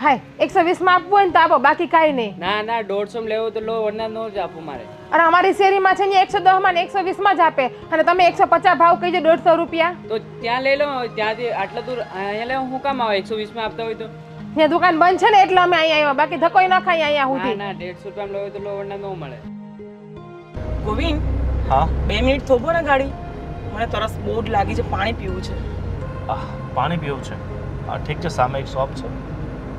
હાય 120 માં આપવું હોય ને તો આપો, બાકી કાંઈ નહીં. ના ના 150 માં લેવો તો લો, વરના નો જ આપું મારે. અને અમારી શેરીમાં છે ને 110 માં ને 120 માં જ આપે, અને તમે 150 ભાવ કહીજો, 150 રૂપિયા. તો ત્યાં લઈ લો, ત્યાંથી આટલા દૂર અહીંયા લેવા હું કામ આવે? 120 માં આપતા હોય તો. ત્યાં દુકાન બંધ છે ને એટલે અમે અહીંયા આવ્યા, બાકી ધક્કોય ન ખાઈ અહીંયા ના સુધી. ના 150 રૂપિયા લેવો તો લો, વરના નો મળે. ગોવિંદ, હા 2 મિનિટ થોભો ને ગાડી, મને તરસ બહુ જ લાગી છે, પાણી પીવું છે. પાણી પીવું છે? હા ઠીક છે, સામે એક શોપ છે,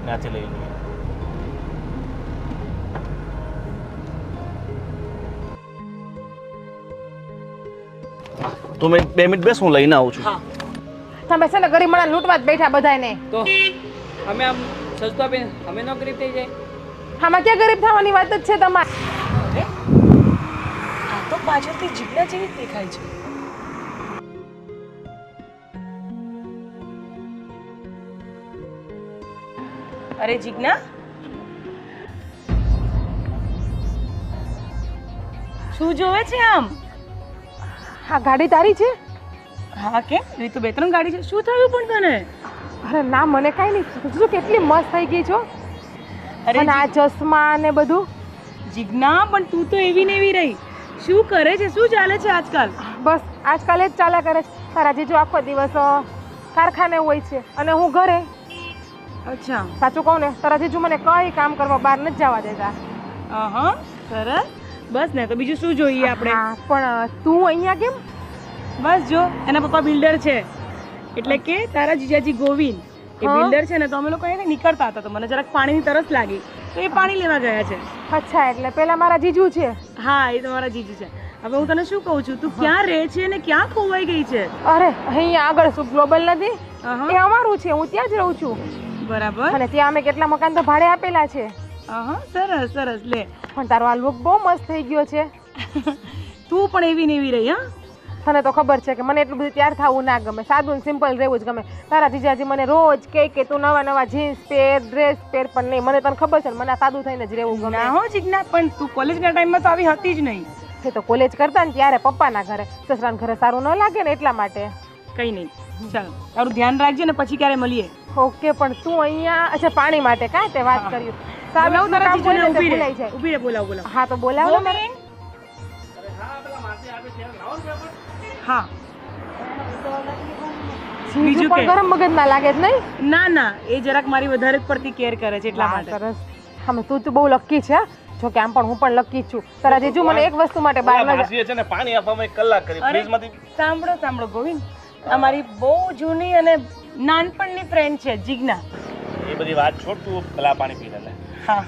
ત્યાંથી લઈ લઈએ. તું 2 મિનિટ બેસ, હું લઈને આવું છું. હા તમે છે ને ગરીબ માણસ લૂંટવા જ બેઠા બધાને. તો અમે આમ સસ્તું આપીને અમે નો ગરીબ થઈ જાય? આમાં ક્યાં ગરીબ થવાની વાત જ છે તમારે? અરે આ તો પાછળથી જીગના જેવી જ દેખાય છે. અરે જીજ્ઞા, શું જોવે છે આમ? હા ગાડી તારી છે? હા કેમ, એવી તો 2-3 ગાડી છે. શું થયું પણ તને? અરે ના, મને કાંઈ નહીં. તું કેટલી મસ્ત થઈ ગઈ છો, અરે અને આ ચશ્મા ને બધું. જીજ્ઞા, પણ તું તો એવી ને એવી રહી. શું કરે છે, શું ચાલે છે આજકાલ? બસ આજકાલ એ જ ચાલ્યા કરે છે. તારા જીજુ આખો દિવસ કારખાને હોય છે અને હું ઘરે. અચ્છા. સાચું કહું ને, તારા જીજુ મને કઈ કામ કરવા બહાર નથી જવા દેતા. હા સરસ. બસ ને, તો બીજું શું જોઈએ આપણે? હા, પણ તું અહીંયા કેમ? બસ જો, એના પપ્પા બિલ્ડર છે, એટલે કે તારા જીજાજી ગોવિંદ એ હા? બિલ્ડર છે ને, તો અમે લોકો અહીંયા નીકળતા હતા, તો મને જરાક પાણીની તરસ લાગી, તો એ પાણી લેવા ગયા છે. અચ્છા, એટલે પેલા મારા જીજુ છે. હા, એ તમારા જીજુ છે. હવે હું તને શું કહું છું, તું ક્યાં રહે છે અને ક્યાં ખોવાઈ ગઈ છે? અરે અહીંયા આગળ શું ગ્લોબલ નથી, અહં, એ અમારું છે, હું ત્યાં જ રહું છું. બરાબર. અને ત્યાં અમે કેટલા મકાન તો ભાડે આપેલા છે. હા સરસ સરસ. લે પણ તારો આ લુક બહુ મસ્ત થઈ ગયો છે. તું પણ એવી ને એવી રહી. હા, તને તો ખબર છે કે મને એટલું બધું તૈયાર થવું ના ગમે, સાદું ને સિમ્પલ રહેવું જ ગમે. તારા જીજાજી મને રોજ કહે કે તું નવા નવા જીન્સ પહેર, ડ્રેસ પહેર, પણ નહીં, મને તને ખબર છે ને, મને આ સાદું થઈને જ રહેવું ગમે. ના હો જીજ્ઞા, પણ તું કોલેજના ટાઈમમાં તો આવી હતી જ નહીં. એ તો કોલેજ કરતા ને ત્યારે પપ્પાના ઘરે, સસરાના ઘરે સારું ન લાગે ને એટલા માટે. કઈ નહીં, ચાલ તારું ધ્યાન રાખજે ને, પછી ક્યારે મળીએ. ઓકે, પણ તું અહીંયા અચ્છા પાણી માટે કાંઈ તે વાત કર્યું. સારું, બોલાવું તારા કામ હોય જીજુને, ને તે ઊભી ભૂલાઈ રહે, જાય. ઊભી રહે, બોલાવ બોલાવ. હા તો બોલાવો ને મારે. હા, જીજુ બીજું પણ કે? ગરમ મગજ ના લાગે જ નહીં? ના ના, એ જરાક મારી વધારે જ પડતી કેર કરે છે એટલા હા, માટે. સરસ. અમે તું તો બહુ લકી છે. જો કે આમ પણ હું પણ લકી છું. તારા જીજુ મને એક વસ્તુ માટે બહાર ન માસીએ છે ને પાણી આપવામાં 1 કલાક કરી, અરે ફ્રીજમાંથી. સાંભળો સાંભળો ગોવિંદ, અમારી બહુ જૂની અને નાનપણની ફ્રેન્ડ છે જીજ્ઞા. એ બધી વાત છોડ, તું પેલા પાણી પી લે. હા,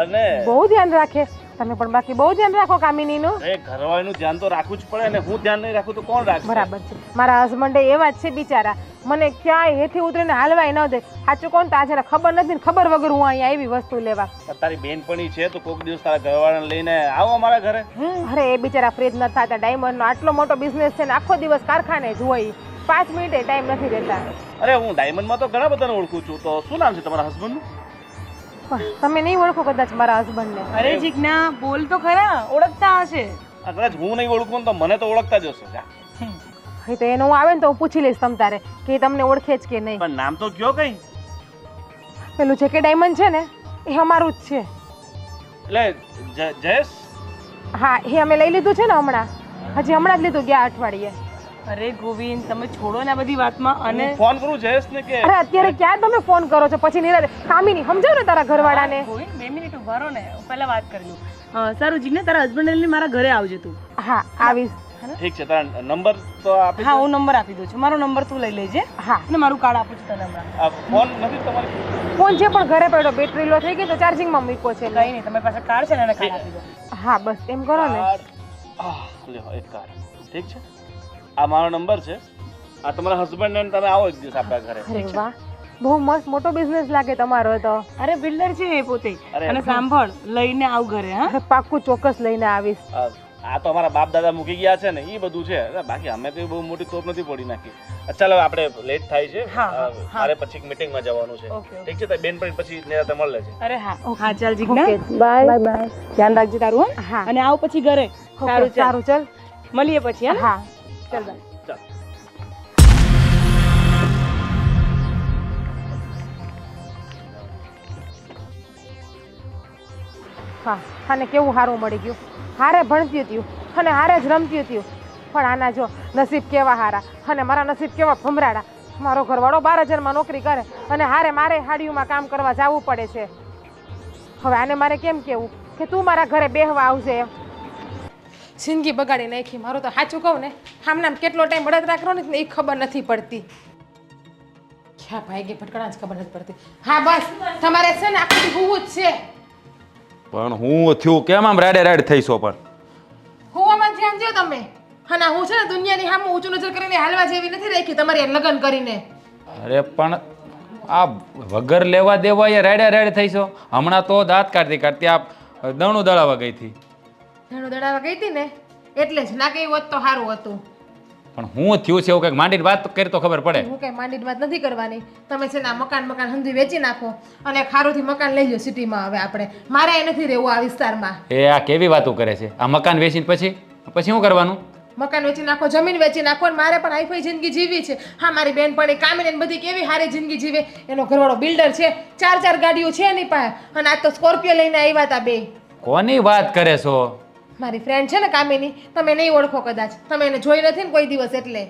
અને બહુ ધ્યાન રાખે. તમે પણ બાકી બહુ ધ્યાન રાખો કામિનીનું. એ ઘરવાળીનું ધ્યાન તો રાખવું જ પડે ને, હું ધ્યાન નહીં રાખું તો કોણ રાખશે? બરાબર છે. મારા હસબન્ડે એવા જ છે બિચારા, મને ક્યાંય હેઠી ઉતરીને હાલવાય ન દે. સાચું કોણ તો આજે ખબર નથી ને, ખબર વગર હું અહીંયા આવી વસ્તુ લેવા. તારી બેનપણી છે તો કોઈક દિવસ તારા ઘરવાળાને લઈને આવો અમારા ઘરે. અરે એ બિચારા ફ્રીજ ન થતા. ડાયમંડનો આટલો મોટો બિઝનેસ છે ને, આખો દિવસ કારખાને જ હોય, 5 મિનિટે ટાઈમ નથી રહેતા. અરે હું ડાયમંડમાં તો ઘણા બધાને ઓળખું છું. તો શું નામ છે તમારા હસબન્ડનું? પણ તમે નહીં ઓળખો કદાચ મારા હસબન્ડને. અરે જીજ્ઞા બોલ તો ખરા, ઓળખતા હશે. કદાચ હું નહીં ઓળખું ને તો મને તો ઓળખતા જ હશે. જા. એ તો એનું આવે ને તો હું પૂછી લઈશ તમ તારે કે એ તમને ઓળખે જ કે નહીં. પણ નામ તો કયો કઈ. પેલું જે કે ડાયમંડ છે ને, એ અમારું જ છે. એટલે જયેશ. હા, એ અમે લઈ લીધું છે ને હમણાં, હજી હમણાં જ લીધું, ગયા અઠવાડિયે. અરે ગોવિંદ, તમે છોડો ને આ બધી વાતમાં. અને હું ફોન કરું જયેશ ને કે અરે અત્યારે ક્યાં તમે ફોન કરો છો? પછી નિરાતે કામિની સમજાવ ને તારા ઘરવાળાને. ગોવિંદ 2 મિનિટ ઉભા રહો ને, હું પહેલા વાત કરી લઉં. સારું જીજ્ઞા, તારા હસબન્ડ લઈને મારા ઘરે આવજે તું. હા આવીશ. ઠીક છે, તારા નંબર તો આપી. હા, હું નંબર આપી દઉં છું. મારો નંબર તું લઈ લેજે. હા, અને મારું કાર્ડ આપું છું તને હમણાં. ફોન નથી તમારી? ફોન છે પણ ઘરે પડ્યો, બેટરી લો થઈ ગઈ તો ચાર્જિંગમાં મૂક્યો છે. કઈ નહીં, તમારી પાસે કાર્ડ છે ને, એને કાર્ડ આપી દો. હા બસ એમ કરો ને. લ્યો એક કાર્ડ. ઠીક છે, આ મારો નંબર છે. આ તમારા હસબન્ડ ને તમે આવો એક દિવસ આપણા ઘરે. અરે વાહ, બહુ મસ્ત મોટો બિઝનેસ લાગે તમારો તો. અરે બિલ્ડર છે એ પોતે. અરે. અને સાંભળ, લઈને આવ ઘરે. હા, અરે પાક્કું ચોક્કસ લઈને આવીશ. આ તો અમારા બાપ દાદા મૂકી ગયા છે ને, એ બધું છે. બાકી અમે તો બહુ મોટી તોપ નથી પડી નાખી. ચાલો આપણે લેટ થાય છે, હા, મારે પછી મીટિંગમાં જવાનું છે. Okay, okay. ઠીક છે, તો બેન પણ પછી નિરાતે મળે છે. અરે હા હા, ચાલ જીજ્ઞા, બાય બાય. ધ્યાન રાખજે તારું. હા. હા, અને આવ પછી ઘરે. સારું ચાલ, સારું ચાલ. મળીએ પછી. હા, હા ચાલ બાય. ચાલ. હા અને કેવું સારું મળી ગયું, હારે ભણતી હતી અને હારે જ રમતી હતી, પણ આના જો નસીબ કેવા હારા અને મારા નસીબ કેવા ભમરાડા. મારો ઘરવાળો 12,000માં નોકરી કરે અને હારે મારે હાડીઓમાં કામ કરવા જવું પડે છે. હવે આને મારે કેમ કેવું કે તું મારા ઘરે બેહવા આવજે એમ? જિંદગી બગાડી નાખી. મારું તો સાચું કહું ને, આમનામ કેટલો ટાઈમ બળતરા કરો ને એ ખબર નથી પડતી. ક્યાં ભાઈ ગઈ ભટકણા જ ખબર નથી પડતી. હા બસ તમારે છે ને આખું હોવું જ છે. પણ હું થયું કેમ આમ રાડે રાડ થઈશો? પણ હોવામાં ધ્યાન દો તમે. અને હું છે ને દુનિયાની સામે ઊંચું નજર કરીને હાલવા જેવી નથી રાખી તમારી હારે લગ્ન કરીને. અરે પણ આ વગર લેવા દેવા એ રાડે રાડ થઈશો. હમણાં તો દાંત કાઢતી કાઢતી આ દણું દળાવા ગઈ હતી. ધણું દડાવા ગઈ હતી ને એટલે જ ના ગઈ હોત તો સારું હતું. પણ હું થયું છે એવું કંઈક માંડીને વાત કરી તો ખબર પડે. હું કઈ માંડીની વાત નથી કરવાની. તમે છે ને આ મકાન હંધી વેચી નાખો અને ખારુંથી મકાન લઈ લો સિટીમાં. હવે આપણે મારે એ નથી રહેવું આ વિસ્તારમાં. એ આ કેવી વાતો કરે છે? આ મકાન વેચીને પછી શું કરવાનું? મકાન વેચી નાખો, જમીન વેચી નાખો અને મારે પણ હાઈફાઈ જિંદગી જીવી છે. હા મારી બેનપણી કામીને ને બધી કેવી સારી જિંદગી જીવે. એનો ઘરવાળો બિલ્ડર છે, 4 ગાડીઓ છે એની પાસે અને આજ તો સ્કોર્પિયો લઈને આવ્યા હતા બે. કોની વાત કરે છો? મારી ફ્રેન્ડ છે ને કામિની, તમે નહીં ઓળખો કદાચ, તમે એને જોઈ નથી ને કોઈ દિવસ એટલે.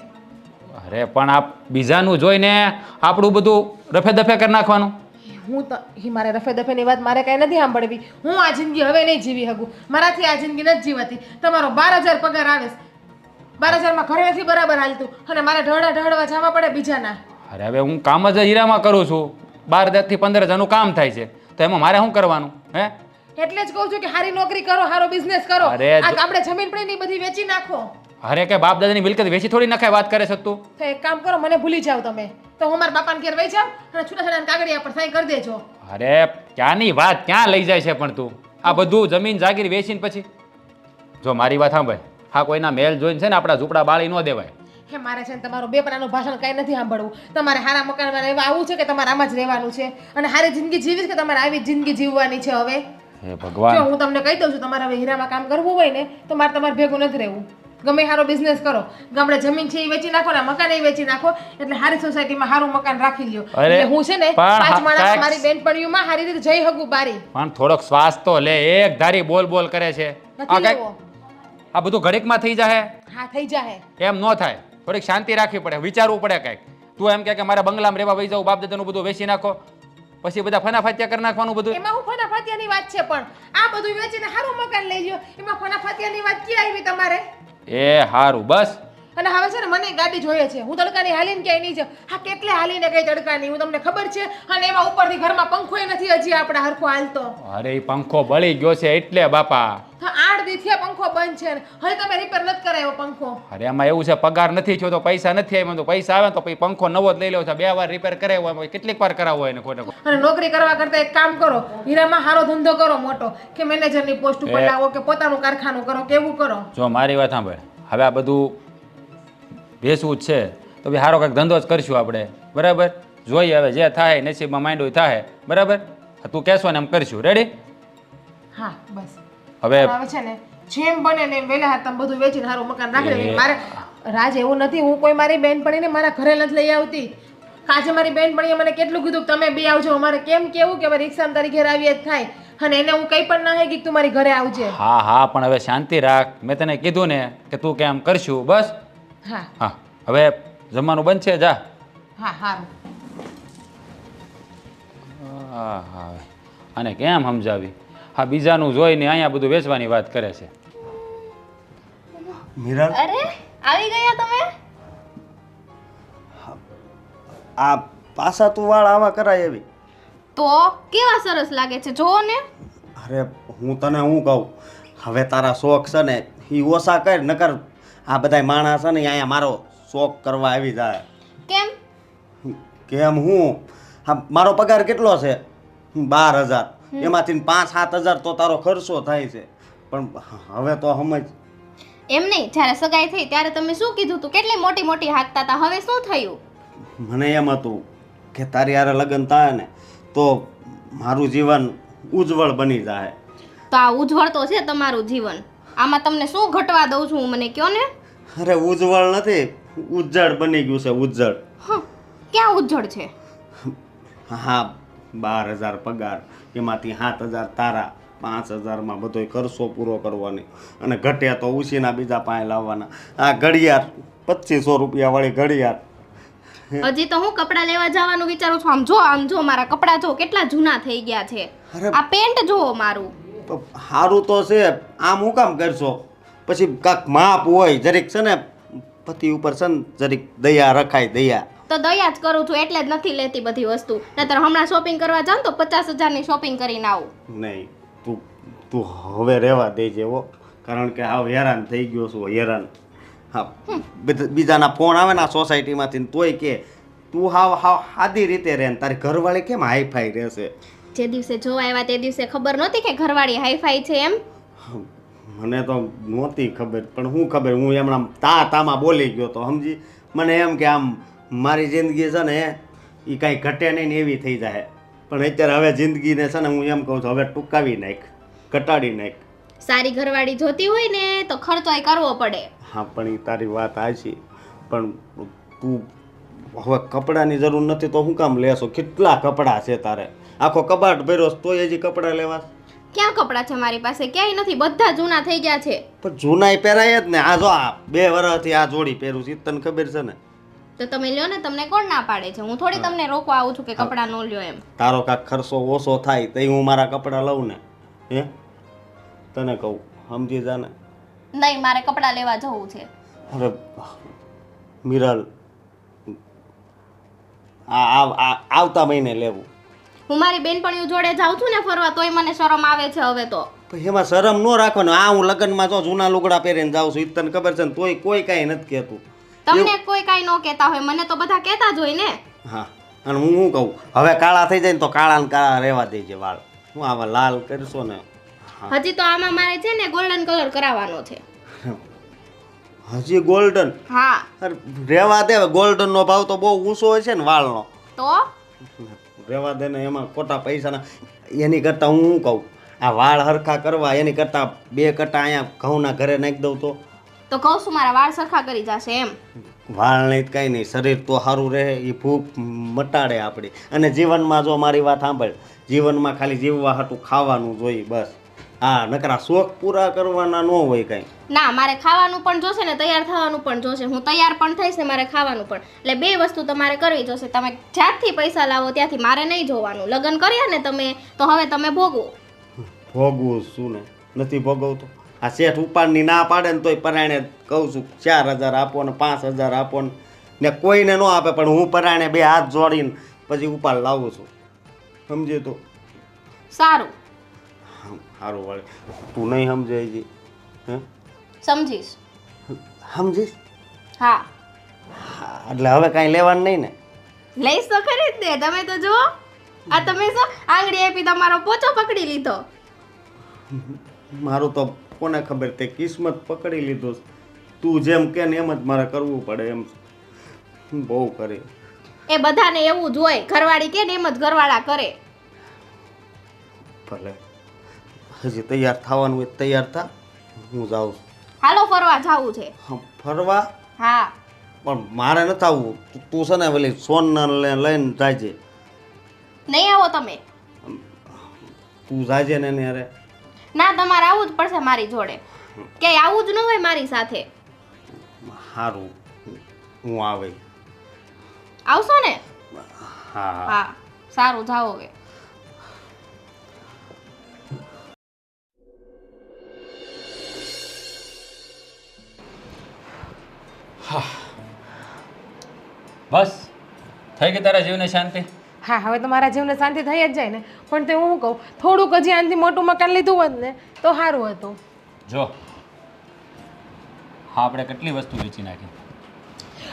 અરે પણ આ બીજાનું જોઈને આપણું બધું રફે દફે કરી નાખવાનું. હું તો મારે રફે દફેની વાત મારે કાંઈ નથી સાંભળવી. હું આ જિંદગી હવે નહીં જીવી શકું. મારાથી આ જિંદગી નથી જીવાતી. તમારો 12,000 પગાર આવે છે, 12,000માં ઘરે નથી બરાબર હાલતું અને મારે ઢળવા જવા પડે બીજાના. અરે હવે હું કામ જ હીરામાં કરું છું. 12,000 થી 15,000નું કામ થાય છે તો એમાં મારે શું કરવાનું? હે એટલે જ કહું છું કે સારી નોકરી કરો, સારો બિઝનેસ કરો. અરે આપણે જમીન પડીની બધી વેચી નાખો. અરે કે બાપ દાદાની મિલકત વેચી થોડી નખાય વાત કરે છે તું? તો એક કામ કરો, મને ભૂલી જાવ તમે તો હું મારા બાપાને ઘેર વહી જાવ અને છૂટાછેડાના કાગળિયા પર સાઈન કરી દેજો. અરે ક્યાંની વાત ક્યાં લઈ જાય છે પણ તું? આ બધું જમીન જાગીર વેચીને પછી જો મારી વાત સાંભળ. હા કોઈના મેલ જોઈને છે ને આપણા ઝૂંપડા બાળી ન દેવાય. હે મારે છે ને તમારું બેપણાનું ભાષણ કાંઈ નથી સાંભળવું. તમારે સારા મકાનમાં રહેવા આવું છે કે તમારે આમાં જ રહેવાનું છે અને સારી જિંદગી જીવી કે તમારે આવી જિંદગી જીવવાની છે હવે? હે ભગવાન, જો હું તમને કહી દઉં છું, તમારે હવે હીરામાં કામ કરવું હોય ને તો મારે તમારે ભેગું નથી રહેવું. ગમે સારો બિઝનેસ કરો, ગામડે જમીન છે એ વેચી નાખો ને મકાન એ વેચી નાખો એટલે સારી સોસાયટીમાં સારું મકાન રાખી લ્યો. એટલે હું છે ને 5 માણસ મારી બેનપણીઓમાં સારી રીતે જઈ શકું બારી. પણ થોડોક શ્વાસ તો લે. એક ધારી બોલ બોલ કરે છે. નથી લેવો. આ બધું ઘડીકમાં થઈ જાય? હા થઈ જાય. એમ ન થાય. થોડીક શાંતિ રાખવી પડે, વિચારવું પડે કંઈક. તું એમ કે મારા બંગલામાં રહેવા વહી જાઉં, બાપ દાદાનું બધું વેચી નાખો, પછી બધા ફનાફાતિયા કરી નાખવાનું બધું. એમાં હું ફનાફાતિયાની વાત છે પણ આ બધું વેચીને સારું મકાન લઈ લ્યો. એમાં ફનાફાતિયાની વાત ક્યાં આવી તમારે? એ હારું બસ. અને હવે છે ને મને ગાડી જોઈએ છે. હું તડકાની હાલીને ક્યાંય નહીં જાઉં. હા કેટલે હાલીને કઈ તડકાની હું તમને ખબર છે. અને એમાં ઉપરથી ઘરમાં પંખોય નથી હજી આપણે હરખો હાલતો. અરે એ પંખો બળી ગયો છે એટલે બાપા. હા 8 દી થયા પંખો બંધ છે. હવે તમે રિપેર નથી કરાયો પંખો? અરે એમાં એવું છે પગાર નથી થયો તો પૈસા નથી આવ્યા. તો પૈસા આવે તો પછી પંખો નવો જ લઈ લેવો છે. 2 વાર રિપેર કરાવ્યો હોય, કેટલીક વાર કરાવવો હોય ને ખોટે. અને નોકરી કરવા કરતા એક કામ કરો, હીરામાં સારો ધંધો કરો મોટો, કે મેનેજરની પોસ્ટ ઉપર લાવો કે પોતાનું કારખાનું કરો, કેવું કરો? જો મારી વાત સાંભળ, હવે આ બધું બેસવું જ છે તો બી સારો કંઈક ધંધો જ કરશું આપણે, બરાબર? જોઈએ હવે જે થાય નસીબમાં માંડ્યું થાય, બરાબર? તું કહેશો ને એમ કરશું. રેડી? હા બસ. હવે છે ને જેમ બને ને એમ વહેલા હાથ તમે બધું વેચીને સારું મકાન રાખી દે. મારે રાજ એવું નથી, હું કોઈ મારી બેનપણીને મારા ઘરે નથી લઈ આવતી. આજે મારી બેનપણીએ મને કેટલું કીધું તમે બે આવજો. અમારે કેમ કેવું કે રિક્ષામાં તારી ઘરે આવીએ જ થાય અને એને હું કંઈ પણ ના હે કે તું મારી ઘરે આવજે. હા હા પણ હવે શાંતિ રાખ. મેં તને કીધું ને કે તું કેમ કરશું, બસ. હા હા હવે જમવાનું બંધ છે, જા. હા સારું. હા હા અને કેમ સમજાવી? હા બીજાનું જોઈને અહીંયા બધું વેચવાની વાત કરે છે. મિરર, અરે આવી ગયા તમે? આ પાછા તું વાળ આવા કરાય એવી? તો કેવા સરસ લાગે છે, જોવો ને. અરે હું તને હું કહું, હવે તારા શોખ છે ને એ ઓછા કર, નકર આ બધા માણસ છે ને અહીંયા મારો શોખ કરવા આવી જાય. કેમ? કેમ હું? હા મારો પગાર કેટલો છે? 12,000. એમાંથી 5-7 હજાર તો તારો ખર્ચો થાય છે. પણ હવે તો સમજ. એમ નહીં, જ્યારે સગાઈ થઈ ત્યારે તમે શું કીધું તું? કેટલી મોટી મોટી હાંકતા હતા, હવે શું થયું? મને એમ હતું કે તારી હારે લગ્ન થાય ને તો મારું જીવન ઉજ્જવળ બની જાય. તો આ ઉજ્જવળ તો છે તમારું જીવન. આમાં તમને શું ઘટવા દઉં છું મને કયો ને. અરે ઉજ્જવળ નથી, ઉજ્જળ બની ગયું છે, ઉજ્જળ. ક્યાં ઉજ્જળ છે? હા 12,000 પગાર, એમાંથી 7,000 તારા 5,000માં બધોય ખર્ચો પૂરો કરવાની અને ઘટ્યા તો ઉછીના બીજા પાંચ લાવવાના. આ ઘડિયાળ 2500 રૂપિયાવાળી ઘડિયાળ. હજી તો હું કપડાં લેવા જવાનું વિચારું છું. આમ જો મારા કપડાં જો કેટલા જૂના થઈ ગયા છે. અરે. આ પેન્ટ જુઓ મારું. તો સારું તો છે, આમ હું કામ કરશો? પછી કાંક માપ હોય જરીક છે ને પતિ ઉપર છે ને જરીક દયા રખાય, દયા. તો દયા જ કરું છું એટલે જ નથી લેતી બધી વસ્તુ. નહીતર હમણાં શોપિંગ કરવા જાઉં તો 50,000ની શોપિંગ કરીને આવું. નહીં, તું હવે રહેવા દેજે હો, કારણ કે હાવ હેરાન થઈ ગયો છું, હેરાન. હા, બીજાના ફોન આવે ને સોસાયટીમાંથી તોય કે તું હાવ સાદી રીતે રહે ને તારી ઘરવાળી કેમ હાઈફાઈ રહેશે. જે દિવસે જોવા આવ્યા તે દિવસે ખબર નહોતી કે ઘરવાળી હાઈફાઈ છે એમ. મને તો નહોતી ખબર, પણ હું ખબર, હું એમણા તામાં બોલી ગયો તો સમજી. મને એમ કે આમ મારી જિંદગી છે ને એ કાંઈ ઘટે નહીં ને એવી થઈ જાય. પણ અત્યારે હવે જિંદગીને છે ને હું એમ કહું છું હવે ટૂંકાવી નાખ, ઘટાડી નાખ. સારી ઘરવાળી જોતી હોય ને તો ખર્ચોય કરવો પડે. હા, પણ એ તારી વાત સાચી, પણ તું હવે કપડાની જરૂર નથી તો શું કામ લેશો? કેટલા કપડાં છે તારે? આખો કબાટ ભર્યો તોય હજી કપડાં લેવા? ક્યાં કપડાં છે મારી પાસે? ક્યાંય નથી, બધા જૂના થઈ ગયા છે. પણ જૂનાય પહેરાય જ ને. આ જો આ 2 વર્ષથી આ જોડી પહેરું છું, તને ખબર છે ને? તો તમે લ્યો ને, તમને કોણ ના પાડે છે? હું થોડી તમને રોકવા આવું છું કે કપડાં ન લ્યો એમ. તારો કાંક ખર્ચો ઓછો થાય તો હું મારા કપડાં લઉં ને. હે, તને કહું, સમજી જા ને. નહીં, મારે કપડાં લેવા જવું છે. અરે મિરલ, આવતા મહિને લેવું. હું મારી બેનપણીઓ જોડે જાઉં છું ને ફરવા, તોય મને શરમ આવે છે હવે તો. પછી એમાં શરમ ન રાખવાનું. આ હું લગ્નમાં જો જૂના લુગડા પહેરીને જાઉં છું, તને ખબર છે ને, તોય કોઈ કાંઈ નથી કહેતું. તમને કોઈ કાંઈ ન કહેતા હોય, મને તો બધા કહેતા જ હોય ને. હા, અને હું શું કહું, હવે કાળા થઈ જાય ને તો કાળા ને કાળા રહેવા દેજે વાળ. હું આવા લાલ કરશો ને. હજી તો આમાં મારે છે ને ગોલ્ડન કલર કરાવવાનો છે. હજી ગોલ્ડન? હા. રહેવા દે, ગોલ્ડન નો ભાવ તો બહુ ઊંચો હોય છે ને વાળનો. તો રહેવા દે ને, એમાં ખોટા પૈસાના. એની કરતાં હું શું કહું, આ વાળ હરખા કરવા એની કરતાં 2 કટા અહીંયા ઘઉંના ઘરે નાખી દઉં તો કહું છું મારા વાળ સરખા કરી જશે એમ. વાળ નહીં કાંઈ નહીં, શરીર તો સારું રહે, એ ભૂખ મટાડે આપણી. અને જીવનમાં જો મારી વાત સાંભળ, જીવનમાં ખાલી જીવવા હાટું ખાવાનું જોઈએ બસ. હા, નકરા શોખ પૂરા કરવાના ન હોય કાંઈ. ના, મારે ખાવાનું પણ જોશે ને તૈયાર થવાનું પણ જોશે. હું તૈયાર પણ થઈશ ને મારે ખાવાનું પણ. એટલે 2 વસ્તુ તમારે કરવી જોશે. તમે જ્યાંથી પૈસા લાવો ત્યાંથી મારે નહીં જોવાનું. લગ્ન કર્યા ને તમે તો હવે તમે ભોગવો. ભોગવું શું ને, નથી ભોગવતો. આ શેઠ ઉપાડની ના પાડે ને તોય પરાણે કહું છું 4,000 આપો ને 5,000 આપો ને કોઈને ન આપે, પણ હું પરાણે 2 હાથ જોડીને પછી ઉપાડ લાવું છું. સમજે તો સારું. સારું વાળે, તું નહીં સમજે હજી? હે, સમજીશ. સમજીશ? હા. એટલે હવે કાંઈ લેવાનું નહીં ને? લઈશ તો ખરી જ ને. તમે તો જુઓ, આ તમે શું આંગળી આપી તમારો પોચો પકડી લીધો. મારું તો કોને ખબર, તે કિસ્મત પકડી લીધો. તું જેમ કે ને એમ જ મારે કરવું પડે એમ. બહુ કરે એ બધાને એવું જ હોય. ઘરવાળી કે ને એમ જ ઘરવાળા કરે. ભલે, હજી તૈયાર થવાનું હોય તૈયાર થા, હું જાઉં છું. હાલો ફરવા જાવું છે. ફરવા? હા. પણ મારે નથી આવવું. તું છે ને પેલી સોનને લઈને જાજે. નહીં આવો તમે? તું જાજે ને એને. અરે ના, તમારે આવવું જ પડશે મારી જોડે. ક્યાંય આવું જ ન હોય મારી સાથે. સારું, હું આવે. આવશો ને? હા હા, સારું, જાઓ હવે. બસ થઈ ગઈ તારા જીવને શાંતિ? હા, હવે તો મારા જીવને શાંતિ થઈ જ જાય ને. પણ તે હું કહું, થોડુંક હજી આનાથી મોટું મકાન લીધું હોત ને તો સારું હતું. જો હા, આપણે કેટલી વસ્તુ વેચી નાખી.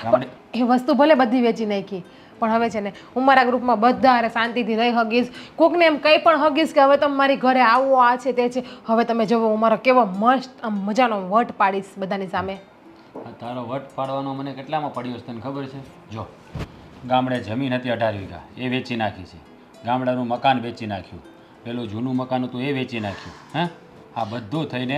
ગામડે એ વસ્તુ ભલે બધી વેચી નાખી, પણ હવે છે ને હું મારા ગ્રુપમાં બધા હારે શાંતિથી રહી હગીશ. કોકને એમ કંઈ પણ હગીશ કે હવે તમે મારી ઘરે આવો, આ છે તે છે. હવે તમે જુઓ હું મારો કેવો મસ્ત આમ મજાનો વટ પાડીશ બધાની સામે. તારો વટ પાડવાનો મને કેટલામાં પડ્યો છે તને ખબર છે? જો ગામડે જમીન હતી 18 વીઘા, એ વેચી નાખી છે. ગામડાનું મકાન વેચી નાખ્યું, પેલું જૂનું મકાન હતું એ વેચી નાખ્યું. હે, આ બધું થઈને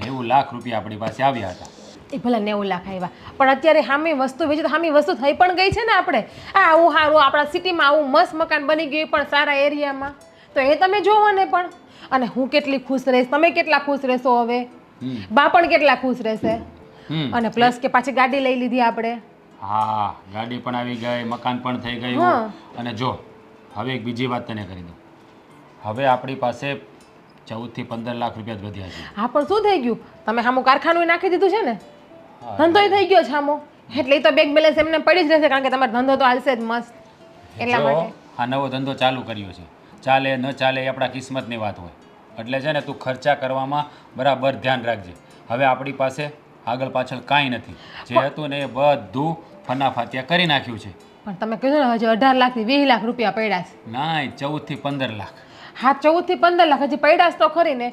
90 લાખ રૂપિયા આપણી પાસે આવ્યા હતા. એ ભલે 90 લાખ આવ્યા, પણ અત્યારે સામી વસ્તુ વેચી તો સામી વસ્તુ થઈ પણ ગઈ છે ને. આપણે આવું સારું આપણા સિટીમાં આવું મસ્ત મકાન બની ગયું પણ સારા એરિયામાં, તો એ તમે જોવો ને. પણ અને હું કેટલી ખુશ રહીશ, તમે કેટલા ખુશ રહેશો હવે, હમ બા પણ કેટલા ખુશ રહેશે. હમ અને પ્લસ કે પાછી ગાડી લઈ લીધી આપણે. હા ગાડી પણ આવી ગઈ, મકાન પણ થઈ ગયું. હા. અને જો હવે એક બીજી વાત તને કરી દઉં, હવે આપણી પાસે 14 થી 15 લાખ રૂપિયા જ વધ્યા છે. હા પણ શું થઈ ગયું, તમે સામું કારખાનું નાખી દીધું છે ને, હા, ધંધોય થઈ ગયો છે સામો, એટલે એ તો બેંક બેલેન્સ એમને પડી જ રહેશે, કારણ કે તમારો ધંધો તો હાલશે જ મસ્ત. એટલા જો માટે આ નવો ધંધો ચાલુ કર્યો છે, ચાલે ન ચાલે એ આપણા કિસ્મતની વાત હોય. એટલે છે ને તું ખર્ચા કરવામાં બરાબર ધ્યાન રાખજે. હવે આપણી પાસે આગળ પાછળ કાંઈ નથી, જે હતું ને એ બધું ફનાફાતિયા કરી નાખ્યું છે. પણ તમે કીધું ને હજી 18 લાખથી 20 લાખ રૂપિયા પડ્યા છે. ના 14 થી 15 લાખ. હા 14 થી 15 લાખ હજી પડ્યા જ તો ખરી ને,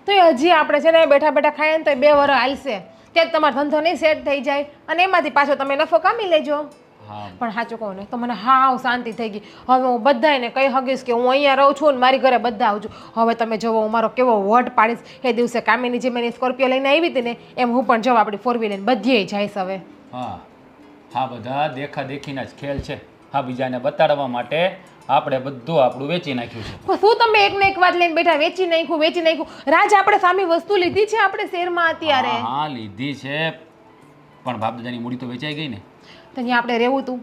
તો હજી આપણે છે ને બેઠા બેઠા ખાઈએ ને તો 2 વર્ષ હાલશે, ત્યાં તમારો ધંધો નહીં સેટ થઈ જાય અને એમાંથી પાછો તમે નફો કામી લેજો. હા પણ સાચું કહું ને તો મને હાવ શાંતિ થઈ ગઈ. હવે હું બધાને કહી શકીશ કે હું અહીંયા રહું છું ને મારી ઘરે બધા આવજો. હવે તમે જુઓ હું મારો કેવો વટ પાડીશ. એ દિવસે કામિની જે મેં સ્કોર્પિયો લઈને આવી હતી ને એમ હું પણ જવા આપણી 4 વ્હીલર બધીએ જઈશ હવે. હા હા બધા દેખાદેખીના જ ખેલ છે. હા બીજાને બતાડવા માટે આપણે બધું આપણું વેચી નાખ્યું છે. પણ શું તમે એકને એક વાત લઈને બેઠા, વેચી નાખ્યું. રાજ આપણે સામી વસ્તુ લીધી છે આપણે શેરમાં અત્યારે. હા હા લીધી છે, પણ બાપ દાદાની મૂડી તો વેચાઈ ગઈ ને. તો અહીંયા આપણે રહેવું તું.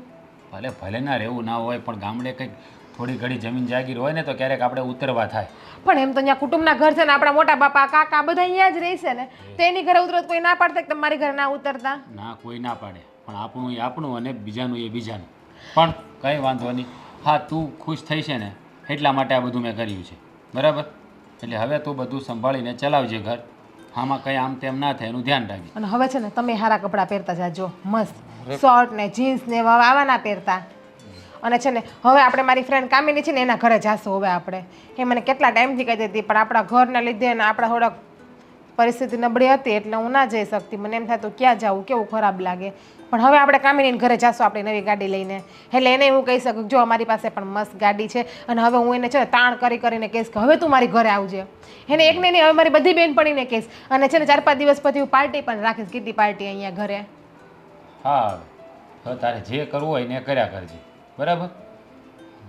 ભલે ભલે ના રહેવું ના હોય, પણ ગામડે કંઈક થોડી ઘડી જમીન જાગીર હોય ને તો ક્યારેક આપણે ઉતરવા થાય. પણ એમ તો અહીંયા કુટુંબના ઘર છે ને, આપણા મોટા બાપા કાકા બધા અહીંયા જ રહેશે ને, તો એની ઘરે ઉતરો તો કોઈ ના પાડશે કે તમારી ઘરે ના ઉતરતા? ના કોઈ ના પાડે, પણ આપણું એ આપણું અને બીજાનું એ બીજાનું. પણ કંઈ વાંધો નહીં. હા તું ખુશ થઈ છે ને એટલા માટે આ બધું મેં કર્યું છે, બરાબર? એટલે હવે તું બધું સંભાળીને ચલાવજે ઘર. આમાં કંઈ આમ તેમ ના થાય એનું ધ્યાન રાખજે. અને હવે છે ને તમે સારા કપડાં પહેરતા જાજો, મસ્ત શર્ટ ને જીન્સ ને આવા ના પહેરતા. અને છે ને હવે આપણે મારી ફ્રેન્ડ કામિની છે ને એના ઘરે જાશું હવે આપણે. એ મને કેટલા ટાઈમથી કહેતી હતી, પણ આપણા ઘરના લીધે ને આપણા થોડાક પરિસ્થિતિ નબળી હતી એટલે હું ના જઈ શકતી. મને એમ થતું ક્યાં જાવું, કેવું ખરાબ લાગે. પણ હવે આપણે કામિનીને ઘરે જાશું આપણી નવી ગાડી લઈને. એટલે એને હું કહી શકું જો અમારી પાસે પણ મસ્ત ગાડી છે, અને હવે હું એને છે ને તાણ કરીને કહીશ કે હવે તું મારી ઘરે આવજે. એને એકને નહીં, હવે મારી બધી બહેનપણીને કહીશ. અને છે ને 4-5 દિવસ પછી હું પાર્ટી પણ રાખીશ, કીટી પાર્ટી અહીંયા ઘરે. હા હવે તારે જે કરવું હોય ને એ કર્યા કરજે, બરાબર?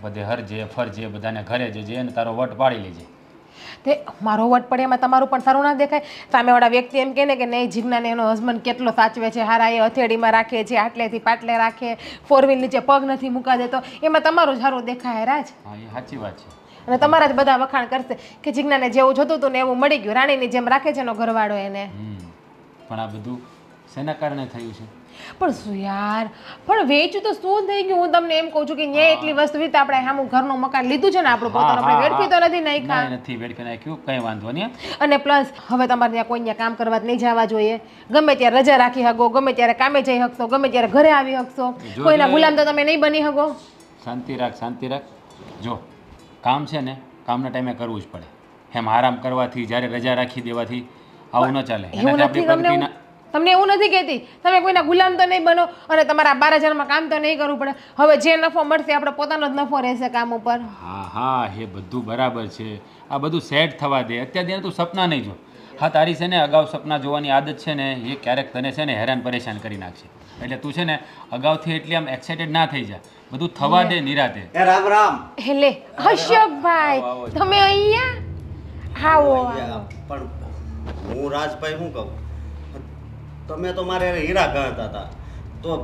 બધે હરજે ફરજે, બધાને ઘરે જજે અને તારો વટ પાડી લેજે. તે મારો વટ પડે એમાં તમારું પણ સારું ના દેખાય? સામેવાળા વ્યક્તિ એમ કહે ને કે નહીં જીજ્ઞાને એનો હસબન્ડ કેટલો સાચવે છે, હારા એ હથેળીમાં રાખે છે, આટલેથી પાટલે રાખે, 4 વ્હીલ નીચે પગ નથી મૂકા દેતો, એમાં તમારું જ સારું દેખાય રાજ. હા એ સાચી વાત છે. અને તમારા જ બધા વખાણ કરશે કે જીજ્ઞાને જેવું જોતું હતું ને એવું મળી ગયું, રાણીની જેમ રાખે છે એનો ઘરવાળો એને. પણ આ બધું શેના કારણે થયું છે? પણ શું યાર, પણ વેચ્યું તો શું થઈ ગયું? હું તમને એમ કહું છું કે ન્યાય એટલી વસ્તુ રીતે આપણે સામું ઘરનું મકાન લીધું છે ને આપણું પોતાનું, આપણે વેડફી તો નથી નાખ્યા. ના નથી વેડફી નાખ્યું, કંઈ વાંધો નહીં. અને પ્લસ હવે તમારે ત્યાં કોઈ કામ કરવા નહીં જવા જોઈએ. ગમે ત્યારે રજા રાખી શકો, ગમે ત્યારે કામે જઈ શકશો, ગમે ત્યારે ઘરે આવી શકશો. કોઈના ગુલામ તો તમે નહીં બની શકો. શાંતિ રાખ, શાંતિ રાખ. જો કામ છે ને કામના ટાઈમે કરવું જ પડે. એમ આરામ કરવાથી, જ્યારે રજા રાખી દેવાથી આવું ન ચાલે. એવું નથી, તમને એવું નથી કહેતી, તમે કોઈના ગુલામ તો નહીં બનો અને તમારા 12,000માં કામ તો નહીં કરવું પડે. હવે જે નફો મળશે આપણે પોતાનો જ નફો રહેશે કામ ઉપર. હા હા એ બધું બરાબર છે. આ બધું સેટ થવા દે. અત્યારે તું સપના નહીં જો. હા તારી છે ને અગાઉ સપના જોવાની આદત છે ને એ ક્યારેક તને છે ને હેરાન પરેશાન કરી નાખશે. એટલે તું છે ને અગાઉથી એટલી આમ એક્સાઇટેડ ના થઈ જા. બધું થવા દે નિરાતે. એ રામ રામ. એટલે અશોકભાઈ તમે અહીંયા આવો. પણ હું રાજભાઈ શું કહું, તમે તો મારે હીરા ગણતા હતા, તો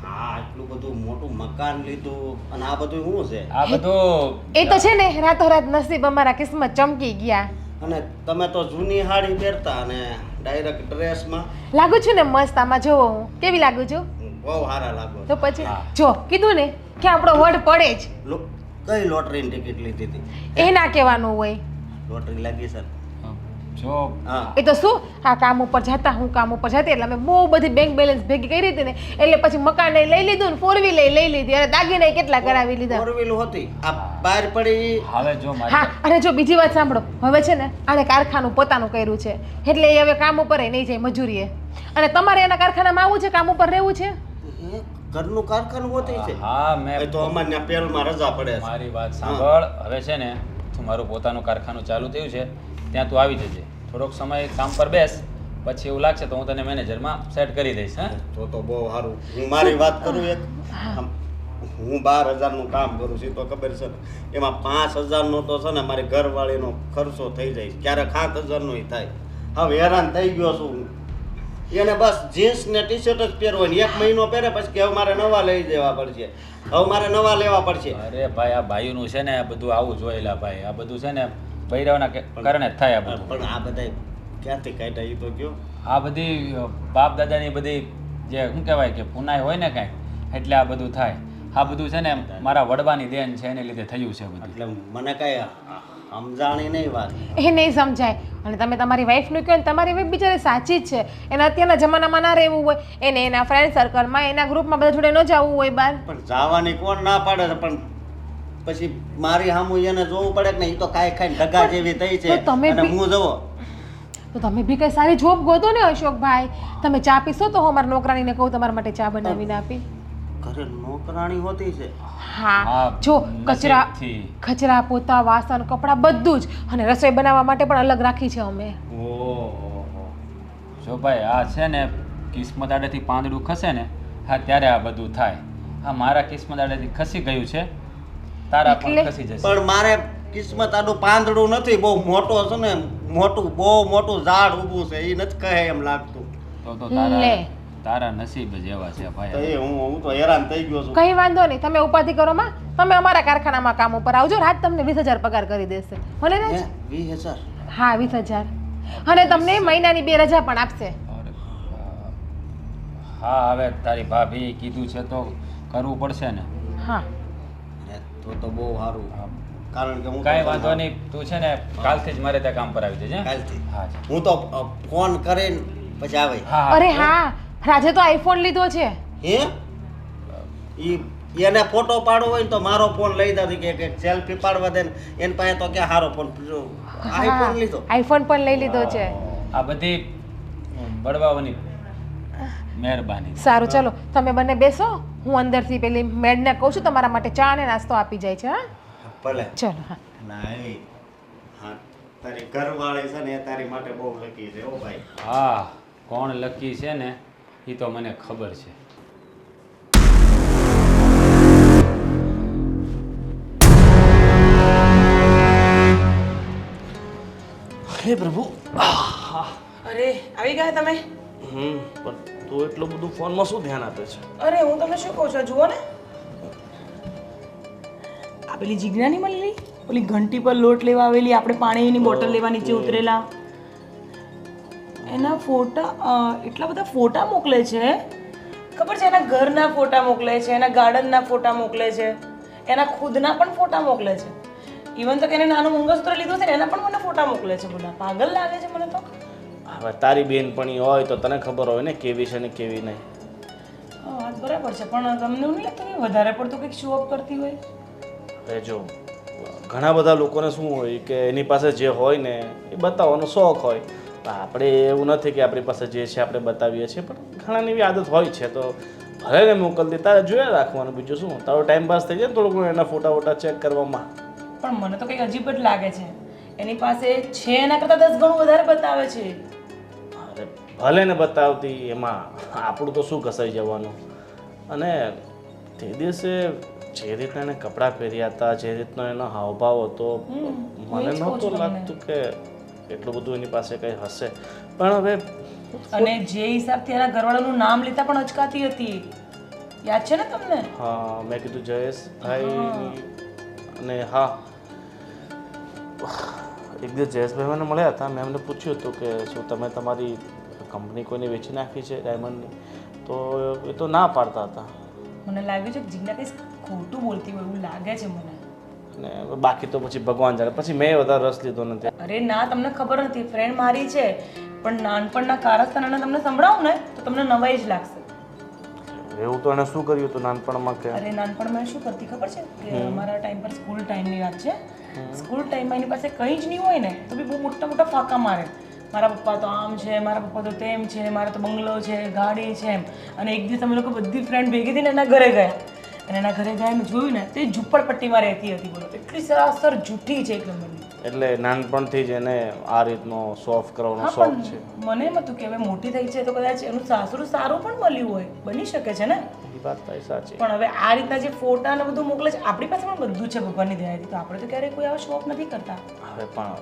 હા આટલું બધું મોટું મકાન લીધું અને આ બધું શું છે? આ બધું એ તો છે ને રાતોરાત નસીબ અમારા કિસ્મત ચમકી ગયા. અને તમે તો જૂની સાડી પહેરતા અને ડાયરેક્ટ ડ્રેસમાં લાગુ છું ને મસ્ત. આમાં જોવો હું કેવી લાગુ છું? બહુ સારા લાગો. તો પછી જો કીધું ને કે આપણો વડ પડે જ. કઈ લોટરીની ટિકિટ લીધી હતી? એ ના કહેવાનું હોય. લોટરી લાગી સર. જો હા એ તો શું, આ કામ ઉપર જતા, હું કામ ઉપર જતી એટલે અમે બહુ બધી બેંક બેલેન્સ ભેગી કરી હતી ને, એટલે પછી મકાન લઈ લીધું ને 4 વ્હીલ લઈ લીધી અને દાગીને કેટલા કરાવી લીધા. 4 વ્હીલ હતી આ બહાર પડી. હવે જો મારી હા અને જો બીજી વાત સાંભળો, હવે છે ને આને કારખાનું પોતાનું કર્યું છે એટલે એ હવે કામ ઉપર નહીં જાય મજૂરીએ. અને તમારે એના કારખાનામાં આવવું છે, કામ ઉપર રહેવું છે? એ ઘરનું કારખાનું હોતી છે. હા મેં તો અમારે પેલમાં રજા પડે છે. મારી વાત સાંભળ. હવે છે ને તું મારું પોતાનું કારખાનું ચાલુ થયું છે ત્યાં તું આવી જજે. થોડોક સમય કામ પર બેસ, પછી એવું લાગશે તો હું તને મેનેજરમાં સેટ કરી દઈશ. હા તો બહુ સારું. હું મારી વાત કરું એક. હું 12,000નું કામ કરું છું એ તો ખબર છે ને, એમાં 5,000નો તો છે ને મારી ઘરવાળીનો ખર્ચો થઈ જાય, ક્યારેક 7,000નો થાય. હવે હેરાન થઈ ગયો છું હું. એને બસ જીન્સ ને ટી શર્ટ જ પહેરવાની, 1 મહિનો પહેરે પછી કે હવે મારે નવા લઈ દેવા પડશે, હવે મારે નવા લેવા પડશે. અરે ભાઈ આ ભાઈઓનું છે ને આ બધું આવું જોયેલા ભાઈ, આ બધું છે ને બૈરાઓના કારણે જ થાય આ બધું. પણ આ બધા ક્યાંથી કાઢ્યા એ તો કયો? આ બધી બાપ દાદાની બધી જે શું કહેવાય કે પુનાઈ હોય ને કાંઈક, એટલે આ બધું થાય. આ બધું છે ને મારા વડવાની દેન છે એને લીધે થયું છે બધું. એટલે મને કાંઈ સમજાણી નહીં વાત. એ નહીં સમજાય. અને તમે તમારી વાઈફનું કહો ને, તમારી વાઈફ બિચારી સાચી જ છે. એને અત્યારના જમાનામાં ના રહેવું હોય, એને એના ફ્રેન્ડ સર્કલમાં એના ગ્રુપમાં બધા જોડે ન જવું હોય બહાર. પણ જવાની કોણ ના પાડે છે? પણ પછી મારી સામું એને જોવું પડે કે નહીં, એ તો કાંઈ ખાઈને ઢગા જેવી થઈ છે. તો તમે અને હું જવો તો તમે બી કઈ સારી જોબ ગોતો ને અશોકભાઈ. તમે ચા પીશો તો હું અમારા નોકરાણીને કહું તમારા માટે ચા બનાવીને આપી. ઘરે નોકરાણી હોતી છે. હા જો કચરા પોતા વાસણ કપડાં બધું જ, અને રસોઈ બનાવવા માટે પણ અલગ રાખી છે અમે. ઓહો, જો ભાઈ આ છે ને કિસ્મત આડેથી પાંદડું ખસે ને, હા ત્યારે આ બધું થાય. હા મારા કિસ્મત આડેથી ખસી ગયું છે, તારા પણ ખસી જશે. પણ મારે કિસ્મત આડું પાંદડું નથી, બહુ મોટો છે ને, બહુ મોટું ઝાડ ઊભું છે, એ નથી કહે એમ લાગતું. તો લે. તારા નસીબ જ એવા છે તો ભાઈ. એ હું તો હેરાન થઈ ગયો છું. કઈ વાંધો નહીં, તમે ઉપાધિ કરો માં. તમે અમારા કારખાનામાં કામ ઉપર આવજો, રાત તમને 20,000 પગાર કરી દેશે. ભલે ને? 20,000? હા 20,000. અને તમને મહિનાની 2 રજા પણ આપશે. હા હવે તારી ભાભી કીધું છે તો કરવું પડશે ને. હા તો બહુ સારું, કારણ કે હું કાંઈ વાંધો નહીં, તું છે ને કાલથી જ મારે ત્યાં કામ પર આવી જજે. કાલથી હા હું તો ફોન કરીને પછી આવે. હા અરે હા, રાજે તો આઈફોન લીધો છે. હે? એને ફોટો પાડવો હોય ને તો મારો ફોન લઈ દે કે સેલ્ફી પાડવા દે ને, એની પાસે તો ક્યાં સારો ફોન, આઈફોન લીધો. આઈફોન પણ લઈ લીધો છે. આ બધી બળવાઓની મહેરબાની. સારું ચલો તમે બંને બેસો, હું અંદરથી પેલી મેડને કહું છું તમારા માટે ચા અને નાસ્તો આપી જાય છે. હા ભલે. ચલો. હા નહીં, હા તારી ઘરવાળી છે ને એ તારી માટે બહુ લકી છે ઓ ભાઈ. હા કોણ લકી છે ને એ તો મને ખબર છે. હે પ્રભુ. અરે આવી ગયા તમે? પણ તું એટલું બધું ફોનમાં શું ધ્યાન આપે છે? અરે હું તમને શું કહું છું, જુઓ ને આ પેલી જીજ્ઞા નહીં મળેલી, પેલી ઘંટી પર લોટ લેવા આવેલી, આપણે પાણીની બોટલ લેવા નીચે ઉતરેલા, એના ફોટા એટલા બધા ફોટા મોકલે છે. ખબર છે, એના ઘરના ફોટા મોકલે છે, એના ગાર્ડનના ફોટા મોકલે છે, એના ખુદના પણ ફોટા મોકલે છે. ઇવન તો કે એને નાનું મંગળસૂત્ર લીધું છે ને એના પણ મને ફોટા મોકલે છે. બોલા પાગલ લાગે છે મને તો. હવે તારી બેનપણી હોય તો તને ખબર હોય ને કેવી છે ને કેવી નહીં. હા વાત બરાબર છે, પણ તમને એવું નહીં લાગતું કે વધારે પડતું કંઈક શો અપ કરતી હોય? હવે જો ઘણા બધા લોકોને શું હોય કે એની પાસે જે હોય ને એ બતાવવાનો શોખ હોય. આપણે એવું નથી કે આપણી પાસે જે છે આપણે બતાવીએ છીએ, પણ ઘણાની એવી આદત હોય છે. તો ભલે ને મોકલતી, તારે જોયા રાખવાનું, બીજું શું. તારો ટાઈમ પાસ થઈ જાય ને થોડું ઘણું એના ફોટા વોટા ચેક કરવામાં. પણ મને તો કંઈક અજીબ જ લાગે છે. એની પાસે છે એના કરતાં 10 ગણું વધારે બતાવે છે. અરે ભલે ને બતાવતી, એમાં આપણું તો શું ઘસાઈ જવાનું. અને તે દિવસે જે રીતના એને કપડાં પહેર્યા હતા, જે રીતનો એનો હાવભાવ હતો, મને નહોતું લાગતું કે એટલું બધું એની પાસે કંઈ હશે. પણ હવે અને જે હિસાબથી એના ઘરવાળાનું નામ લેતા પણ અચકાતી હતી, યાદ છે ને તમને? હા મેં કીધું જયેશભાઈ. અને હા એક દિવસ જયેશભાઈ મને મળ્યા હતા. મેં એમને પૂછ્યું હતું કે શું તમે તમારી કંપની કોઈને વેચી નાખી છે ડાયમંડની? તો એ તો ના પાડતા હતા. મને લાગ્યું છે કે જીજ્ઞા કંઈક ખોટું બોલતી હોય એવું લાગે છે મને. અને બાકી તો પછી ભગવાન જાણે. પછી મેં વધારે રસ લીધો નથી. અરે ના, તમને ખબર નથી, ફ્રેન્ડ મારી છે, પણ નાનપણના કારસ્તાના તમને સંભળાવું ને તો તમને નવાઈ જ લાગશે. એવું તો એને શું કર્યું હતું નાનપણમાં કે? અરે નાનપણમાં શું કરતી ખબર છે કે અમારા ટાઈમ પર સ્કૂલ ટાઈમની વાત છે. સ્કૂલ ટાઈમમાં એની પાસે કંઈ જ નહીં હોય ને તો બી બહુ મોટા મોટા ફાંકા મારે. મારા પપ્પા તો આમ છે, મારા પપ્પા તો તેમ છે, મારા તો બંગલો છે, ગાડી છે એમ. અને એક દિવસ અમે લોકો બધી ફ્રેન્ડ ભેગી થઈને એના ઘરે ગયા. અને એના ઘરે ગયા મેં જોયું ને તે ઝૂંપડપટ્ટીમાં રહેતી હતી. બોલો એટલી સરાસર જૂઠી છે એક નંબરની. એટલે નાનપણથી જ એને આ રીતનો શોખ કરવાનો હા શોખ છે. પણ મને એમ હતું કે હવે મોટી થઈ છે તો કદાચ એનું સાસરું સારું પણ મળ્યું હોય, બની શકે છે ને. એ વાત તારી સાચી. પણ હવે આ રીતના જે ફોટા ને બધું મોકલે છે, આપણી પાસે પણ બધું છે ભગવાનની દયાથી, તો આપણે તો ક્યારેય કોઈ આવો શોખ નથી કરતા. હવે પણ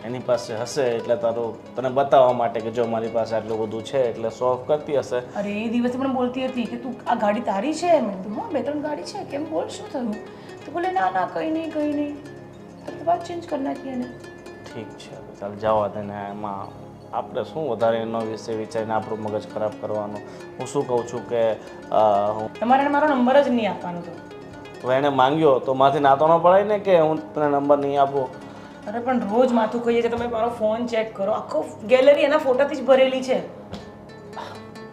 એની પાસે હશે એટલે તારું તને બતાવવા માટે કે જો મારી પાસે આટલું બધું છે એટલે શોખ કરતી હશે. અરે એ દિવસે પણ બોલતી હતી કે તું આ ગાડી તારી છે. મેં કીધું હા 2-3 ગાડી છે, કેમ બોલ શું થયું? તો બોલે ના ના કંઈ નહીં. તો વાત ચેન્જ કરી નાખી એને. ઠીક છે ચાલ જવા દે ને, એમાં આપણે શું વધારે એનો વિશે વિચારીને આપણું મગજ ખરાબ કરવાનું. હું શું કહું છું કે તમારે એને મારો નંબર જ નહીં આપવાનો તો. હવે એને માંગ્યો તો માથી નાતો ન પડાય ને કે હું તને નંબર નહીં આપું. અરે પણ રોજ માથું કહીએ છે, તમે મારો ફોન ચેક કરો, આખો ગેલેરી એના ફોટાથી જ ભરેલી છે.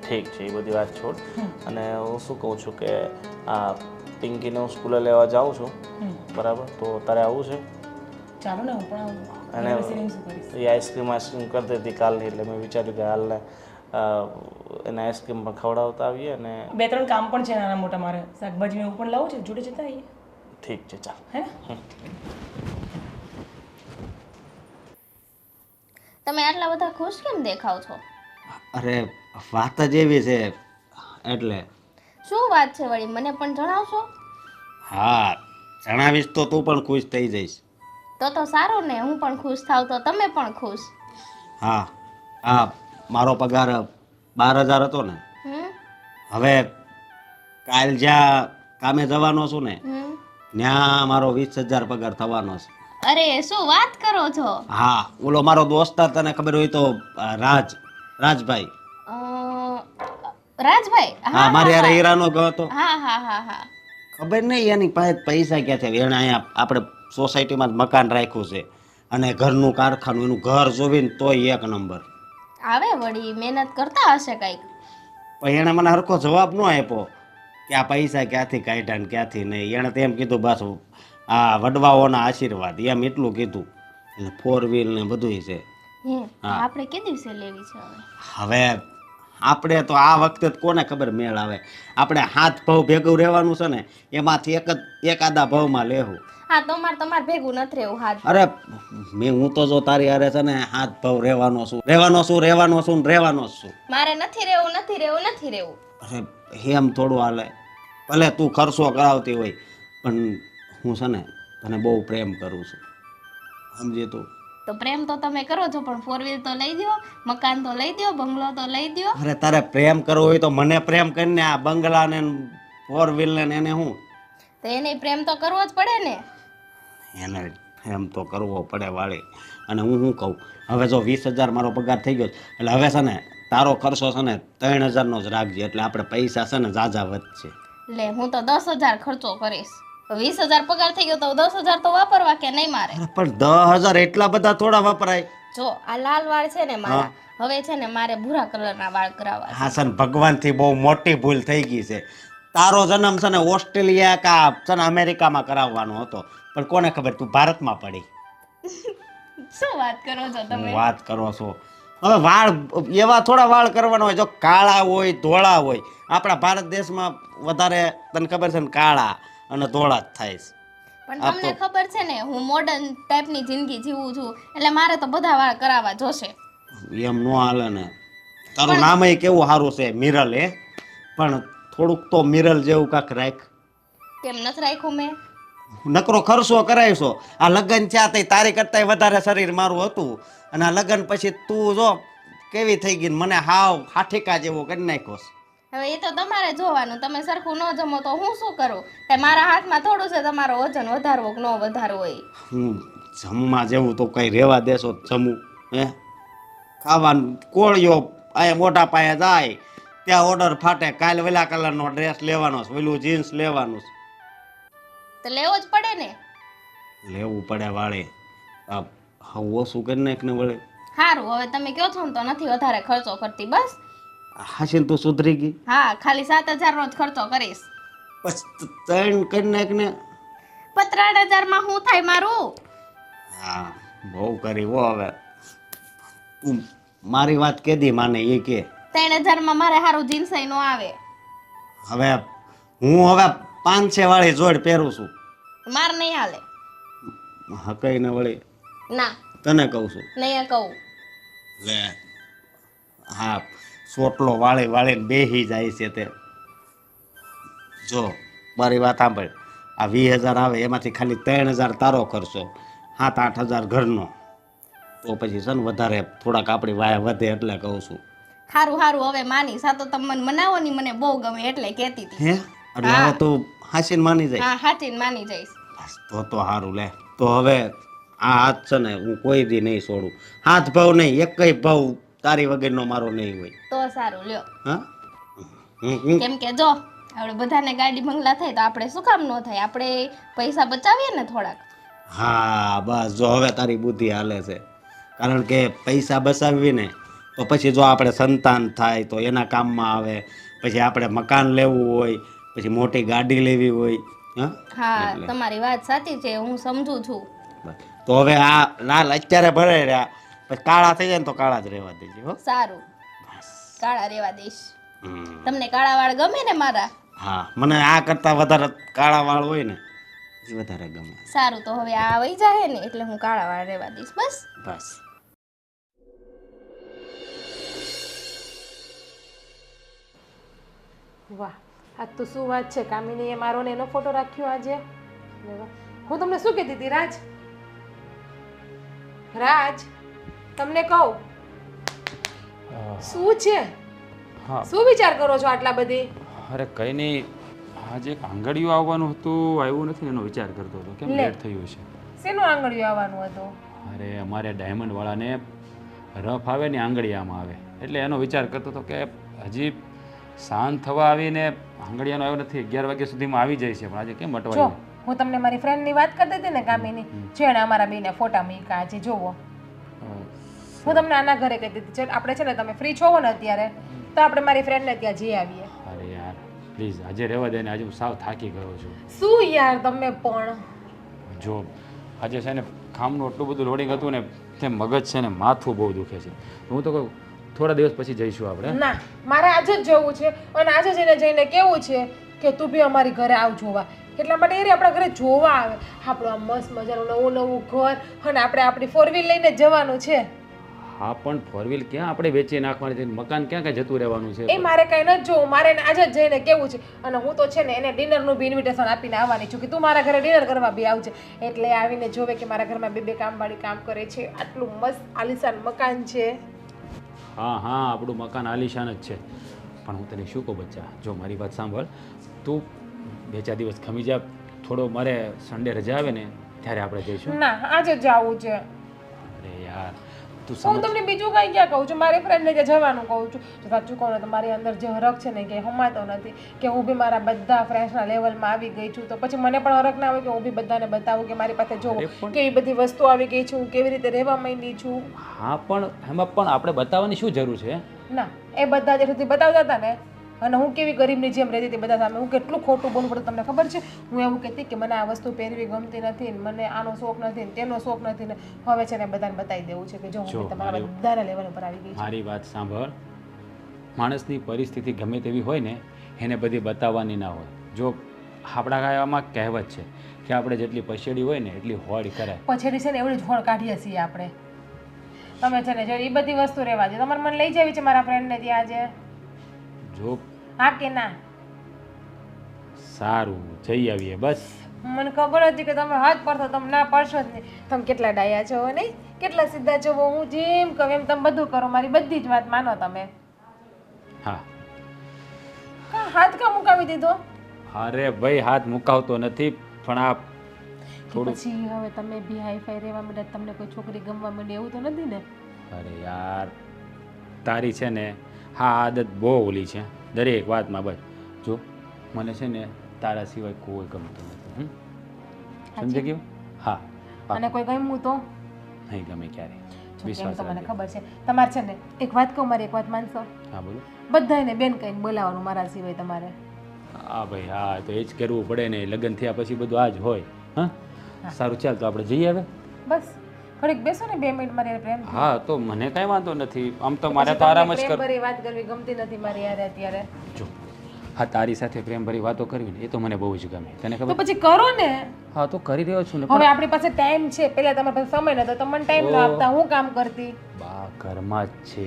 ઠીક છે એ બધી વાત છોડ. અને હું શું કહું છું કે આ પિંકીને હું સ્કૂલે લેવા જાઉં છું બરાબર, તો તારે આવવું છે? ચાલો ને હું પણ આવું. અને ઘરે બેસીને શું કરીશ? એ આઈસ્ક્રીમ કરતી હતી કાલની, એટલે મેં વિચાર્યું કે હાલને એને આઈસ્ક્રીમ પણ ખવડાવતા આવીએ. અને 2-3 કામ પણ છે નાના મોટા મારે, શાકભાજી એવું પણ લાવું છે, જોડે જતા આવીએ. ઠીક છે ચાલ. હે તમે આટલા બધા ખુશ કેમ દેખાવ છો? અરે વાત જ એવી છે એટલે. શું વાત છે વળી, મને પણ જણાવશો? હા જણાવીશ તો તું પણ ખુશ થઈ જઈશ. તો સારું ને, હું પણ ખુશ થાવ તો તમે પણ ખુશ. હા હા મારો પગાર 12,000 હતો ને, હમ હવે કાલ જ્યાં કામે જવાનો છું ને ત્યાં મારો 20,000 પગાર થવાનો છે. અરે શું વાત કરો છો? હા ઓલો મારો દોસ્તાર તને ખબર હોય તો રાજભાઈ. રાજભાઈ? હા મારે યાર હીરાનો ગયો હતો. હા. ખબર નહીં એની પાસે પૈસા ક્યાંથી. એને અહીંયા આપણે સોસાયટીમાં જ મકાન રાખ્યું છે અને ઘરનું કારખાનું, એનું ઘર જોવીને તોય 1 નંબર. આવે વળી, મહેનત કરતા હશે કંઈક. પણ એણે મને હરખો જવાબ ન આપ્યો કે આ પૈસા ક્યાંથી કાઢ્યા ને ક્યાંથી નહીં. એણે તો એમ કીધું બસ આ વડવાઓના આશીર્વાદ, એમ એટલું કીધું. એટલે 4 વ્હીલ ને બધું છે. આપણે કે દિવસે લેવી છે હવે આપણે તો આ વખતે કોને ખબર મેળ આવે. આપણે 7 ભાવ ભેગું રહેવાનું છે ને, એમાંથી એકાદા ભાવમાં લેવું. હા તમારે ભેગું નથી રહેવું. હાથ અરે હું તો જો તારી હારે છે ને 7 ભાવ રહેવાનો છું. મારે નથી રહેવું. અરે એમ થોડું હાલે. ભલે તું ખર્ચો કરાવતી હોય પણ હું છે ને તને બહુ પ્રેમ કરું છું, સમજી તું. તો પ્રેમ તો તમે કરો છો, પણ 4 વ્હીલ તો લઈ દો, મકાન તો લઈ દો, બંગલો તો લઈ દો. અરે તારે પ્રેમ કરવો હોય તો મને પ્રેમ કરીને આ બંગલા ને 4 વ્હીલ ને એને હું તો એને પ્રેમ તો કરવો જ પડે ને. એને પ્રેમ તો કરવો પડે વાળી. અને હું કહું, હવે જો 20,000 મારો પગાર થઈ ગયો એટલે હવે છે ને તારો ખર્ચો છે ને 3,000 નો જ રાખજે, એટલે આપણે પૈસા છે ને ઝાઝા વધશે. લે હું તો 10,000 ખર્ચો કરીશ. 20,000 પગાર થઈ ગયો તો 10,000 તો વાપરવા કે નહીં મારે? અરે પણ 10,000 એટલા બધા થોડા વપરાય. જો આ લાલ વાળ છે ને મારા, હવે છે ને મારે ભૂરા કલરના વાળ કરાવવા છે. હા સન ભગવાનથી બહુ મોટી ભૂલ થઈ ગઈ છે. તારો જન્મ છે ને ઓસ્ટ્રેલિયા કા છે ને અમેરિકામાં કરાવવાનો હતો, પણ કોને ખબર તું ભારતમાં પડી. શું વાત કરો છો તમે? વાત કરો છો. હવે વાળ એવા થોડા વાળ કરવાના હોય, જો કાળા હોય ધોળા હોય. આપણા ભારત દેશમાં વધારે તને ખબર છે ને કાળા અને ધોળા જ થાય છે. પણ તમને ખબર છે ને હું મોડર્ન ટાઈપની જિંદગી જીવું છું, એટલે મારે તો બધા વાળ કરાવવા જોશે. એમ નો હાલે ને. તારું નામ એ કેવું સારું છે મિરલ, પણ થોડુંક તો મિરલ જેવું કાંક રાખ. કેમ નથી રાખ્યું મેં? નકરો ખર્ચો કરાવીશો. આ લગ્ન થયા તઈ તારી કરતાંય વધારે શરીર મારું હતું, અને આ લગ્ન પછી તું જો કેવી થઈ ગઈ, મને હાવ હાઠીકા જેવો કરી નાખ્યો. હવે એ તો તમારે જોવાનું. તમે સરખું ન જમો તો હું શું કરું? તે મારા હાથમાં થોડું છે તમારો વજન વધારવો કે ન વધારવો હોય. જમવા જેવું તો કઈ રહેવા દેશો જમવું હે? ખાવાનું કોળિયો અહીંયા મોટા પાયે જાય ત્યાં ઓર્ડર ફાટે. કાલે વેલા કલરનો ડ્રેસ લેવાનો છે, વેલું જીન્સ લેવાનું છે. તો લેવો જ પડે ને. લેવું પડે વાળી. હવે ઓછું કરી નાખ ને વળે. સારું, હવે તમે કહો છો ને તો નથી વધારે ખર્ચો કરતી. બસ હાસીન તું સુધરી ગઈ. હા, ખાલી 7,000 નો જ ખર્ચો કરીશ. બસ 3 કરી નાખ ને. 3,000 માં શું થાય મારું? હા બહુ કરી હો. હવે તું મારી વાત કેદી માને એ કે. 3,000 માં મારે સારું જીન્સ નો આવે. હવે હું 500 વાળી જોડ પહેરું છું. માર નહીં હાલે. હકઈ ને વળી ના તને કહું છું. નહીં કહું. લે હા સોટલો વાળી વાળીને બેહી જાય છે તે. જો મારી વાત સાંભળ, આ 20,000 આવે એમાંથી ખાલી 3,000 તારો ખર્ચો, 7-8,000 ઘરનો, તો પછી છે ને વધારે થોડાક આપણી વાયા વધે એટલે કહું છું. સારું સારું હવે માનીશ. આ તો તમે મને મનાવો ને મને બહુ ગમે એટલે કહેતી હતી. હે એટલે હવે તું હાસીને માની જાય? હા હાચીને માની જઈશ. બસ તો સારું લે. તો હવે આ હાથ છે ને હું કોઈ દી નહીં છોડું. હાથ ભાવ નહીં, એકય ભાવ તારી વગરનો મારો નહીં હોય. તો સારું લ્યો. હા કેમ કે જો આપણે બધાને ગાડી બંગલા થાય તો આપણે શું કામ ન થાય? આપણે પૈસા બચાવીએ ને થોડાક. હા બસ જો હવે તારી બુદ્ધિ હાલે છે. કારણ કે પૈસા બચાવવી ને તો પછી જો આપણે સંતાન થાય તો એના કામમાં આવે, પછી આપણે મકાન લેવું હોય, પછી મોટી ગાડી લેવી હોય. હા તમારી વાત સાચી છે, હું સમજુ છું. તો હવે આ લાલ અત્યારે ભરાઈ રહ્યા, પછી કાળા થઈ જાય ને તો કાળા જ રહેવા દેજે હો. સારું, કાળા રેવા દઈશ. તમને કાળા વાળ ગમે ને મારા? હા મને આ કરતા વધારે કાળા વાળ હોય ને એ વધારે ગમે. સારું તો હવે આ વહી જાય ને એટલે હું કાળા વાળ રેવા દઈશ. બસ બસ વાહ, આ તો શું વાત છે. કામિનીએ મારો ને એનો ફોટો રાખ્યો આજે. અરે વાહ. હું તમને શું કહેતી હતી રાજ? રાજ તમને કહું શું છે? હા શું વિચાર કરો છો આટલા બધી? અરે કંઈ નહીં, આજે એક આંગળીઓ આવવાનું હતું, આવ્યું નથી એનો વિચાર કરતો હતો. કેમ લેટ થયું છે? શેનું આંગળીઓ આવવાનું હતું? અરે અમારે ડાયમંડવાળાને રફ આવે ને આંગળીયામાં આવે, એટલે એનો વિચાર કરતો હતો કે હજી શાંત થવા આવીને આંગળીયાનો આવ્યો નથી, 11 વાગ્યા સુધીમાં આવી જાય છે, પણ આજે કેમ જો અટવાયું? હું તમને મારી ફ્રેન્ડની વાત કરતી હતી ને કામિની, જેણે અમારા બેને ફોટા મૂક્યા આજે જોવો. હું તમને આના ઘરે કહેતી હતી આપણે છે ને તમે ફ્રી છો ને અત્યારે તો આપણે મારી ફ્રેન્ડને ત્યાં જઈ આવીએ. અરે યાર પ્લીઝ આજે રહેવા દે ને, આજે હું સાવ થાકી ગયો છું. શું યાર તમે પણ જો આજે છે ને કામનું એટલું બધું લોડિંગ હતું ને તે મગજ છે ને માથું બહુ દુખે છે. હું તો કહું થોડા દિવસ પછી જઈશું આપણે. ના, મારે આજે જ જવું છે અને આજે જઈને કેવું છે કે તું બી અમારી ઘરે આવ જોવા. એટલા માટે એ આપણા ઘરે જોવા આવે. આપણું આ મસ્ત મજાનું નવું ઘર અને આપણે આપણી 4 વ્હીલ લઈને જવાનું છે. હા પણ 4 વ્હીલ ક્યાં આપણે વેચી નાખવાની છે? મકાન ક્યાં ક્યાં જતું રહેવાનું છે? એ મારે કઈ નથી જોવું, મારે એને આજે જ જઈને કેવું છે. અને હું તો છે ને એને ડિનરનું બી ઇન્વિટેશન આપીને આવવાની છું કે તું મારા ઘરે ડિનર કરવા બી આવજે. એટલે આવીને જોવે કે મારા ઘરમાં બે કામવાળી કામ કરે છે. આટલું મસ્ત આલિશાન મકાન છે. હા હા આપણું મકાન આલિશાન જ છે, પણ હું તને શું કહું બચ્ચા, જો મારી વાત સાંભળ, તું 2-4 દિવસ ખમી જા. થોડો મારે સન્ડે રજા આવે ને ત્યારે આપણે જઈશું. ના, આજે જ આવવું છે. અરે યાર તું હું સમજ. તમને બીજું કઈ ક્યાં કહું છું? મારી ફ્રેન્ડને ત્યાં જવાનું કહું છું. જો સાચું કહું ને તો મારી અંદર જે હરખ છે ને કે હમાતો નથી કે હું બી મારા બધા ફ્રેન્ડ્સના લેવલમાં આવી ગઈ છું. તો પછી મને પણ હરખ ના હોય કે હું બી બધાને બતાવું કે મારી પાસે જો કેવી બધી વસ્તુ આવી ગઈ છે, હું કેવી રીતે રહેવા માંડી છું. હા પણ એમાં પણ આપણે બતાવવાની શું જરૂર છે? ના, એ બધા જે રીતે બતાવતા હતા ને અને હું કેવી ગરીબની જેમ રહેતી હતી બધા સામે, હું કેટલું ખોટું બોલવું પડતું તમને ખબર છે? હું એવું કહેતી કે મને આ વસ્તુ પહેરવી ગમતી નથી ને મને આનો શોખ નથી ને તેનો શોખ નથી ને હવે છે ને બધાને બતાવી દેવું છે કે જો હું તમારા બધાના લેવલ ઉપર આવી ગઈ છું. મારી વાત સાંભળ, માણસની પરિસ્થિતિ ગમે તેવી હોય ને એને બધી બતાવવાની ના હોય. જો આપણા ગાયામાં કહેવત છે કે આપણે જેટલી પછેડી હોય ને એટલી હોડ કરાય. પછેડી છે ને એવડી જ હોડ કાઢીએ છીએ આપણે. તમે છે ને જો એ બધી વસ્તુ રહેવા દે. તમારે મને લઈ જવી છે મારા ફ્રેન્ડને ત્યાં આજે? જો હા કે ના? સારું જઈ આવીએ બસ. મને ખબર હતી કે તમે હાથ પડશો, તમે ના પડશો જ નહીં. તમે કેટલા ડાયા છો નહીં, કેટલા સીધા છો. હું જેમ કહું એમ તમે બધું કરો, મારી બધી જ વાત માનો તમે. હા હાથ કા મુકાવી દીધો? અરે ભાઈ હાથ મુકાવતો નથી, પણ આ થોડું પછી હવે તમે બી હાઈફાઈ રહેવા માંડ્યા, તમને કોઈ છોકરી ગમવા માંડી એવું તો નથી ને? અરે યાર તારી છે ને હા આદત બહુ ઓલી છે દરેક વાતમાં. બસ જો મને છે ને તારા સિવાય કોઈ ગમતું નથી. સમજી ગયું? હા અને કોઈ ગમ્યું તો નહીં ગમે ક્યારે. જો કેમ વિશ્વાસ તો મને રાખજે. ખબર છે. તમારે છે ને એક વાત કહું, મારી એક વાત માનશો? હા બોલો. બધાને બેન કહીને બોલાવવાનું મારા સિવાય તમારે. હા ભાઈ હા તો એ જ કરવું પડે ને, લગ્ન થયા પછી બધું આ જ હોય. હા સારું ચાલ તો આપણે જઈએ હવે. બસ ઘડીક બેસો ને 2 મિનિટ મારી પ્રેમ. હા તો મને કાંઈ વાંધો નથી, આમ તો મારે તો આરામ જ કર. પ્રેમ વાત કરવી ગમતી નથી મારી યાર અત્યારે. જો હા તારી સાથે પ્રેમભરી વાતો કરવી ને એ તો મને બહુ જ ગમે તને તો ખબર પછી કરો ને હા તો કરી રહ્યો છું ને હવે આપણી પાસે ટાઈમ છે પહેલા તમારી પાસે સમય નતો તો મને ટાઈમ ન આપતા હું કામ કરતી બા ઘરમાં જ છે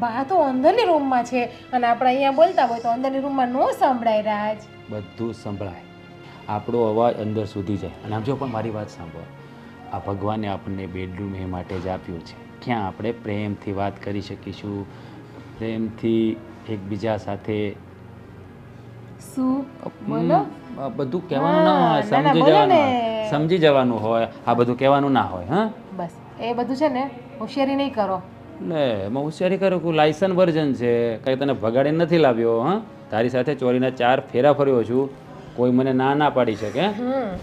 બા તો અંદરની રૂમમાં છે અને આપણે અહીંયા બોલતા હોય તો અંદરની રૂમમાં નો સંભળાય રાજ બધું સંભળાય આપણો અવાજ અંદર સુધી જાય અને આમ જો પણ મારી વાત સાંભળ આ ભગવાને આપણને બેડરૂમ એ માટે જ આપ્યું છે ક્યાં આપણે પ્રેમથી વાત કરી શકીશું પ્રેમથી એકબીજા સાથે શું બોલો બધું કહેવાનું ના હોય ના, ના, સમજી બોલો જવાનું ને. હોય સમજી જવાનું હોય આ બધું કહેવાનું ના હોય હા બસ એ બધું છે ને હોશિયારી નહીં કરો લે એમાં હોશિયારી કરું કે લાયસન્સ વર્જન છે કંઈ તને ભગાડીને નથી લાવ્યો હા તારી સાથે ચોરીના 4 ફેરા ફર્યો છું કોઈ મને ના પાડી શકે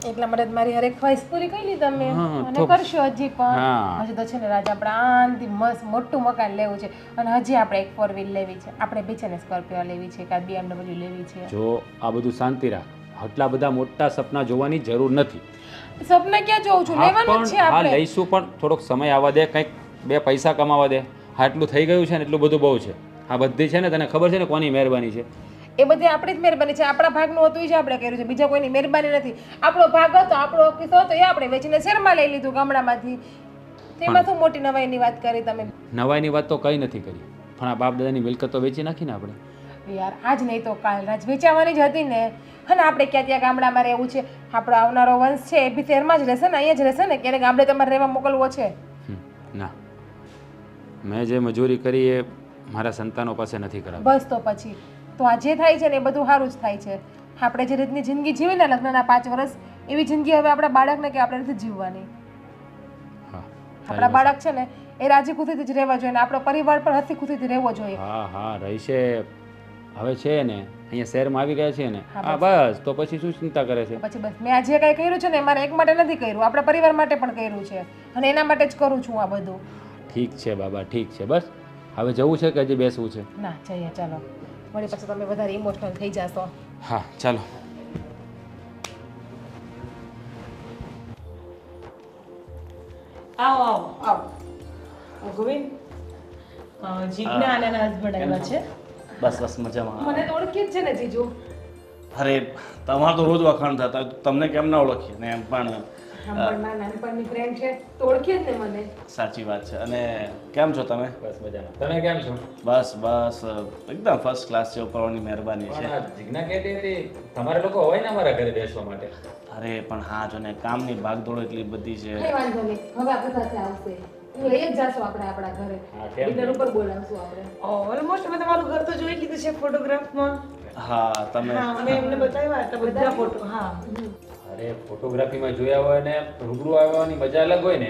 એટલા માટે જ મારી હરેક ખ્વાહિશ પૂરી કરી તમે હા, અને તો- કરશો હજી પણ હા. હજી તો છે ને રાજા આપણે આનથી મસ્ત મોટું મકાન લેવું છે અને હજી આપણે એક 4 વ્હીલ લેવી છે આપણે બે છે ને સ્કોર્પિયો લેવી છે કાં BMW લેવી છે જો આ બધું શાંતિ રાખ આટલા બધા મોટા સપના જોવાની જરૂર નથી સપના ક્યાં જોઉં છું હા લેવાનું જ છે પણ હા આપણે લઈશું પણ થોડોક સમય આવવા દે કંઈક 2 પૈસા કમાવા દે હા એટલું થઈ ગયું છે ને એટલું બધું બહુ છે આ બધી છે ને તને ખબર છે ને કોની મહેરબાની છે એ બધી આપણી જ મહેરબાની છે આપણા ભાગનું હતું એ જ આપણે કર્યું છે બીજા કોઈની મહેરબાની નથી આપણો ભાગ હતો આપણો કિસ્સો હતો એ આપણે વેચીને શેરમાં લઈ લીધું ગામડામાંથી તેમાં શું મોટી નવાઈની વાત કરી તમે નવાઈની વાત તો કંઈ નથી કરી પણ આ બાપ દાદાની મિલકત તો વેચી નાખીને આપણે યાર આજ નહીં તો કાલ રાજ વેચાવાની જ હતી ને અને આપણે ક્યાં ત્યાં ગામડામાં રહેવું છે આપણો આવનારો વંશ છે એ બી શહેરમાં જ રહેશે ને અહીંયા જ રહેશે ને ક્યારે ગામડે તમારે રહેવા મોકલવો છે ના મેં જે મજૂરી કરી એ મારા સંતાનો પાસે નથી કરાવી બસ તો પછી તો આ જે થાય છે ને એ બધું સારું જ થાય છે આપણે જે રીતની જિંદગી જીવી ને લગ્નના 5 વર્ષ એવી જિંદગી હવે આપણા બાળકને કે આપણે નથી જીવવાની હા આપણા બાળક છે ને એ રાજી ખુશીથી જ રહેવા જોઈએ ને આપણો પરિવાર પણ હસી ખુશીથી રહેવો જોઈએ હા હા રહીશે હવે છે ને અહીંયા શહેરમાં આવી ગયા છે ને હા બસ તો પછી શું ચિંતા કરે છે પછી બસ મેં આ જે કાંઈ કર્યું છે ને એ મારે એક માટે નથી કર્યું આપણા પરિવાર માટે પણ કર્યું છે અને એના માટે જ કરું છું આ બધું ઠીક છે બાબા ઠીક છે બસ હવે જવું છે કે હજી બેસવું છે ના જઈએ ચાલો વળી પછી તમે વધારે ઇમોશનલ થઈ જશો હા ચાલો આવો આવો આવો ગોવિંદ જીજ્ઞા અને એના હસબન્ડ આવ્યા છે બસ બસ મજામાં મને તો ઓળખી જ છે ને જીજુ અરે તમારે તો રોજ વખાણ થતા હોય, તમને કેમ ના ઓળખીએ ને એમ પણ મારા નાનપણની ફ્રેન્ડ છે તો ઓળખી જ ને મને સાચી વાત છે. અને કેમ છો તમે? બસ મજામાં તમે કેમ છો બસ બસ એકદમ ફર્સ્ટ ક્લાસ છે. ઉપરવાળાની મહેરબાની છે. જીજ્ઞા કહેતી હતી તમારે લોકો હોય ને અમારા ઘરે બેસવા માટે અરે પણ હા જો ને કામની ભાગદોડ એટલી બધી છે. કઈ વાંધો નહીં હવે આપણે સાથે આવશે હું લઈ જ જાશું આપણે આપણા ઘરે હા, કેમ? ડિનર ઉપર બોલાવશું આપણે ઓલમોસ્ટ મેં તમારું ઘર તો જોઈ લીધું છે ફોટોગ્રાફમાં. હા તમે હા મેં એમને બતાવ્યા હતા બધા ફોટો. હા અરે ફોટોગ્રાફીમાં જોયા હોય ને રૂબરૂ આવવાની મજા અલગ હોય ને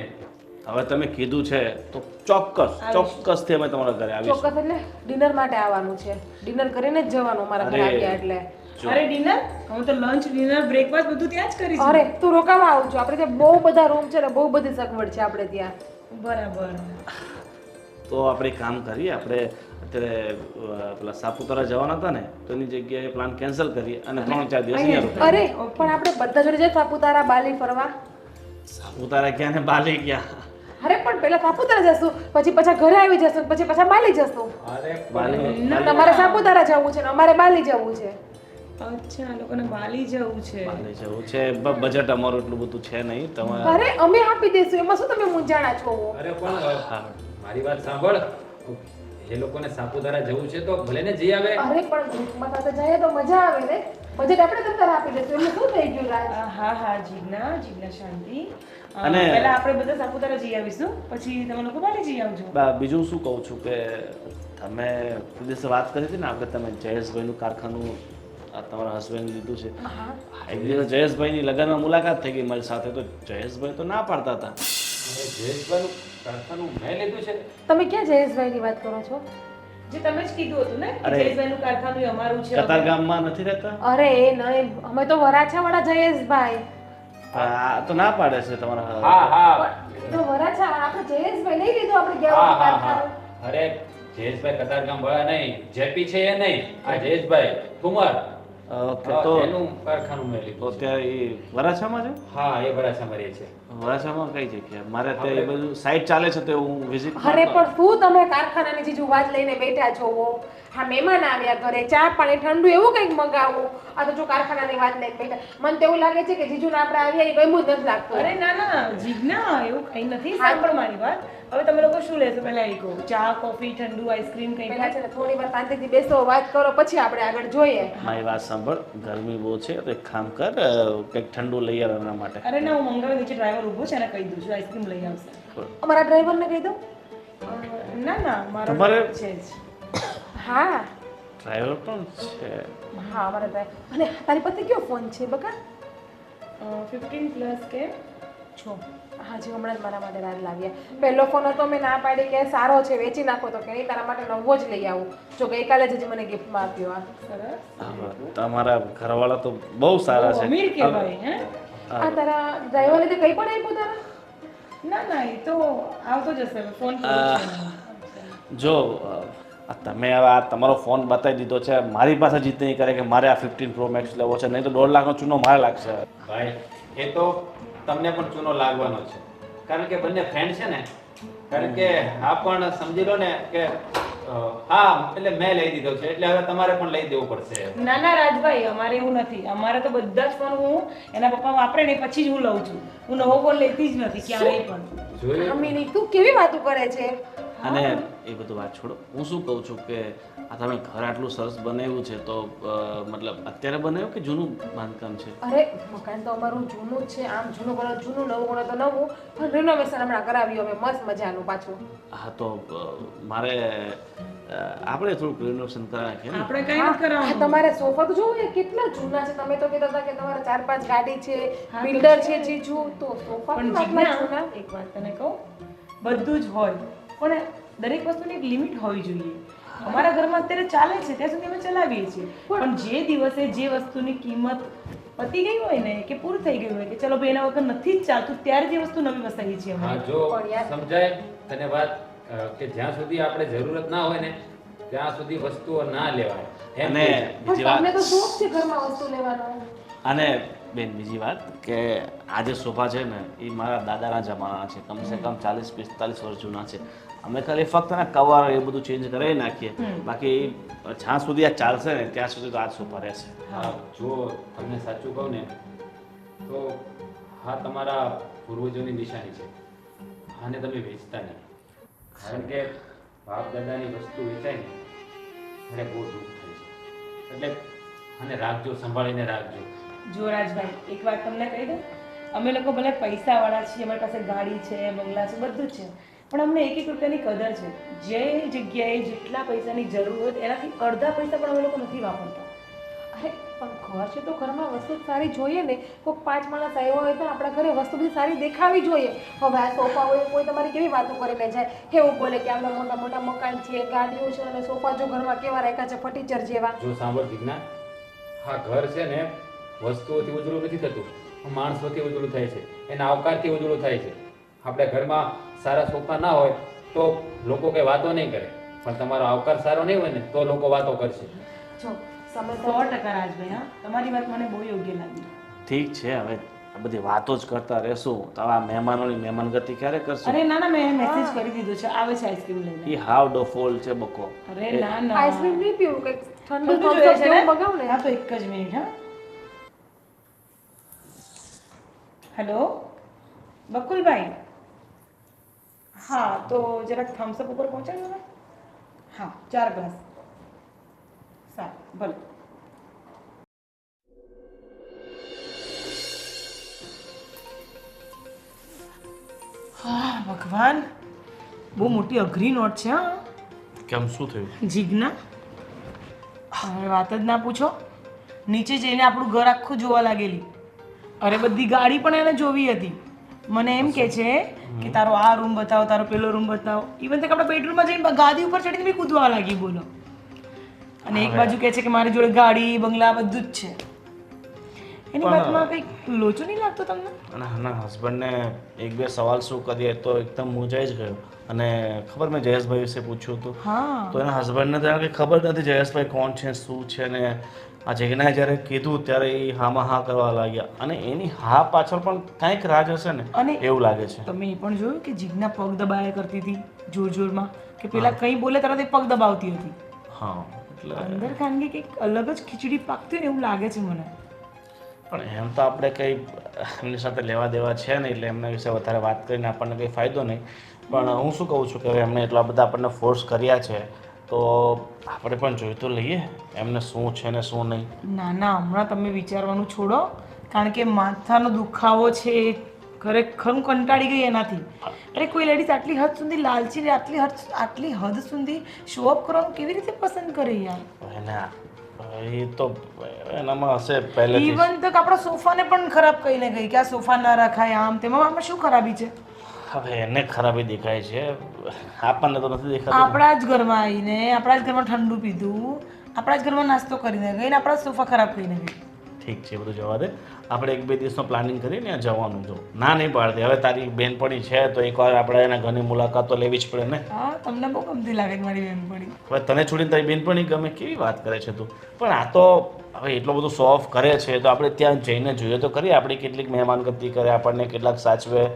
હવે તમે કીધું છે તો ચોક્કસથી અમે તમારા ઘરે આવીશું. ચોક્કસ એટલે ડિનર માટે આવવાનું છે ડિનર કરીને જ જવાનું મારા ઘરે અરે. આવ્યા એટલે જો. અરે ડિનર હું તો લંચ ડિનર બ્રેકફાસ્ટ બધું ત્યાં જ કરીશું. અરે તું રોકાવા આવજો આપણે ત્યાં બહુ બધા રૂમ છે ને બહુ બધી સગવડ છે આપણે ત્યાં બરાબર. તો આપણે એક કામ કરીએ, આપણે અત્યારે પેલા સાપુતારા જવાના હતા ને તો એની જગ્યાએ પ્લાન કેન્સલ કરીએ અને 3-4 દિવસ અહીંયા રોકાઈએ. અરે પણ આપણે બધા જોડે જઈએ સાપુતારા બાલી ફરવા સાપુતારા ક્યાં ને બાલી ક્યાં? અરે પણ પહેલા સાપુતારા જશું પછી પાછા ઘરે આવી જશું પછી પાછા બાલી જશું બાલી તમારે સાપુતારા જવું છે ને અમારે બાલી જવું છે અચ્છા આ લોકોને બાલી જવું છે. બાલી જવું છે. બજેટ અમારું એટલું બધું છે નહીં. તમારે અરે અમે આપી દઈશું એમાં શું તમે મૂંઝાણા છો અરે પણ મારી વાત સાંભળ એ લોકોને સાપુતારા જવું છે તો ભલે ને જઈ આવે અરે પણ ગ્રુપમાં સાથે જઈએ તો મજા આવે ને બજેટ આપણે તમને આપી દઈશું એમાં શું થઈ ગયું રાજ હા હા જીજ્ઞા શાંતિ. અને- પહેલા આપણે બધા સાપુતારા જઈ આવીશું પછી તમે લોકો બાલી જઈ આવજો. બીજું શું કહું છું કે તમે તે દિવસે વાત કરી હતી ને આપણે તમે જયેશભાઈનું કારખાનું તમારા હસબન્ડ લીધું છે. એક દિવસ જયેશભાઈની લગ્નમાં મુલાકાત થઈ ગઈ મારી સાથે તો જયેશભાઈ તો ના પાડતા હતા. જયેશભાઈનું કારખાનું મેં લીધું છે તમે ક્યાં જયેશભાઈની વાત કરો છો જે તમે જ કીધું હતું ને કે અરે. જયેશભાઈનું કારખાનું એ અમારું છે. કતારગામમાં નથી રહેતા? અરે એ નહીં અમે તો વરાછાવાળા જયેશભાઈ આ તો ના પાડે છે તમારા હા હા તો વરાછાવાળા આપણે જયેશભાઈ નહીં લીધું આપણે હા ગયા હા હા અરે જયેશભાઈ કતારગામ વાળા નહીં જેપી છે એ નહીં આ જયેશભાઈ ઠુમર ઓકે તો એનું કારખાનું મેં તો લીધું છે. ત્યાં એ વરાછામાં છે હા એ વરાછામાં રહે છે. વરાછામાં કઈ જગ્યાએ મારે ત્યાં એ બધું સાઈટ ચાલે છે તો હું વિઝિટ અરે પણ શું તમે કારખાનાની જીજુ વાત લઈને બેઠા છો હા મહેમાન આવ્યા ઘરે ચા પાણી ઠંડુ એવું કંઈક મંગાવો આ તો જો કારખાનાની વાત લઈને બેઠા મને તો એવું લાગે છે કે જીજુને આપણે આવ્યા એ ગમ્યું જ નથી લાગતું અરે ના ના જીજ્ઞા એવું કંઈ નથી. સાંભળ મારી વાત. હવે તમે લોકો શું લેશો પહેલા એ કહો. ચા કોફી ઠંડુ આઈસ્ક્રીમ કંઈ પહેલા છે ને થોડી વાર શાંતિથી બેસો વાત કરો પછી આપણે આગળ જોઈએ મારી વાત સાંભળ ગરમી બહુ છે તો એક કામ કર કંઈક ઠંડુ લઈ આવે એના માટે અરે ના હું મંગાવી નીચે ડ્રાઈવર ઊભો છે એને કહી દઉં છું આઈસ્ક્રીમ લઈ આવશે. અમારા ડ્રાઈવરને કહી દો ના ના મારો તમારે- છે જ. હા ડ્રાઈવર પણ છે હા અમારા ડ્રાઈવર અને તારી પાસે કયો ફોન છે બકા 15 પ્લસ કે છો. હાજી હમણાં જ મારા માટે રાત લાવ્યા પહેલો ફોન હતો મેં ના પાડી કે સારો છે વેચી નાખો તો કે નહીં તારા માટે નવો જ લઈ આવું જો ગઈકાલે જ હજી મને ગિફ્ટમાં આપ્યો આ સરસ. હા, તમારા ઘરવાળા તો બહુ સારા બહુ છે અમીર કહેવાય હે. આ તારા ડ્રાઈવર લીધે કંઈ પણ આપ્યું તારા ના ના એ તો આવતો જ હશે ફોન જો તમે હવે આ તમારો ફોન બતાવી દીધો છે મારી પાસે જીત નહીં કરે કે મારે આ 15 પ્રો મેક્સ લેવો છે નહીં તો 1.5 લાખનો ચૂનો મારે લાગશે ભાઈ એ તો તમને પણ ચૂનો લાગવાનો છે કારણ કે બંને ફ્રેન્ડ છે ને કારણ કે આ પણ સમજી લો ને કે હા એટલે મેં લઈ દીધો છે એટલે હવે તમારે પણ લઈ દેવું પડશે. ના ના રાજભાઈ અમારે એવું નથી. અમારે તો બધા જ ફોન હું એના પપ્પા વાપરે ને પછી જ હું લઉં છું. હું નવો ફોન લેતી જ નથી ક્યારેય પણ. જોયું અમીની તું કેવી વાતો કરે છે અને એ બધું વાત છોડો હું શું કહું છું કે આ તમે ઘર આટલું સરસ બનાવ્યું છે તો મતલબ અત્યારે બનાવ્યું કે જૂનું બાંધકામ છે અરે મકાન તો અમારું જૂનું જ છે આમ જૂનું ગણો જૂનું નવું ગણો તો નવું પણ રિનોવેશન હમણાં કરાવ્યું હવે મસ્ત મજાનું પાછું હા તો મારે આપણે થોડુંક રિનોવેશન કરાવી નાખીએ ને આપણે કઈ નથી હા, કરાવવાનું. તમારે સોફા તો જોવો ને કેટલા જૂના છે તમે તો કહેતા હતા કે તમારે 4-5 ગાડી છે બિલ્ડર છે જીજુ તો સોફા પણ પણ આટલા જીજ્ઞા, જૂના એક વાત તને કહું બધું જ હોય પણ દરેક વસ્તુની એક લિમિટ હોવી જોઈએ. અમારા ઘરમાં અત્યારે ચાલે છે ત્યાં સુધી અમે ચલાવીએ છીએ પણ જે દિવસે જે વસ્તુની કિંમત પતી ગઈ હોય ને કે પૂરું થઈ ગયું હોય કે ચલો ભાઈ એના વગર નથી જ ચાલતું ત્યારે જે વસ્તુ નવી વસાવી છીએ હા અમે. જો પણ યાર- સમજાય તને વાત કે જ્યાં સુધી આપણે જરૂરત ના હોય ને ત્યાં સુધી વસ્તુઓ ના લેવાય એમ અને કે છે. બીજી પણ તમને તો વાત શોખ છે ઘરમાં વસ્તુ લેવાનો અને બેન બીજી વાત કે આ જે સોફા છે ને એ મારા દાદાના જમાનાના છે કમસે કમ 40-45 વર્ષ જૂના છે અમે ખાલી ફક્ત એના કવર એ બધું ચેન્જ કરાવી નાખીએ બાકી જ્યાં સુધી આ ચાલશે ને ત્યાં સુધી તો આ જ સોફા રહેશે હા જો તમને સાચું કહું ને તો હા તમારા પૂર્વજોની નિશાની છે આને તમે વેચતા નહીં કારણ કે બાપ દાદાની વસ્તુ વેચાય ને ત્યારે બહુ દુઃખ થાય છે એટલે આને રાખજો સંભાળીને રાખજો. જો રાજભાઈ એક વાત તમને કહી દઉં અમે લોકો ભલે પૈસાવાળા છીએ અમારી પાસે ગાડી છે બંગલા છે બધું જ છે પણ અમને 1-1 રૂપિયાની કદર છે. જે જગ્યાએ જેટલા પૈસાની જરૂર હોય એનાથી અડધા પૈસા પણ અમે લોકો નથી વાપરતા. અરે પણ ઘર છે તો ઘરમાં વસ્તુ સારી જોઈએ ને કોઈ 5 માણસ આવ્યો હોય તો આપણા ઘરે વસ્તુ બધી સારી દેખાવી જોઈએ હવે આ સોફા હોય કોઈ તમારી કેવી વાતો કરીને જાય એવું બોલે કે આમના મોટા મોટા મકાન છે ગાડીઓ છે અને સોફા જો ઘરમાં કેવા રાખ્યા છે ફર્નિચર જેવા જો સાંભળ જીજ્ઞા હા ઘર છે ને વસ્તુઓથી ઉજળું નથી થતું માણસોથી ઉજળું થાય છે એના આવકારથી ઉજળું થાય છે. આપણે ઘરમાં સારા સોફા ના હોય તો લોકો કંઈ વાતો નહીં કરે પણ તમારો આવકાર સારો નહીં હોય ને તો લોકો વાતો કરશે. જો સમય 100% રાજભાઈ. હા તમારી વાત મને બહુ યોગ્ય લાગી. ઠીક છે હવે આ બધી વાતો જ કરતા રહેશું તો આ મહેમાનોની મહેમાનગતિ ક્યારે કરશું અરે ના ના મેં મેસેજ કરી દીધો છે આવે છે આઈસ્ક્રીમ લઈને. એ હાવ ડોફોલ છે બકો અરે ના ના આઈસ્ક્રીમ નહીં પીવું કંઈક ઠંડુ ઠંડુ thumbs જોઈએ up છે જેવું મગાવ ને ને હા તો એક જ મિનિટ હા. હેલો બકુલભાઈ હા તો જરાક થમ્સ અપ ઉપર પહોંચાડજો ને. હા 4 ગ્લાસ સારું ભલે. હા ભગવાન બહુ મોટી અઘરી નોટ છે હા કેમ શું થયું જીજ્ઞા હવે વાત જ ના પૂછો નીચે જઈને આપણું ઘર આખું જોવા લાગેલી અરે બધી ગાડી પણ એને જોવી હતી મને એમ કે છે કે તારો આ રૂમ બતાવો તારો પેલો રૂમ બતાવો ઇવન તો આપણા બેડરૂમમાં જઈને ગાદી ઉપર ચડીને બી કૂદવા લાગી બોલો અને એક બાજુ કહે છે કે મારી જોડે ગાડી બંગલા બધું જ છે એની વાતમાં કંઈક લોચો નહીં લાગતો તમને અને આના હસબન્ડને 1-2 સવાલ શું કરીએ તો એકદમ મૂંઝાઈ જ ગયો અને ખબર મેં જયેશભાઈ વિશે પૂછ્યું હતું હા તો એના હસબન્ડને તો કંઈ ખબર નથી જયેશભાઈ કોણ છે શું છે ને આ જિજ્ઞાએ જ્યારે કીધું ત્યારે એ હામાં હા કરવા લાગ્યા અને એની હા પાછળ પણ કાંઈક રાજ હશે ને અને એવું લાગે છે. તમે એ પણ જોયું કે જીજ્ઞા પગ દબાયા કરતી હતી જોર જોરમાં, કે પેલા કંઈ બોલે તરત એ પગ દબાવતી હતી. હા એટલે અંદર ખાનગી કંઈક અલગ જ ખીચડી પાકતી હોય ને એવું લાગે છે મને. પણ એમ તો આપણે કંઈ એમની સાથે લેવા દેવા છે નહીં એટલે એમના વિશે વધારે વાત કરીને આપણને કંઈ ફાયદો નહીં. પણ હું શું કહું છું કે હવે એમને એટલા બધા આપણને ફોર્સ કર્યા છે તો આપણે પણ જોઈ તો લઈએ એમને શું છે ને શું નહીં. ના ના, હમણાં તમે વિચારવાનું છોડો, કારણ કે માથાનો દુખાવો છે એ ખરેખર હું કંટાળી ગઈ એનાથી. અરે કોઈ લેડીઝ આટલી હદ સુધી લાલચી ને આટલી હદ સુધી શો ઓફ કરવાનું કેવી રીતે પસંદ કરે યાર? એને એ તો એનામાં હશે પહેલેથી. ઇવન તો આપણા સોફાને પણ ખરાબ કહીને ગઈ કે આ સોફા ના રખાય આમ તેમાં. આમાં શું ખરાબી છે? હવે એને ખરાબી દેખાય છે, આપણને તો નથી દેખાતું. આપણા જ ઘરમાં આવીને આપણા જ ઘરમાં ઠંડુ પીધું, આપણા જ ઘરમાં નાસ્તો કરીને ગઈ ને આપણા જ સોફા ખરાબ કરીને ગઈ. ઠીક છે, બધું જવા દે. આપણે 1-2 દિવસનો પ્લાનિંગ કરીએ ને જવાનું. જો ના નહીં પાડતી, હવે તારી બેનપણી છે તો એકવાર આપણે એના ઘરની મુલાકાત તો લેવી જ પડે ને. હા, તમને બહુ ગમતી લાગે મારી બેનપણી. હવે તને છોડીને તારી બેનપણી ગમે કેવી વાત કરે છે તું? પણ આ તો હવે એટલો બધો શો ઓફ કરે છે તો આપણે ત્યાં જઈને જોઈએ તો કરીએ. આપણી કેટલીક મહેમાનગતિ કરે, આપણને કેટલાક સાચવે,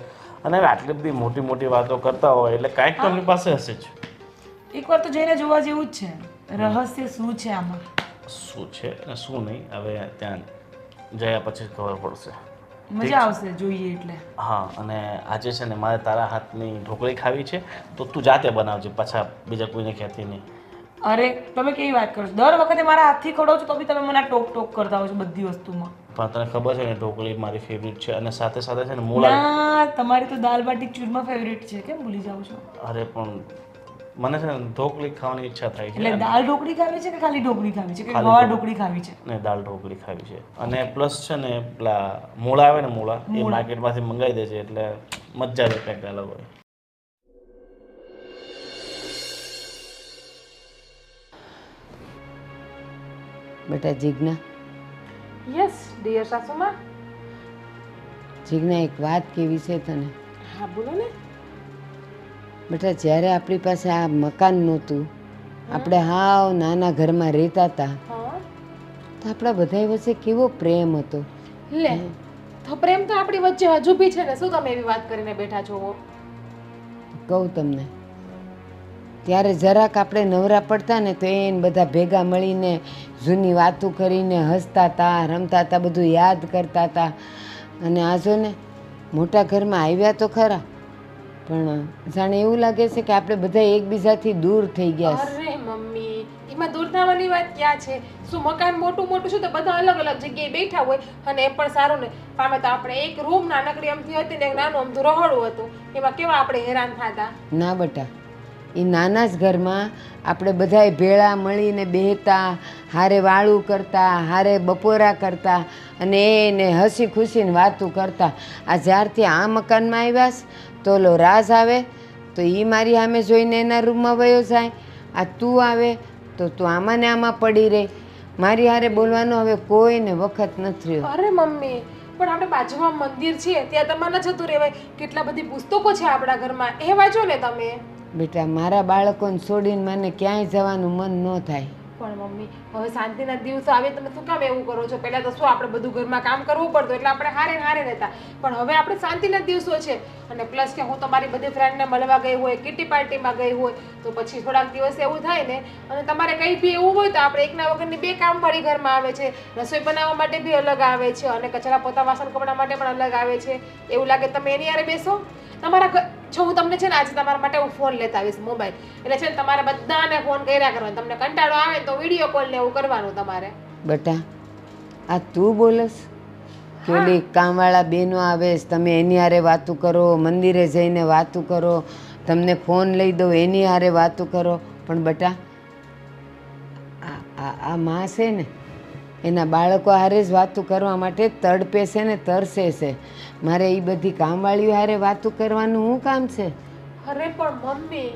અને હવે આટલી બધી મોટી મોટી વાતો કરતા હોય એટલે કાંઈક તો એમની પાસે હશે જ. એકવાર તો જઈને જોવા જેવું જ છે, રહસ્ય શું છે આમાં. શું છે અને શું નહીં હવે ત્યાં જયા પછી ખબર પડશે. મજા આવશે જોઈએ એટલે. હા, અને આજે છે ને મારે તારા હાથની ઢોકળી ખાવી છે તો તું જાતે બનાવજે, પાછા બીજા કોઈને કહેતી નહીં. અરે તમે કેવી વાત કરો છો? દર વખતે મારા હાથથી ખવડાવો છો તો બી તમે મને ટોક ટોક કરતા હો છો બધી વસ્તુમાં. પણ તને ખબર છે ને ઢોકળી મારી ફેવરિટ છે અને સાથે સાથે છે ને મૂળા. ના, તમારી તો દાલ બાટી ચૂરમા ફેવરિટ છે, કેમ ભૂલી જાવ છો? અરે પણ મને છે ને ઢોકળી ખાવાની ઈચ્છા થાય છે. એટલે દાલ ઢોકળી ખાવી છે કે ખાલી ઢોકળી ખાવી છે કે ખાલી ગવા ઢોકળી ખાવી છે? ને દાલ ઢોકળી ખાવી છે. અને પ્લસ છે ને પેલા મૂળા આવે ને મૂળા એ માર્કેટમાંથી મંગાવી દે છે એટલે મજા જ કંઈક અલગ હોય. બેટા જીજ્ઞા, યસ ડિયર સાસુમાં. જીજ્ઞા એક વાત કેવી છે તને? હા બોલો ને. બેટા જ્યારે આપણી પાસે આ મકાન નહોતું, આપણે હાવ નાના ઘરમાં રહેતા હતા, હા તો આપણા બધા વચ્ચે કેવો પ્રેમ હતો. લે, તો પ્રેમ તો આપણી વચ્ચે હજુ બી છે ને. શું તમે એવી વાત કરીને બેઠા છો? કહું તમને, ત્યારે જરાક આપણે નવરા પડતા ને તો એને બધા ભેગા મળીને જૂની વાતો કરીને હસતા હતા, રમતા હતા, બધું યાદ કરતા હતા. અને આ જો ને મોટા ઘરમાં આવ્યા તો ખરા, પણ જાણે એવું લાગે છે કે આપણે બધા એકબીજાથી દૂર થઈ ગયા છે. અરે મમ્મી, એમાં દૂર થવાની વાત ક્યાં છે? શું મકાન મોટું મોટું છે તો બધા અલગ અલગ જગ્યાએ બેઠા હોય અને એ પણ સારું ને. પામે તો આપણે એક રૂમ નાનકડી અમથી હતી ને એક નાનું અમથું રહોડું હતું, એમાં કેવા આપણે હેરાન થતા. ના બેટા, એ નાના જ ઘરમાં આપણે બધાય ભેળા મળીને બેહતા, હારે વાળું કરતા, હારે બપોરા કરતા અને એને હસી ખુશીને વાતું કરતા. આ જ્યારથી આ મકાનમાં આવ્યા તો ઓલો રાજ આવે તો એ મારી સામે જોઈને એના રૂમમાં વયો જાય, આ તું આવે તો તું આમાં ને આમાં પડી રહી. મારી હારે બોલવાનો હવે કોઈને વખત નથી રહ્યો. અરે મમ્મી, પણ આપણે બાજુમાં મંદિર છે ત્યાં તમારે ન જતું રહેવાય? કેટલા બધી પુસ્તકો છે આપણા ઘરમાં, એ વાંચો ને તમે. બેટા, મારા બાળકોને છોડીને મને ક્યાંય જવાનું મન ન થાય. પણ મમ્મી, હવે શાંતિના દિવસો આવે તમે શું કામ એવું કરો છો? પહેલા તો શું આપણે બધું ઘરમાં કામ કરવું પડતું એટલે આપણે હારે રહેતા, પણ હવે આપણે શાંતિના દિવસો છે. અને પ્લસ કે હું તમારી બધી ફ્રેન્ડને મળવા ગઈ હોય, કિટી પાર્ટીમાં ગઈ હોય તો પછી થોડાક દિવસ એવું થાય ને. અને તમારે કંઈ બી એવું હોય તો આપણે એકના વગરની 2 કામવાળી ઘરમાં આવે છે, રસોઈ બનાવવા માટે બી અલગ આવે છે અને કચરા પોતા વાસણ કપડા માટે પણ અલગ આવે છે. એવું લાગે તમે એની હારે બેસો તમારા છો. હું તમને છે ને આજે તમારા માટે હું ફોન લેતા આવીશ, મોબાઈલ. એટલે છે ને તમારે બધાને ફોન કર્યા કરવાનો. તમને કંટાળો આવે તો વિડીયો કોલ ને એવું કરવાનું તમારે. બેટા, આ તું બોલસ કે ઓલી કામવાળા બહેનો આવે છે, તમે એની હારે વાતું કરો, મંદિરે જઈને વાતું કરો, તમને ફોન લઈ દો એની હારે વાતું કરો. પણ બેટા, આ માં છે ને એના બાળકો હારે જ વાતું કરવા માટે તડપે છે ને તરસે છે. મારે એ બધી કામવાળીઓ હારે વાતું કરવાનું શું કામ છે? અરે પણ મમ્મી,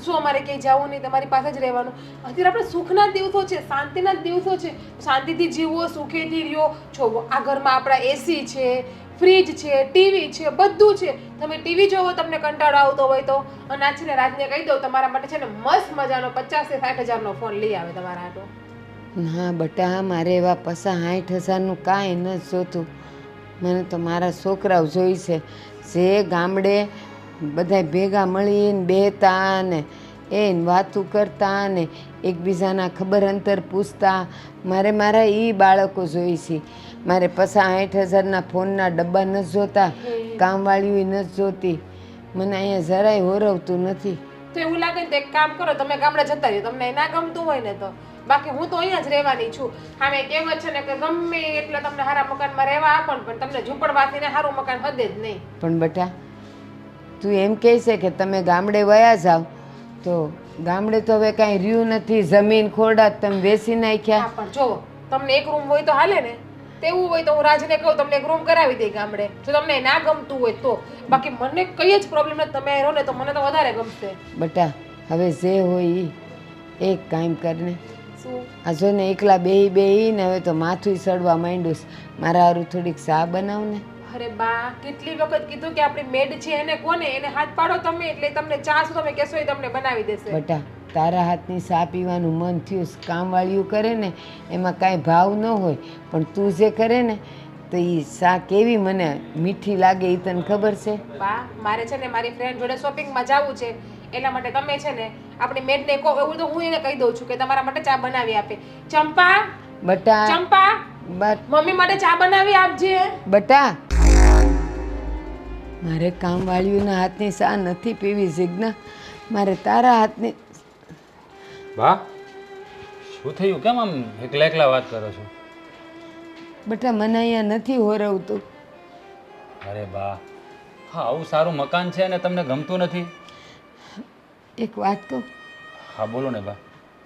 શું અમારે ક્યાંય જવું નહીં, તમારી પાસે જ રહેવાનું? અત્યારે આપણે સુખના દિવસો છે, શાંતિના દિવસો છે. શાંતિથી જીવો, સુખેથી રહ્યો. જો આ ઘરમાં આપણા એસી છે, ફ્રીજ છે, ટીવી છે, બધું છે. તમે ટીવી જોવો તમને કંટાળો આવતો હોય તો. અને આ છે ને રાજને કહી દઉં તમારા માટે છે ને મસ્ત મજાનો 50 થી 60 હજારનો ફોન લઈ આવે તમારા હાટો. ના બટા, મારે એવા 50-60 હજારનું કાંઈ ન જોતું. મને તો મારા છોકરાઓ જોઈશે જે ગામડે બધાય ભેગા મળીને બેહતા ને એને વાતું કરતા ને એકબીજાના ખબર અંતર પૂછતા. મારે મારા એ બાળકો જોઈશે. મારે 50-60 હજારના ફોનના ડબ્બા નથી જોતા, કામવાળીઓ નથી જોતી. મને અહીંયા જરાય હોરવતું નથી. તો એવું લાગે ને તો એક કામ કરો, તમે ગામડે જતા રહ્યો, તમને ના ગમતું હોય ને તો. બાકી હું તો અહીંયા જ રહેવાની છું. આમે કહેવત છે ને કે ગમે એટલે તમને સારા મકાનમાં રહેવા આપો ને, પણ તમને ઝૂંપડવાથી ને સારું મકાન હદે જ નહીં. પણ બટા, તું એમ કહે છે કે તમે ગામડે વયા જાઓ, તો ગામડે તો હવે કાંઈ રહ્યું નથી. જમીન ખોરડા તમે વેચી નાખ્યા. હા, પણ જો તમને એક રૂમ હોય તો હાલે ને. તેવું હોય તો હું રાજને કહું તમને એક રૂમ કરાવી દે ગામડે, જો તમને ના ગમતું હોય તો. બાકી મને કઈ જ પ્રોબ્લેમ નથી, તમે અહીં રહો ને તો મને તો વધારે ગમશે. બટા, હવે જે હોય એ એક કામ કરને. શું? આ જો ને એકલા બેહી ને હવે તો માથું સડવા માંડ્યું છે. મારા હારું થોડીક ચા બનાવ ને. અરે બા, કેટલી વખત કીધું કે આપણી મેડ છે એને કોને, એને હાથ પાડો તમે, એટલે તમને ચા શું તમે કહેશો એ તમને બનાવી દેશે. બટા, તારા હાથની ચા પીવાનું મન થયું. કામવાળીઓ કરે ને એમાં કાંઈ ભાવ ન હોય, પણ તું જે કરે ને તો એ ચા કેવી મને મીઠી લાગે એ તને ખબર છે? બા, મારે છે ને મારી ફ્રેન્ડ જોડે શોપિંગમાં જવું છે, એટલા માટે તમે છે ને આપણી મેડને કહો. એવું તો હું એને કહી દઉં છું કે તમારા માટે ચા બનાવી આપે. ચંપા, બટા, ચંપા, મમ્મી માટે ચા બનાવી આપજે. બટા, મારે કામવાળીઓના હાથની ચા નથી પીવી જીજ્ઞા, મારે તારા હાથની. બા, શું થયું? કેમ આમ એકલા એકલા વાત કરો છો? બટા, મને અહીંયા નથી હોરવતું. અરે બા, હા, આવું સારું મકાન છે ને તમને ગમતું નથી? એક વાત કહું? હા, બોલો ને બા.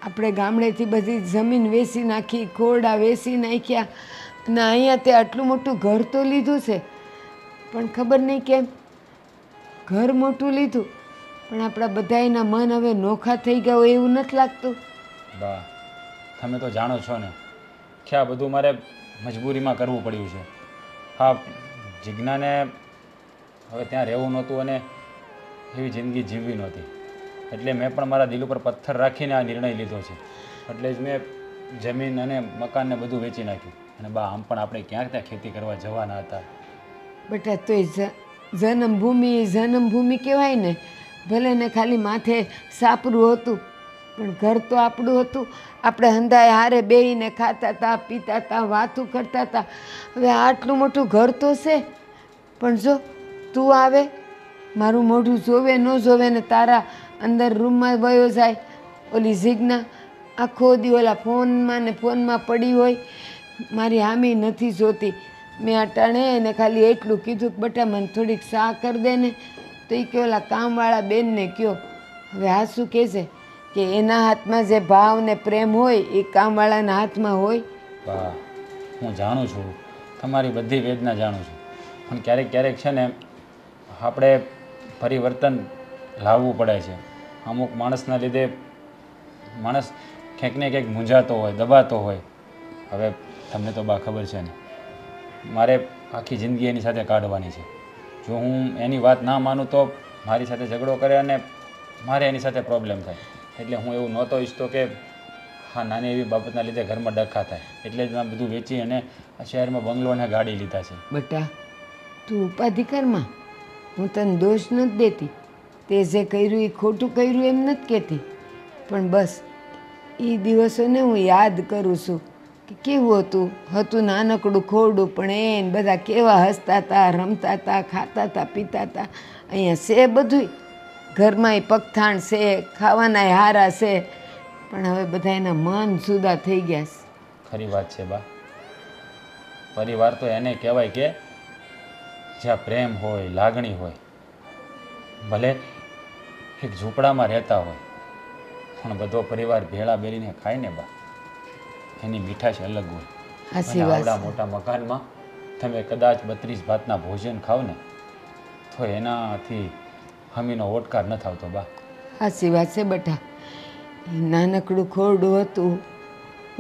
આપણે ગામડેથી બધી જમીન વેચી નાખી, ખોરડા વેચી નાખ્યા, અને અહીંયા તે આટલું મોટું ઘર તો લીધું છે, પણ ખબર નહીં કેમ ઘર મોટું લીધું પણ આપણા બધાયના મન હવે નોખા થઈ ગયા હોય એવું નથી લાગતું? બા, તમે તો જાણો છો ને કે આ બધું મારે મજબૂરીમાં કરવું પડ્યું છે. હા, જીજ્ઞાને હવે ત્યાં રહેવું નહોતું અને એવી જિંદગી જીવવી નહોતી, એટલે મેં પણ મારા દિલ ઉપર પથ્થર રાખીને આ નિર્ણય લીધો છે. એટલે જ મેં જમીન અને મકાનને બધું વેચી નાખ્યું. અને બા, આમ પણ આપણે ક્યાંક ત્યાં ખેતી કરવા જવાના હતા. બેટા, તોય જન્મભૂમિ કહેવાય ને. ભલે ને ખાલી માથે સાપરું હતું, પણ ઘર તો આપણું હતું. આપણે હંધાએ હારે બેહીને ખાતા હતા, પીતા હતા, વાતું કરતા હતા. હવે આટલું મોટું ઘર તો છે, પણ જો તું આવે, મારું મોઢું જોવે ન જોવે ને તારા અંદર રૂમમાં વયો જાય. ઓલી જીજ્ઞા આખો દી ઓલા ફોનમાં ને ફોનમાં પડી હોય, મારી હામી નથી જોતી. મેં અટાણે એને ખાલી એટલું કીધું કે બટા મને થોડીક ચા કરી દે ને, તો એ કે ઓલા કામવાળા બેનને કહો. હવે આ શું કહેશે કે એના હાથમાં જે ભાવ ને પ્રેમ હોય એ કામવાળાના હાથમાં હોય? બા, હું જાણું છું, તમારી બધી વેદના જાણું છું, પણ ક્યારેક ક્યારેક છે ને આપણે પરિવર્તન લાવવું પડે છે. અમુક માણસના લીધે માણસ ક્યાંક ને ક્યાંક મૂંઝાતો હોય, દબાતો હોય. હવે તમને તો બા ખબર છે ને, મારે આખી જિંદગી એની સાથે કાઢવાની છે. જો હું એની વાત ના માનું તો મારી સાથે ઝઘડો કરે અને મારે એની સાથે પ્રોબ્લેમ થાય. એટલે હું એવું નહોતો ઈચ્છતો કે હા નાની એવી બાબતના લીધે ઘરમાં ડખા થાય. એટલે જ મેં બધું વેચી અને આ શહેરમાં બંગલો અને ગાડી લીધા છે. બેટા, તું ઉપાધિ કરમાં, હું તને દોષ નથી દેતી. તે જે કર્યું એ ખોટું કર્યું એમ નથી કહેતી, પણ બસ એ દિવસોને હું યાદ કરું છું કે કેવું હતું નાનકડું ખોરડું, પણ એને બધા કેવા હસતા હતા, રમતા હતા, ખાતા હતા, પીતા હતા. અહીંયા છે બધુંય, ઘરમાં પગથાણ છે, ખાવાના હારા છે, પણ હવે બધા એના મન જુદા થઈ ગયા છે. ખરી વાત છે બા. પરિવાર તો એને કહેવાય કે જ્યાં પ્રેમ હોય, લાગણી હોય. ભલે એક ઝૂંપડામાં રહેતા હોય, પણ બધો પરિવાર ભેળા બેરીને ખાય ને બા, એની મીઠાશ અલગ હોય. અને આવડા મોટા મકાનમાં તમે કદાચ 32 ભાતના ભોજન ખાવ ને તો એનાથી હમીનો ઓટકાર ન થતો બા. સાચી વાત છે બેટા. નાનકડું ખોરડું હતું,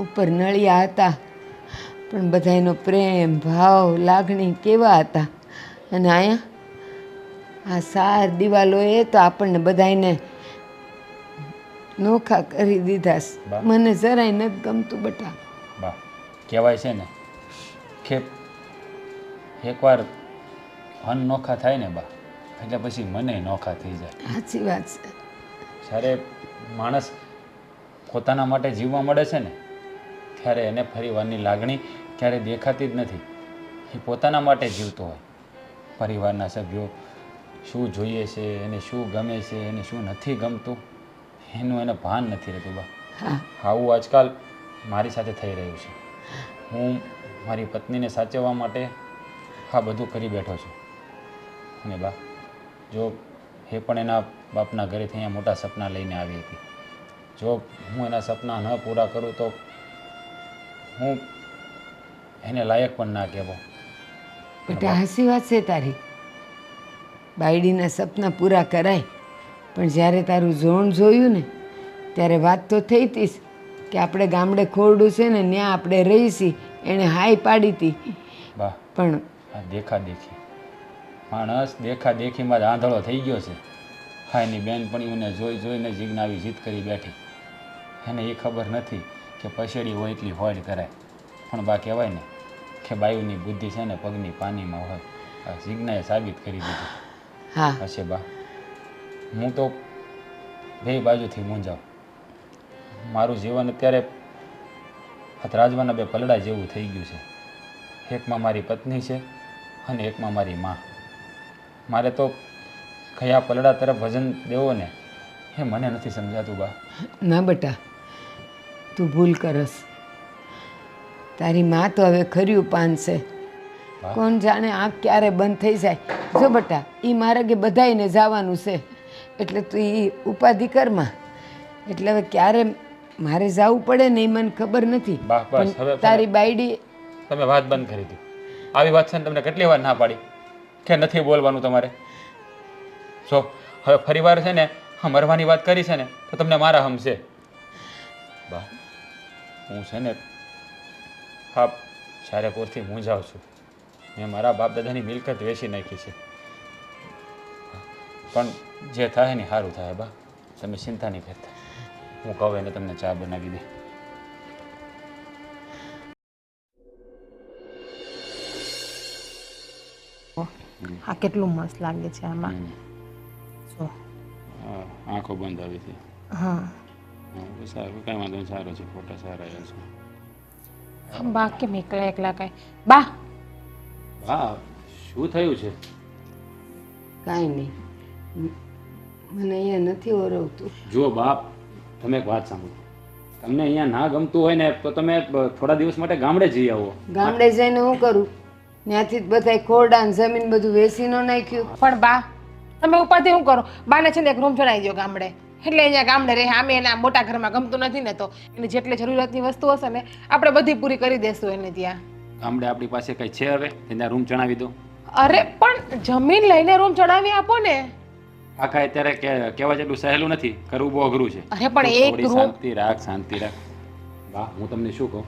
ઉપર નળિયા હતા, પણ બધાનો પ્રેમ, ભાવ, લાગણી કેવા હતા. અને અહીંયા આ 4 દિવાલો એ તો આપણને બધાને નોખા કરી દીધા બા. મને જરાય નથી ગમતું બટા. બા કહેવાય છે ને કે એકવાર અનનોખા થાય ને બા એટલે પછી મને નોખા થઈ જાય. સાચી વાત છે. જ્યારે માણસ પોતાના માટે જીવવા મળે છે ને ત્યારે એને પરિવારની લાગણી ક્યારેય દેખાતી જ નથી. એ પોતાના માટે જીવતો હોય. પરિવારના સભ્યો શું જોઈએ છે, એને શું ગમે છે, એને શું નથી ગમતું એનું એને ભાન નથી રહેતું બા. હા આવું આજકાલ મારી સાથે થઈ રહ્યું છે. હું મારી પત્નીને સાચવવા માટે આ બધું કરી બેઠો છું. અને બા જો એ પણ એના બાપના ઘરેથી અહીંયા મોટા સપના લઈને આવી હતી. જો હું એના સપના ન પૂરા કરું તો હું એને લાયક પણ ના કહેવો. બેટા હાસી વાત છે તારી. બાયડીના સપના પૂરા કરાય, પણ જ્યારે તારું જોણ જોયું ને ત્યારે વાત તો થઈ હતી કે આપણે ગામડે ખોરડું છે ને ત્યાં આપણે રહીશી. એણે હાય પાડી હતી. બા પણ આ દેખાદેખી માણસ દેખાદેખીમાં જ આંધળો થઈ ગયો છે. હા એની બેનપણીઓને જોઈ જોઈને જીજ્ઞાવી જીદ કરી બેઠી. એને એ ખબર નથી કે પછેડી હોય એટલી હોડ કરાય. પણ બા કહેવાય ને કે બાયુની બુદ્ધિ છે ને પગની પાનીમાં હોય. આ જીજ્ઞાએ સાબિત કરી દીધું. હા હશે બા હું તો બે બાજુથી મૂંઝાવ. મારું જીવન અત્યારે રાજવાના બે પલડા જેવું થઈ ગયું છે. એકમાં મારી પત્ની છે અને એકમાં મારી માં. મારે તો કયા પલડા તરફ વજન દેવો ને એ મને નથી સમજાતું બા. ના બેટા તું ભૂલ કરસ. તારી માં તો હવે ખર્યું પાન છે. વાહ. કોણ જાણે આંખ ક્યારે બંધ થઈ જાય. જો બેટા એ માર્ગે બધાયને જવાનું છે એટલે તું એ ઉપાધિ કરમાં. એટલે હવે ક્યારે મારે જવું પડે ને એ મને ખબર નથી. બસ, બસ, પણ હવે તારી બાયડી તમે વાત બંધ કરી દીધી. આવી વાત છે ને તમને કેટલી વાર ના પાડી કે નથી બોલવાનું તમારે. જો હવે ફરીવાર છે ને હા મરવાની વાત કરી છે ને તો તમને મારા હમશે. બા હું છે ને હા જ્યારે પોરથી મૂંઝાવ છું. મેં મારા બાપ દાદાની મિલકત વેચી નાખી છે. પણ જે થાય ને સારું થાય બા. તમે ચિંતા નહીં કરતા. હું કહું એને તમને ચા બનાવી દે. આ કેટલું મસ્ત લાગે છે આમાં. જો આંખો બંધ આવી હતી. હા સારું કાંઈ વાંધો નહીં. સારો છે ફોટા સારા છે. બા કેમ એકલા એકલા કાંઈ બા હા શું થયું છે? કાંઈ નહીં. મને અહીંયા નથી ઓરવતું. જુઓ બાપ તમે એક વાત સાંભળો. તમને અહીંયા ના ગમતું હોય ને તો તમે થોડા દિવસ માટે ગામડે જઈ આવો. ગામડે જઈને હું કરું? ત્યાંથી જ બધા ખોરડા ને જમીન બધું વેચી ન નાખ્યું. પણ બા તમે ઉપાધિ શું કરો? બાને છે ને એક રૂમ જણાવી દો ગામડે, એટલે અહીંયા ગામડે રહે. આમે એના મોટા ઘરમાં ગમતું નથી ને તો એની જેટલી જરૂરિયાતની વસ્તુ હશે ને આપણે બધી પૂરી કરી દેશું એને ત્યાં. ગામડે આપણી પાસે કઈ છે હવે એના રૂમ ચણાવી દો. અરે પણ જમીન લઈને રૂમ ચડાવી આપો ને. આખા અત્યારે કહેવા જેટલું સહેલું નથી, કરવું બહુ અઘરું છે. અરે પણ એક થોડી રૂમ શાંતિ રાખ, શાંતિ રાખ. વાહ હું તમને શું કહું,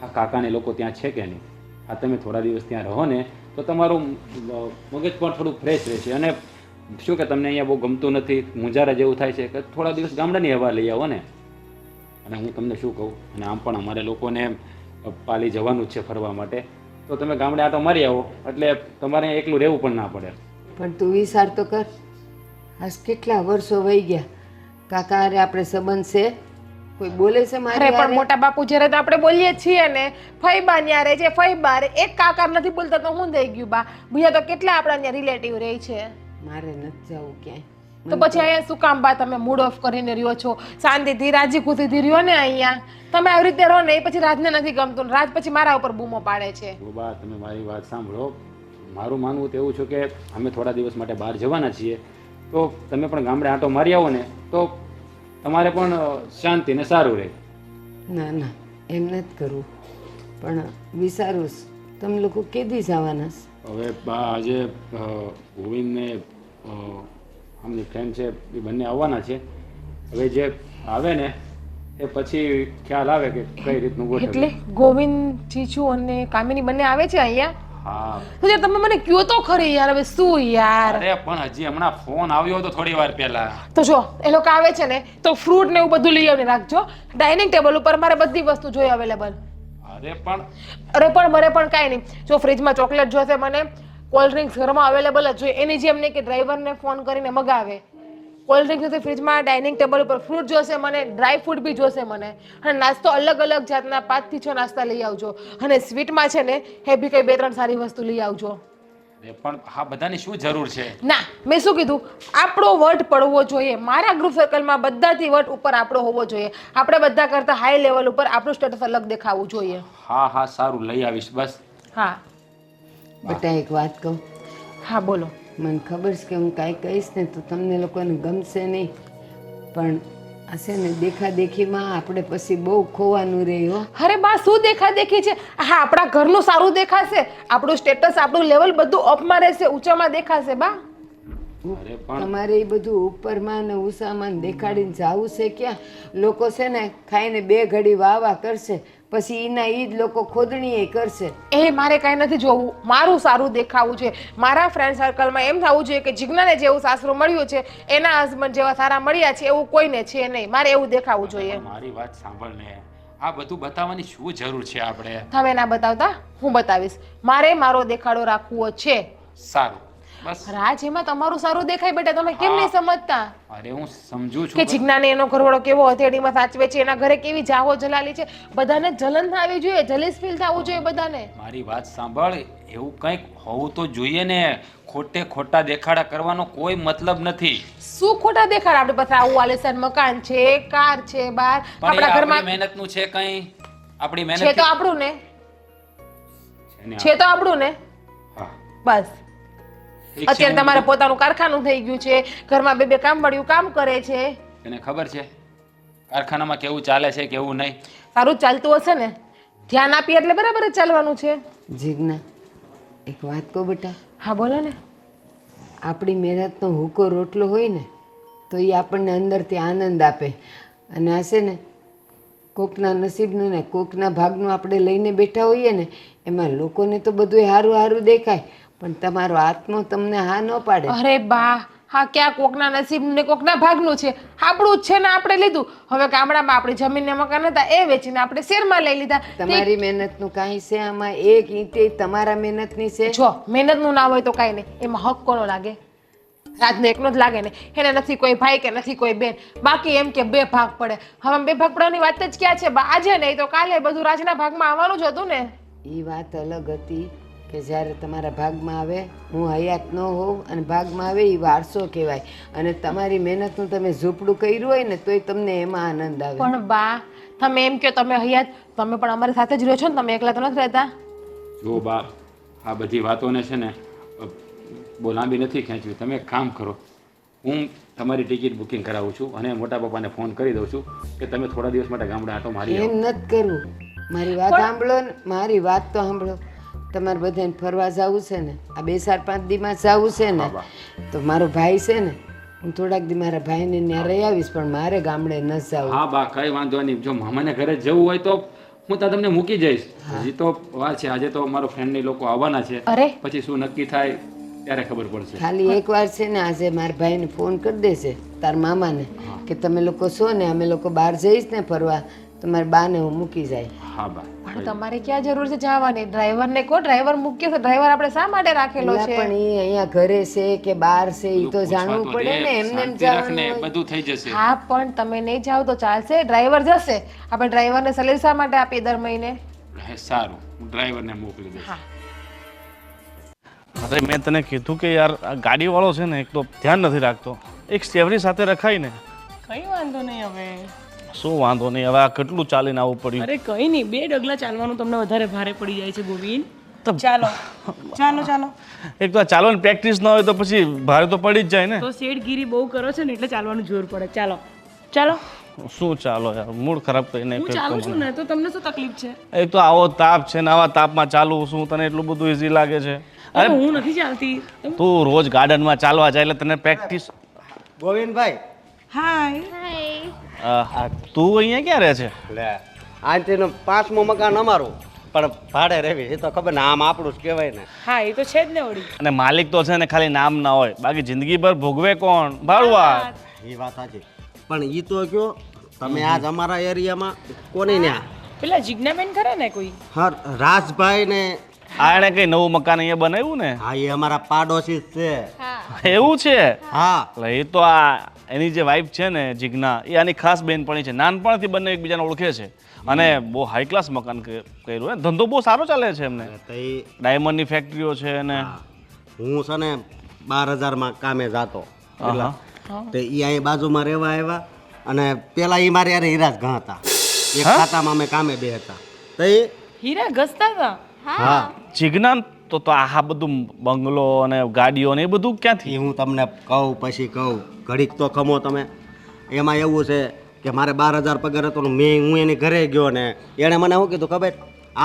આ કાકાને લોકો ત્યાં છે કે નહીં, આ તમે થોડા દિવસ ત્યાં રહો ને તો તમારું મગજ પણ થોડું ફ્રેશ રહેશે. અને શું કે તમને અહીંયા બહુ ગમતું નથી, મૂંઝારા જેવું થાય છે કે થોડા દિવસ ગામડાની હવા લઈ આવો ને. અને હું તમને શું કહું, અને આમ પણ અમારે લોકોને પાલી જવાનું જ છે ફરવા માટે, તો તમે ગામડે આટો મારી આવો એટલે તમારે એકલું રહેવું પણ ના પડે. પણ તું વિચાર તો કર, આજ કેટલા વર્ષો વહી ગયા. કાકા હારે આપણે સંબંધ છે? કોઈ બોલે છે મારે? અરે પણ મોટા બાપુ જ્યારે તો આપણે બોલીએ જ છીએ ને, ફઈબા ન્યા રહે છે, ફઈબા એક કાકા નથી બોલતા તો હું થઈ ગયું બા. બીજા તો કેટલા આપણા ત્યાં રિલેટિવ રહે છે. મારે નથી જવું ક્યાંય. તો પછી અહીંયા શું કામ બા તમે મૂડ ઓફ કરીને રહ્યો છો? શાંતિથી રાજી ખુશીથી રહ્યો ને અહીંયા. તમે આવી રીતે રહો ને એ પછી રાજને નથી ગમતું ને રાજ પછી મારા ઉપર બૂમો પાડે છે. બા તમે મારી વાત સાંભળો. મારું માનવું તો એવું છે કે અમે થોડા દિવસ માટે બહાર જવાના છીએ, તો તમે પણ ગામડે આંટો મારી આવો ને તો તમારે પણ શાંતિ ને સારું રહે. ના ના એમ નથી કરવું, પણ વિચારું તમે લોકો કેદી જવાના છો? હવે બા આજે ગોવિંદ ને આમની ફ્રેન્ડ છે એ બંને આવવાના છે. હવે જે આવે ને એ પછી ખ્યાલ આવે કે કઈ રીતનું ગોઠવે. એટલે ગોવિંદ ચીચુ અને કામિની બંને આવે છે અહીંયા? હા તો યાર તમે મને કયો તો ખરી યાર, હવે શું યાર. અરે પણ હજી હમણાં ફોન આવ્યો હતો થોડી વાર પહેલા. તો જો એ લોકો આવે છે ને તો ફ્રૂટ ને એવું બધું લઈ આવીને રાખજો. ડાઇનિંગ ટેબલ ઉપર મારે બધી વસ્તુ જોઈએ અવેલેબલ. અરે પણ અરે પણ મરે પણ કાંઈ નહીં. જો ફ્રીજમાં ચોકલેટ જોશે મને, કોલ્ડ ડ્રિંક્સ ઘરમાં અવેલેબલ જ જોઈએ. એની જેમ નહીં કે ડ્રાઈવરને ફોન કરીને મગાવે. કોલ્ડ ડ્રિંક્સ જોશે ફ્રીજમાં, ડાઇનિંગ ટેબલ ઉપર ફ્રૂટ જોશે મને, ડ્રાય ફ્રૂટ બી જોશે મને, અને નાસ્તો અલગ અલગ જાતના 5 થી 6 નાસ્તા લઈ આવજો. અને સ્વીટમાં છે ને હેવી કઈ 2-3 સારી વસ્તુ લઈ આવજો. અરે પણ આ બધાની શું જરૂર છે? ના, મેં શું કીધું, આપણો વટ પડવો જોઈએ. મારા ગ્રુપ સર્કલમાં બધાથી વટ ઉપર આપણો હોવો જોઈએ. આપણે બધા કરતા હાઈ લેવલ ઉપર આપણું સ્ટેટસ અલગ દેખાવું જોઈએ. હા હા સારું લઈ આવીશ બસ. હા બેટા એક વાત કહું, હા બોલો. મને ખબર છે કે હું કાંઈ કહીશ ને તો તમને લોકોને ગમશે નહીં, પણ આ છે ને દેખાદેખીમાં આપણે પછી બહુ ખોવાનું રહે હો. અરે બા, શું દેખી છે? હા, આપણા ઘરનું સારું દેખાશે, આપણું સ્ટેટસ, આપણું લેવલ બધું અપમાં રહેશે, ઊંચામાં દેખાશે બા. અરે પણ તમારે એ બધું ઉપરમાં ને ઉષામાં દેખાડીને જાવું છે ક્યાં? લોકો છે ને ખાઈને 2 ઘડી વાહ કરશે, પછી એના એ જ લોકો ખોદણી કરશે. એ મારે કાંઈ નથી જોવું, મારું સારું દેખાવું છે. મારા ફ્રેન્ડ સર્કલમાં એમ થવું જોઈએ કે જીજ્ઞાને જેવું સાસરું મળ્યું છે, એના હસબન્ડ જેવા સારા મળ્યા છે એવું કોઈને છે નહીં. મારે એવું દેખાવું જોઈએ. મારી વાત સાંભળ ને, આ બધું બતાવવાની શું જરૂર છે આપણે? તમે ના બતાવતા, હું બતાવીશ. મારે મારો દેખાડો રાખવો છે. સારું બસ. રાજ, એમાં તમારું સારું દેખાય બેટા, તમે કેમ નહીં સમજતા અરે હું સમજુ છું કે જીજ્ઞાને એનો ઘરવાળો કેવો હથેળીમાં સાચવે છે, એના ઘરે કેવી જાહો જલાલી છે. બધાને જલન થવી જોઈએ, જલીસ ફીલ થવું જોઈએ બધાને. મારી વાત સાંભળ, એવું કંઈક હોવું તો જોઈએ ને. ખોટા દેખાડા કરવાનો કોઈ મતલબ નથી. શું ખોટા દેખાડ? આપણી પાસે આવું આલિશાન મકાન છે, કાર છે, બાર પણ આપણા આપણી ઘરમાં મહેનતનું છે કંઈ? આપણી છે મહેનત તો આપણું ને, છે ને છે તો આપણું ને. હા બસ ઠીક છે, અત્યારે હું તમારે પોતાનું કારખાનું થઈ ગયું છે, ઘરમાં 2 કામ વાળ્યું કામ કરે છે. તને ખબર છે કારખાનામાં કેવું ચાલે છે કેવું નહીં? સારું જ ચાલતું હશે ને? ધ્યાન આપીએ એટલે બરાબર જ ચાલવાનું છે. જીજ્ઞા એક વાત કહું બેટા, હા બોલો ને. આપણી મહેનતનો હુકો રોટલો હોય ને તો એ આપણને અંદરથી આનંદ આપે. અને આ છે ને કોકના નસીબનું ને કોકના ભાગનું આપણે લઈને બેઠા હોઈએ ને, એમાં લોકોને તો બધું સારું સારું દેખાય, પણ તમારો આત્મો તમને હા ન પાડે. અરે બા, હા ક્યાં કોકના નસીબ ને કોકના ભાગનું છે? આપણું જ છે ને, આપણે લીધું. હવે ગામડામાં આપણી જમીન ને મકાન હતા એ વેચીને આપણે શેરમાં લઈ લીધા. તમારી મહેનતનું કાંઈ છે આમાં? એક ઈંટે તમારા મહેનતની છે? જો મહેનતનું ના હોય તો કાંઈ નહીં, એમાં હક કોનો લાગે? રાજને એકનો જ લાગે ને. એને નથી કોઈ ભાઈ કે નથી કોઈ બેન, બાકી એમ કે 2 ભાગ પડે. હવે 2 ભાગ પડવાની વાત જ ક્યાં છે બા? આજે નહીં તો કાલે બધું રાજના ભાગમાં આવવાનું જ હતું ને. એ વાત અલગ હતી કે જ્યારે તમારા ભાગમાં આવે, હું હયાત ન હોઉં અને ભાગમાં આવે, એ વારસો કહેવાય. અને તમારી મહેનતનું તમે ઝૂંપડું કર્યું હોય ને તોય તમને એમાં આનંદ આવે. પણ બા, તમે એમ કહો તમે હયાત, તમે પણ અમારી સાથે જ રહ્યો છો ને, તમે એકલા તો નથી રહેતા. જો બા, આ બધી વાતોને છે ને બહુ લાંબી નથી ખેંચવી. તમે એક કામ કરો, હું તમારી ટિકિટ બુકિંગ કરાવું છું અને મોટા પપ્પાને ફોન કરી દઉં છું કે તમે થોડા દિવસ માટે ગામડે આટો મારી આવો. એમ નથી કરવું. મારી વાત સાંભળો ને, મારી વાત તો સાંભળો. તમારે બધાને ફરવા જવું છે ને, આ 2-4-5 દીમાં જવું છે ને, તો મારો ભાઈ છે ને, હું થોડાક દી મારા ભાઈને ત્યાં રહી આવીશ, પણ મારે ગામડે ન જવું. હા બા, કઈ વાંધો નહીં. જો મામાને ઘરે જવું હોય તો હું ત્યાં તમને મૂકી જઈશ. હજી તો વાર છે. આજે તો મારો ફ્રેન્ડની લોકો આવવાના છે, અરે પછી શું નક્કી થાય ત્યારે ખબર પડશે. ખાલી એકવાર છે ને આજે મારા ભાઈને ફોન કરી દેશે તાર મામાને કે તમે લોકો છો ને, અમે લોકો બહાર જઈશ ને ફરવા, તો મારી બાને હું મૂકી જાય. હા બા, પણ તમારે ક્યાં જરૂર છે જવાની? ડ્રાઈવરને કહો, ડ્રાઈવર મૂક્યો છે. ડ્રાઈવર આપણે શા માટે રાખેલો એલા છે? પણ એ અહીંયા ઘરે છે કે બહાર છે એ તો જાણવું પૂછવા તો પડે દે, ને. એમને એમ શાંતિ રાખને, જવાનું હોય. બધું થઈ જશે. હા પણ તમે નહીં જાઓ તો ચાલશે, ડ્રાઈવર જશે. આપણે ડ્રાઈવરને સેલેરી શા માટે આપીએ દર મહિને? સારું, હું ડ્રાઈવરને મોકલી દઈશ. હા. અરે મેં તને કીધું કે યાર આ ગાડીવાળો છે ને એક તો ધ્યાન નથી રાખતો. એક સેવરી સાથે રખાય ને. કઈ વાંધો નહીં હવે. શું વાંધો નહીં, હવે આ કેટલું ચાલીને આવવું પડ્યું. અરે કઈ નહીં, 2 ડગલા ચાલવાનું તમને વધારે ભારે પડી જાય છે ગોવિંદ. ચાલો ચાલો ચાલો. એક તો આ ચાલવાની પ્રેક્ટિસ ના હોય તો પછી ભારે તો પડી જ જાય ને. તો શેઠગીરી બહુ કરો છો ને એટલે ચાલવાનું જોર પડે. ચાલો ચાલો. શું ચાલો યાર, મૂડ ખરાબ કરીને હું ચાલું છું ને તો તમને શું તકલીફ છે? એક તો આવો તાપ છે ને આવા તાપમાં ચાલવું શું તને એટલું બધું ઈઝી લાગે છે? અરે હું નથી ચાલતી. તું રોજ ગાર્ડનમાં ચાલવા જાય એટલે તને પ્રેક્ટિસ. ગોવિંદભાઈ, હાય. તું અહીંયા ક્યાં રહે છે? લે આ તેનો 5મું મકાન અમારું. પણ ભાડે રહેવી એ તો ખબર ને આમ આપણું જ કહેવાય ને. હા એ તો છે જ ને વળી. અને માલિક તો છે ને ખાલી નામ ના હોય, બાકી જિંદગીભર ભોગવે કોણ? ભાડુઆત. એ વાત સાચી, પણ એ તો કયો તમે આજ અમારા એરિયામાં કોની ન્યા પેલા જિજ્ઞાબેન ખરા ને કોઈ? હા રાજભાઈ ને આ એણે કઈ નવું મકાન અહીંયા બનાવ્યું ને? હા એ અમારા પાડોશી જ છે. હા એવું છે? હા એટલે એ તો આ એની જે વાઈફ છે ને જિજ્ઞા, એ આની ખાસ બેનપણી છે. નાનપણથી બંને એકબીજાને ઓળખે છે અને બહુ હાઈ ક્લાસ મકાન કર્યું. ધંધો બહુ સારો ચાલે છે એમને. તો એ ડાયમંડની ફેક્ટરીઓ છે અને હું છે ને 12,000 કામે જાતો હા. તે એ અહીં બાજુમાં રહેવા આવ્યા અને પેલા એ મારે યાર હીરા જ ઘા હતા. એક ખાતામાં અમે કામે બે હતા. તો એ હીરા ઘસતા હતા? હા જિજ્ઞા તો આ બધું બંગલો અને ગાડીઓ ને એ બધું ક્યાંથી? એ હું તમને કહું પછી કહું, ઘડીક તો ખમો તમે. એમાં એવું છે કે મારે 12,000 પગાર હતો ને હું એની ઘરે ગયો ને એણે મને શું કીધું ખબર,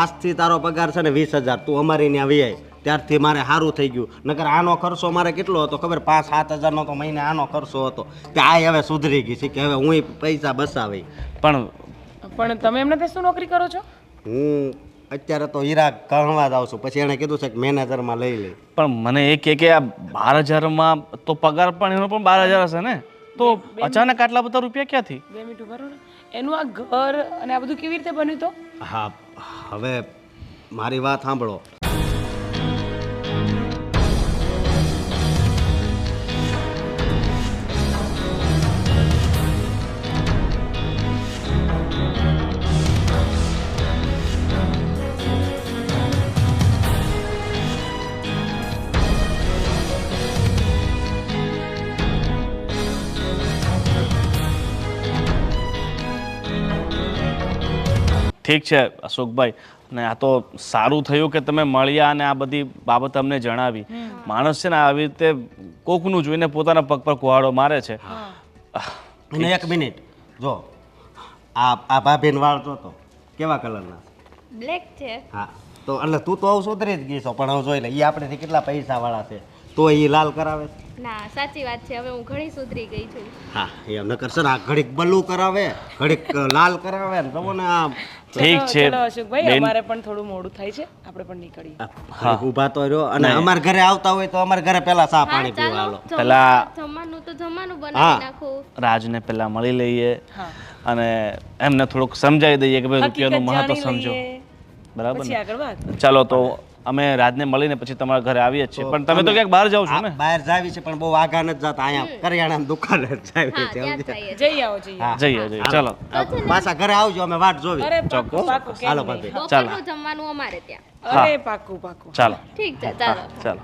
આજથી તારો પગાર છે ને 20,000, તું અમારી ત્યાં વી ત્યારથી મારે સારું થઈ ગયું. નકર આનો ખર્ચો મારે કેટલો હતો ખબર, 5-7 હજારનો તો મહિને આનો ખર્ચો હતો. તે આ હવે સુધરી ગઈ છે કે હવે હું પૈસા બસાવી. પણ તમે એમને ત્યાં શું નોકરી કરો છો? હું અત્યારે તો હીરા ગણવા જ આવું છું. પછી એણે કીધું છે કે મેનેજરમાં લઈ લઈ. પણ મને એ કે આ 12,000માં તો પગાર પણ એનો પણ 12,000 હશે ને? તો અચાનક આટલા બધા રૂપિયા ક્યાંથી? 2 મિનિટ ઉભા રહો ને. એનું આ ઘર અને આ બધું કેવી રીતે બન્યું તો? હા હવે મારી વાત સાંભળો. ઠીક છે અશોકભાઈ, અને આ તો સારું થયું કે તમે મળ્યા અને આ બધી બાબત અમને જણાવી. માણસ છે ને આવી રીતે કોકનું જોઈને પોતાના પગ પર કુહાડો મારે છે. અને એક મિનિટ જો, આ ભાભીને વાળ તો કેવા કલરના? બ્લેક છે. હા તો એટલે તું તો હવે સુધરી જ ગઈ છો, પણ હવે જોઈ લે એ આપણેથી કેટલા પૈસા વાળા છે તો એ લાલ કરાવે. ના સાચી વાત છે, હવે હું ઘણી સુધરી ગઈ છું. હા એમ ન કરશે ને, આ ઘડીક બલ્લું કરાવે ઘડીક લાલ કરાવે ને જવો ને આ ઠીક છે ચલો અશોકભાઈ, અમારે પણ થોડું મોડું થાય છે, આપણે પણ નીકળીએ. ઘડીક ઊભા તો રહ્યો. અને અમારા ઘરે આવતા હોય તો અમારા ઘરે પહેલા ચા પાણી પીવા હાલો. પેલા જમવાનું તો જમવાનું બનાવી નાખું. રાજને પેલા મળી લઈએ અને એમને થોડુંક સમજાવી દઈએ કે ભાઈ રૂપિયાનું મહત્વ સમજો. બરાબર પછી ને? આગળ વાત. ચાલો તો અમે રાજને મળીને પછી તમારા ઘરે આવીએ જ છીએ. પણ તમે તો ક્યાંક બહાર જાઓ છો ને? બહાર જાવી છે પણ બહુ આગા નથી જતા, અહીંયા કરિયાણાની દુકાને જ જાવી હા છે. ત્યાં જ જઈએ. જઈ આવો જઈએ. હા. જઈએ ચાલો. પાછા ઘરે આવજો, અમે વાટ જોવી. અરે પાકું પાકું, કેમ હાલો નહીં? ભાભી. બપોરનું જમવાનું અમારે ત્યાં. અરે પાકું પાકું. ચાલો ઠીક છે ચાલો. ચાલો.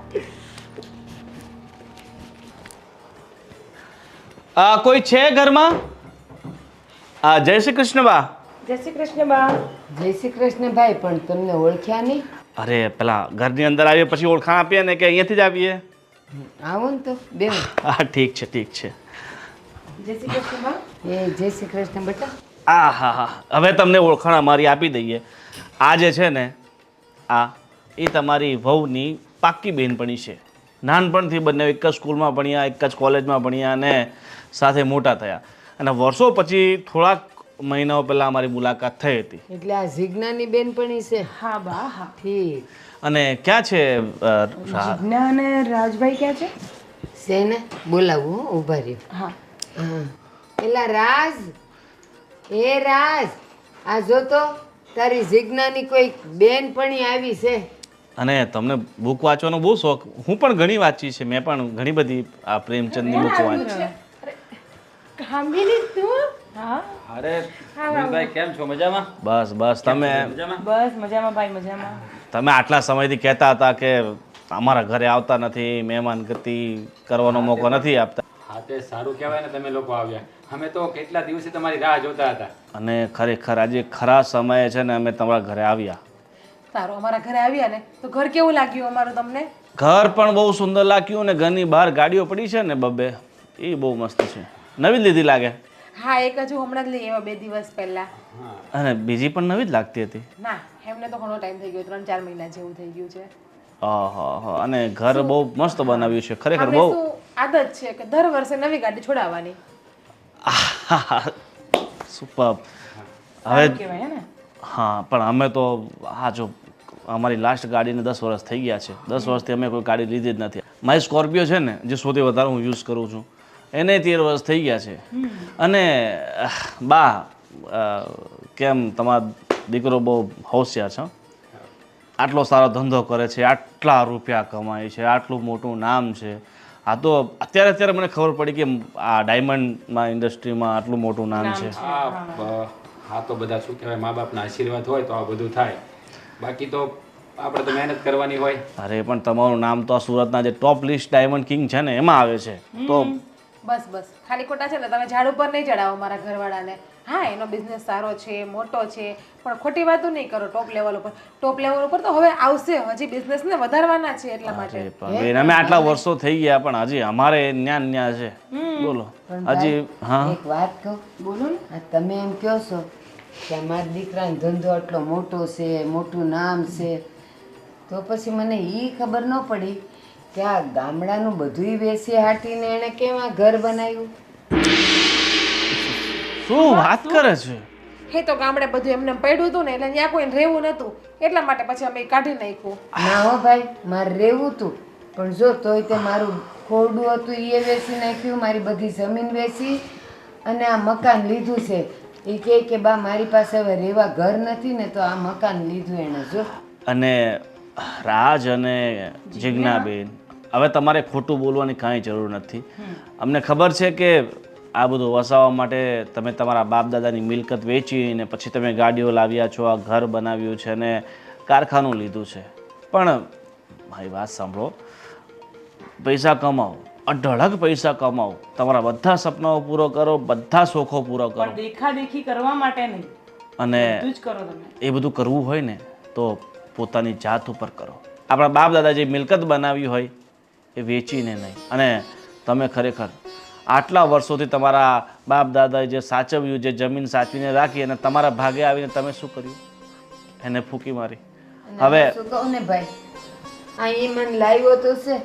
કોઈ છે ઘરમાં? જય શ્રી કૃષ્ણ બા. જય શ્રી કૃષ્ણ બા. જય શ્રી કૃષ્ણ ભાઈ, પણ તમને ઓળખ્યા નહીં? અરે પેલા ઘરની અંદર આવીએ પછી ઓળખાણ આપીએ ને કે અહીંયાથી જ આવીએ? આવો ને તો બે. હા ઠીક છે ઠીક છે. જય શ્રી કૃષ્ણ બા. એ જય શ્રી કૃષ્ણ બેટા. હા હવે તમને ઓળખાણ અમારી આપી દઈએ. આ જે છે ને આ એ તમારી વહુની પાક્કી બહેનપણી છે. નાનપણથી બંને એક જ સ્કૂલમાં ભણ્યા, એક જ કોલેજમાં ભણ્યા અને સાથે મોટા થયા. અને વર્ષો પછી થોડાક મહિનાઓ પહેલાં અમારી મુલાકાત થઈ હતી. એટલે આ જિજ્ઞાની બેનપણી છે? હા બા હા. ઠીક અને ક્યાં છે જિજ્ઞા અને રાજભાઈ ક્યાં છે? છે ને, બોલાવું હો, ઊભા રહ્યો. હા. હા પેલા રાજ, એ રાજ, આ જો તો તારી જિજ્ઞાની કોઈ બેનપણી આવી છે. અને તમને બુક વાંચવાનો બહુ શોખ? હું પણ ઘણી વાંચી છે, મેં પણ ઘણી બધી આ પ્રેમચંદની બુક વાંચી. કામિની તું? હા. અરે ભાઈ કેમ છો? મજામાં? બસ બસ તમે બસ મજામાં ભાઈ, મજામાં. તમે આટલા સમયથી કહેતા હતા કે અમારા ઘરે આવતા નથી, મહેમાન ગતિ કરવાનો મોકો નથી આપતા. હા તે સારું કહેવાય ને તમે લોકો આવ્યા. અમે તો કેટલા દિવસથી તમારી રાહ જોતા હતા. અને ખરેખર આજે ખરા સમયે છે ને અમે તમારા ઘરે આવ્યા. સારું, અમારા ઘરે આવ્યા ને તો ઘર કેવું લાગ્યું અમારું તમને? ઘર પણ બહુ સુંદર લાગ્યું ને ઘરની બહાર ગાડીઓ પડી છે ને બબે, એ બહુ મસ્ત છે. નવી લીધી લાગે? હા, એક હજુ હમણાં જ લઈ આવ્યા 2 દિવસ પહેલા. અને બીજી પણ નવી જ લાગતી હતી. ના, એમને તો ઘણો ટાઈમ થઈ ગયો, 3-4 મહિના જેવું થઈ ગયું છે. હા અને ઘર બહુ મસ્ત બનાવ્યું છે ખરેખર. આપણે બહુ શું આદત છે કે દર વર્ષે નવી ગાડી છોડાવવાની. સુપર. હવે કહેવાય હે ને? હા પણ અમે તો હા જો અમારી લાસ્ટ ગાડીને 10 વર્ષ થઈ ગયા છે. 10 વર્ષથી અમે કોઈ ગાડી લીધી જ નથી. મારી સ્કોર્પિયો છે ને જે સૌથી વધારે હું યુઝ કરું છું એને 13 વર્ષ થઈ ગયા છે. અને બા કેમ તમારો દીકરો બહુ હોશિયાર છે. આટલો સારો ધંધો કરે છે, આટલા રૂપિયા કમાય છે, આટલું મોટું નામ છે. આ તો અત્યારે મને ખબર પડી કે આ ડાયમંડમાં ઇન્ડસ્ટ્રીમાં આટલું મોટું નામ છે. હા તો બધા શું કહેવાય મા બાપના આશીર્વાદ હોય તો આ બધું થાય. બાકી તો આપણે તો મહેનત કરવાની હોય. અરે પણ તમારું નામ તો આ સુરતના જે ટોપ લિસ્ટ ડાયમંડ કિંગ છે ને એમાં આવે છે. તો બસ ખાલી ખોટા છે ને તમે ઝાડ ઉપર નહીં ચડાવો મારા ઘરવાળાને. હા એનો બિઝનેસ સારો છે, મોટો છે, પણ ખોટી વાતો નહીં કરો ટોપ લેવલ ઉપર. ટોપ લેવલ ઉપર તો હવે આવશે, હજી બિઝનેસને વધારવાના છે એટલા માટે. પણ બેન અમે આટલા વર્ષો થઈ ગયા પણ હજી અમારે ન્યા છે. બોલો હજી. હા એક વાત કહું, બોલો ને. તમે એમ કહો છો કે મારા દીકરાનો ધંધો આટલો મોટો છે, મોટું નામ છે, તો પછી મને એ ખબર ન પડી કે આ ગામડાનું બધુંય વેચી હાટીને એણે કેમ આ ઘર બનાવ્યું? શું વાત કરે છે? એ તો ગામડે બધું એમને પડ્યું હતું ને એટલે ત્યાં કોઈને રહેવું નતું એટલા માટે પછી અમે કાઢી નાખ્યું. ના હો ભાઈ, મારે રહેવું હતું પણ જો તોય તે મારું ખોરડું હતું એ વેચી નાખ્યું, મારી બધી જમીન વેચી અને આ મકાન લીધું છે. એ કહે કે બા મારી પાસે હવે રહેવા ઘર નથી ને તો આ મકાન લીધું એણે. જો અને રાજ અને જિજ્ઞાબેન હવે તમારે ખોટું બોલવાની કાંઈ જરૂર નથી. અમને ખબર છે કે આ બધું વસાવવા માટે તમે તમારા બાપ દાદાની મિલકત વેચીને પછી તમે ગાડીઓ લાવ્યા છો, આ ઘર બનાવ્યું છે અને કારખાનું લીધું છે. પણ મારી વાત સાંભળો, પૈસા કમાઓ, અઢળક પૈસા કમાઓ, તમારા બધા સપનાઓ પૂરો કરો, બધા શોખો પૂરો કરો, પણ દેખાદેખી કરવા માટે નહીં. અને બધું જ કરો તમે. એ બધું કરવું હોય ને તો પોતાની જાત ઉપર કરો. આપણા બાપ દાદા જે મિલકત બનાવી હોય એ વેચીને નહીં. અને તમે ખરેખર આટલા વર્ષોથી તમારા બાપ દાદાએ જે સાચવ્યું, જે જમીન સાચવીને રાખી અને તમારા ભાગે આવીને તમે શું કર્યું? એને ફૂંકી મારી. હવે શું કહું ને ભાઈ, અહીં મને લાવ્યો તો છે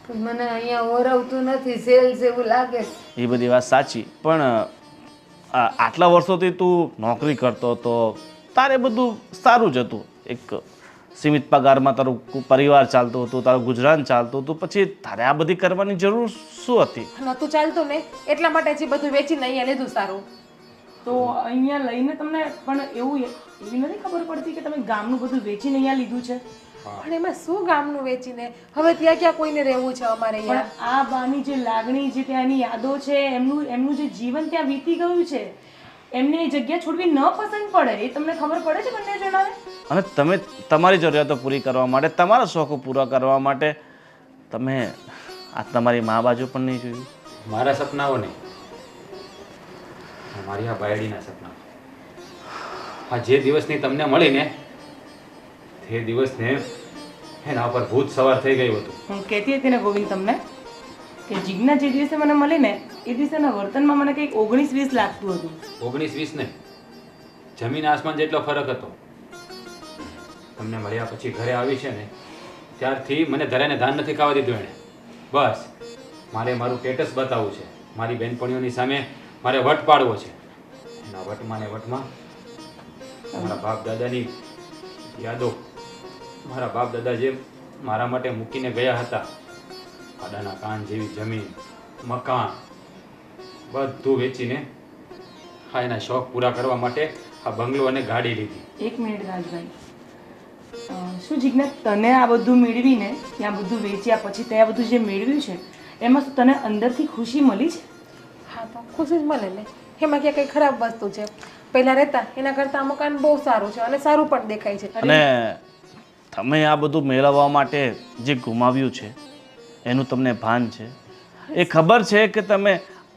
પણ મને અહીંયા ઓરવતું નથી, સેલ જેવું લાગે છે. એ બધી વાત સાચી પણ આટલા વર્ષોથી તું નોકરી કરતો હતો, તારે બધું સારું જ હતું, એક સીમિત પગારમાં તારું પરિવાર ચાલતું હતું, તારું ગુજરાન ચાલતું હતું, પછી તારે આ બધી કરવાની જરૂર શું હતી? નતું ચાલતું ને એટલા માટે જે બધું વેચીને અહીંયા લીધું સારું. તો અહીંયા લઈને તમને પણ એવી નથી ખબર પડતી કે તમે ગામનું બધું વેચીને અહીંયા લીધું છે. પણ એમાં શું ગામનું વેચીને હવે ત્યાં ક્યાં કોઈને રહેવું છે અમારે પણ અહીંયા? આ બાની જે લાગણી, જે ત્યાંની યાદો છે, એમનું જે જીવન ત્યાં વીતી ગયું છે, એમને એ જગ્યા છોડવી ન પસંદ પડે. એ તમને ખબર પડે છે બંને જણાને? અને તમે તમારી જરૂરિયાતો પૂરી કરવા માટે, તમારા શોખો પૂરા કરવા માટે તમે આ તમારી મા બાજુ પણ નહીં જોયું? મારા સપનાઓ નહીં, મારી આ બાયડીના સપના. આ જે દિવસની તમને મળી ને તે દિવસને એના પર ભૂત સવાર થઈ ગયું હતું. હું કહેતી હતી ને ગોવિંદ તમને કે જીજ્ઞા જે દિવસે મને મળી ને એ દિવસેના વર્તનમાં મને કંઈક 19-20 લાગતું હતું. 19-20 નહીં, જમીન આસમાન જેટલો ફરક હતો. તમને મળ્યા પછી ઘરે આવી છે ને ત્યારથી મને ધરાને ધાન નથી ખાવા દીધું એણે. બસ મારે મારું સ્ટેટસ બતાવવું છે, મારી બહેનપણીઓની સામે મારે વટ પાડવો છે. એના વટમાં ને વટમાં મારા બાપ દાદાની યાદો, મારા બાપ દાદા જે મારા માટે મૂકીને ગયા હતા, આડાના કાન જેવી જમીન, મકાન, બધું વેચીને હા એના શોખ પૂરા કરવા માટે આ બંગલો અને ગાડી લીધી. એક મિનિટ રાજભાઈ, શું જીજ્ઞા તને આ બધું મેળવીને ત્યાં બધું વેચ્યા પછી તે આ બધું જે મેળવ્યું છે એમાં શું તને અંદરથી ખુશી મળી છે? હા તો ખુશી જ મળે ને. એમાં ક્યાં કંઈ ખરાબ વસ્તુ છે? પહેલા રહેતા એના કરતાં મકાન બહુ સારું છે અને સારું પણ દેખાય છે. અને તમે આ બધું મેળવવા માટે જે ગુમાવ્યું છે એનું તમને ભાન છે? એ ખબર છે કે તમે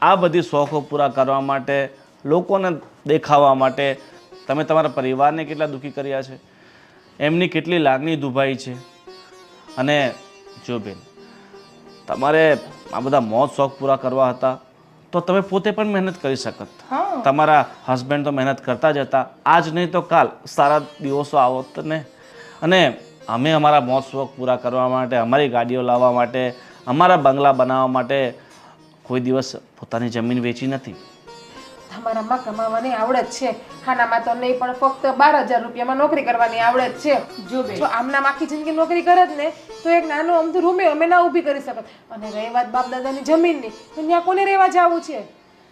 આ બધી શોખો પૂરા કરવા માટે, લોકોને દેખાવા માટે તમે તમારા પરિવારને કેટલા દુઃખી કર્યા છે, એમની કેટલી લાગણી દુભાઈ છે? અને જો બેન, તમારે આ બધા મોજ શોખ પૂરા કરવા હતા તો તમે પોતે પણ મહેનત કરી શકત. તમારા હસબન્ડ તો મહેનત કરતા જ હતા, આજ નહીં તો કાલ સારા દિવસો આવત ને. અને અમે અમારા મોજ શોખ પૂરા કરવા માટે, અમારી ગાડીઓ લાવવા માટે, અમારા બંગલા બનાવવા માટે કોઈ દિવસ પોતાની જમીન વેચી નથી. તમારામાં કમાવાની આવડત છે, ખાનામાં તો નહીં પણ ફક્ત 12,000 રૂપિયામાં નોકરી કરવાની આવડત છે. જો આમનામ આખી જિંદગી નોકરી કરે જ ને તો એક નાનું અમથું રૂમે અમે ના ઊભી કરી શકત. અને રહી વાત બાપ દાદાની જમીનની, તો ત્યાં કોને રહેવા જવું છે?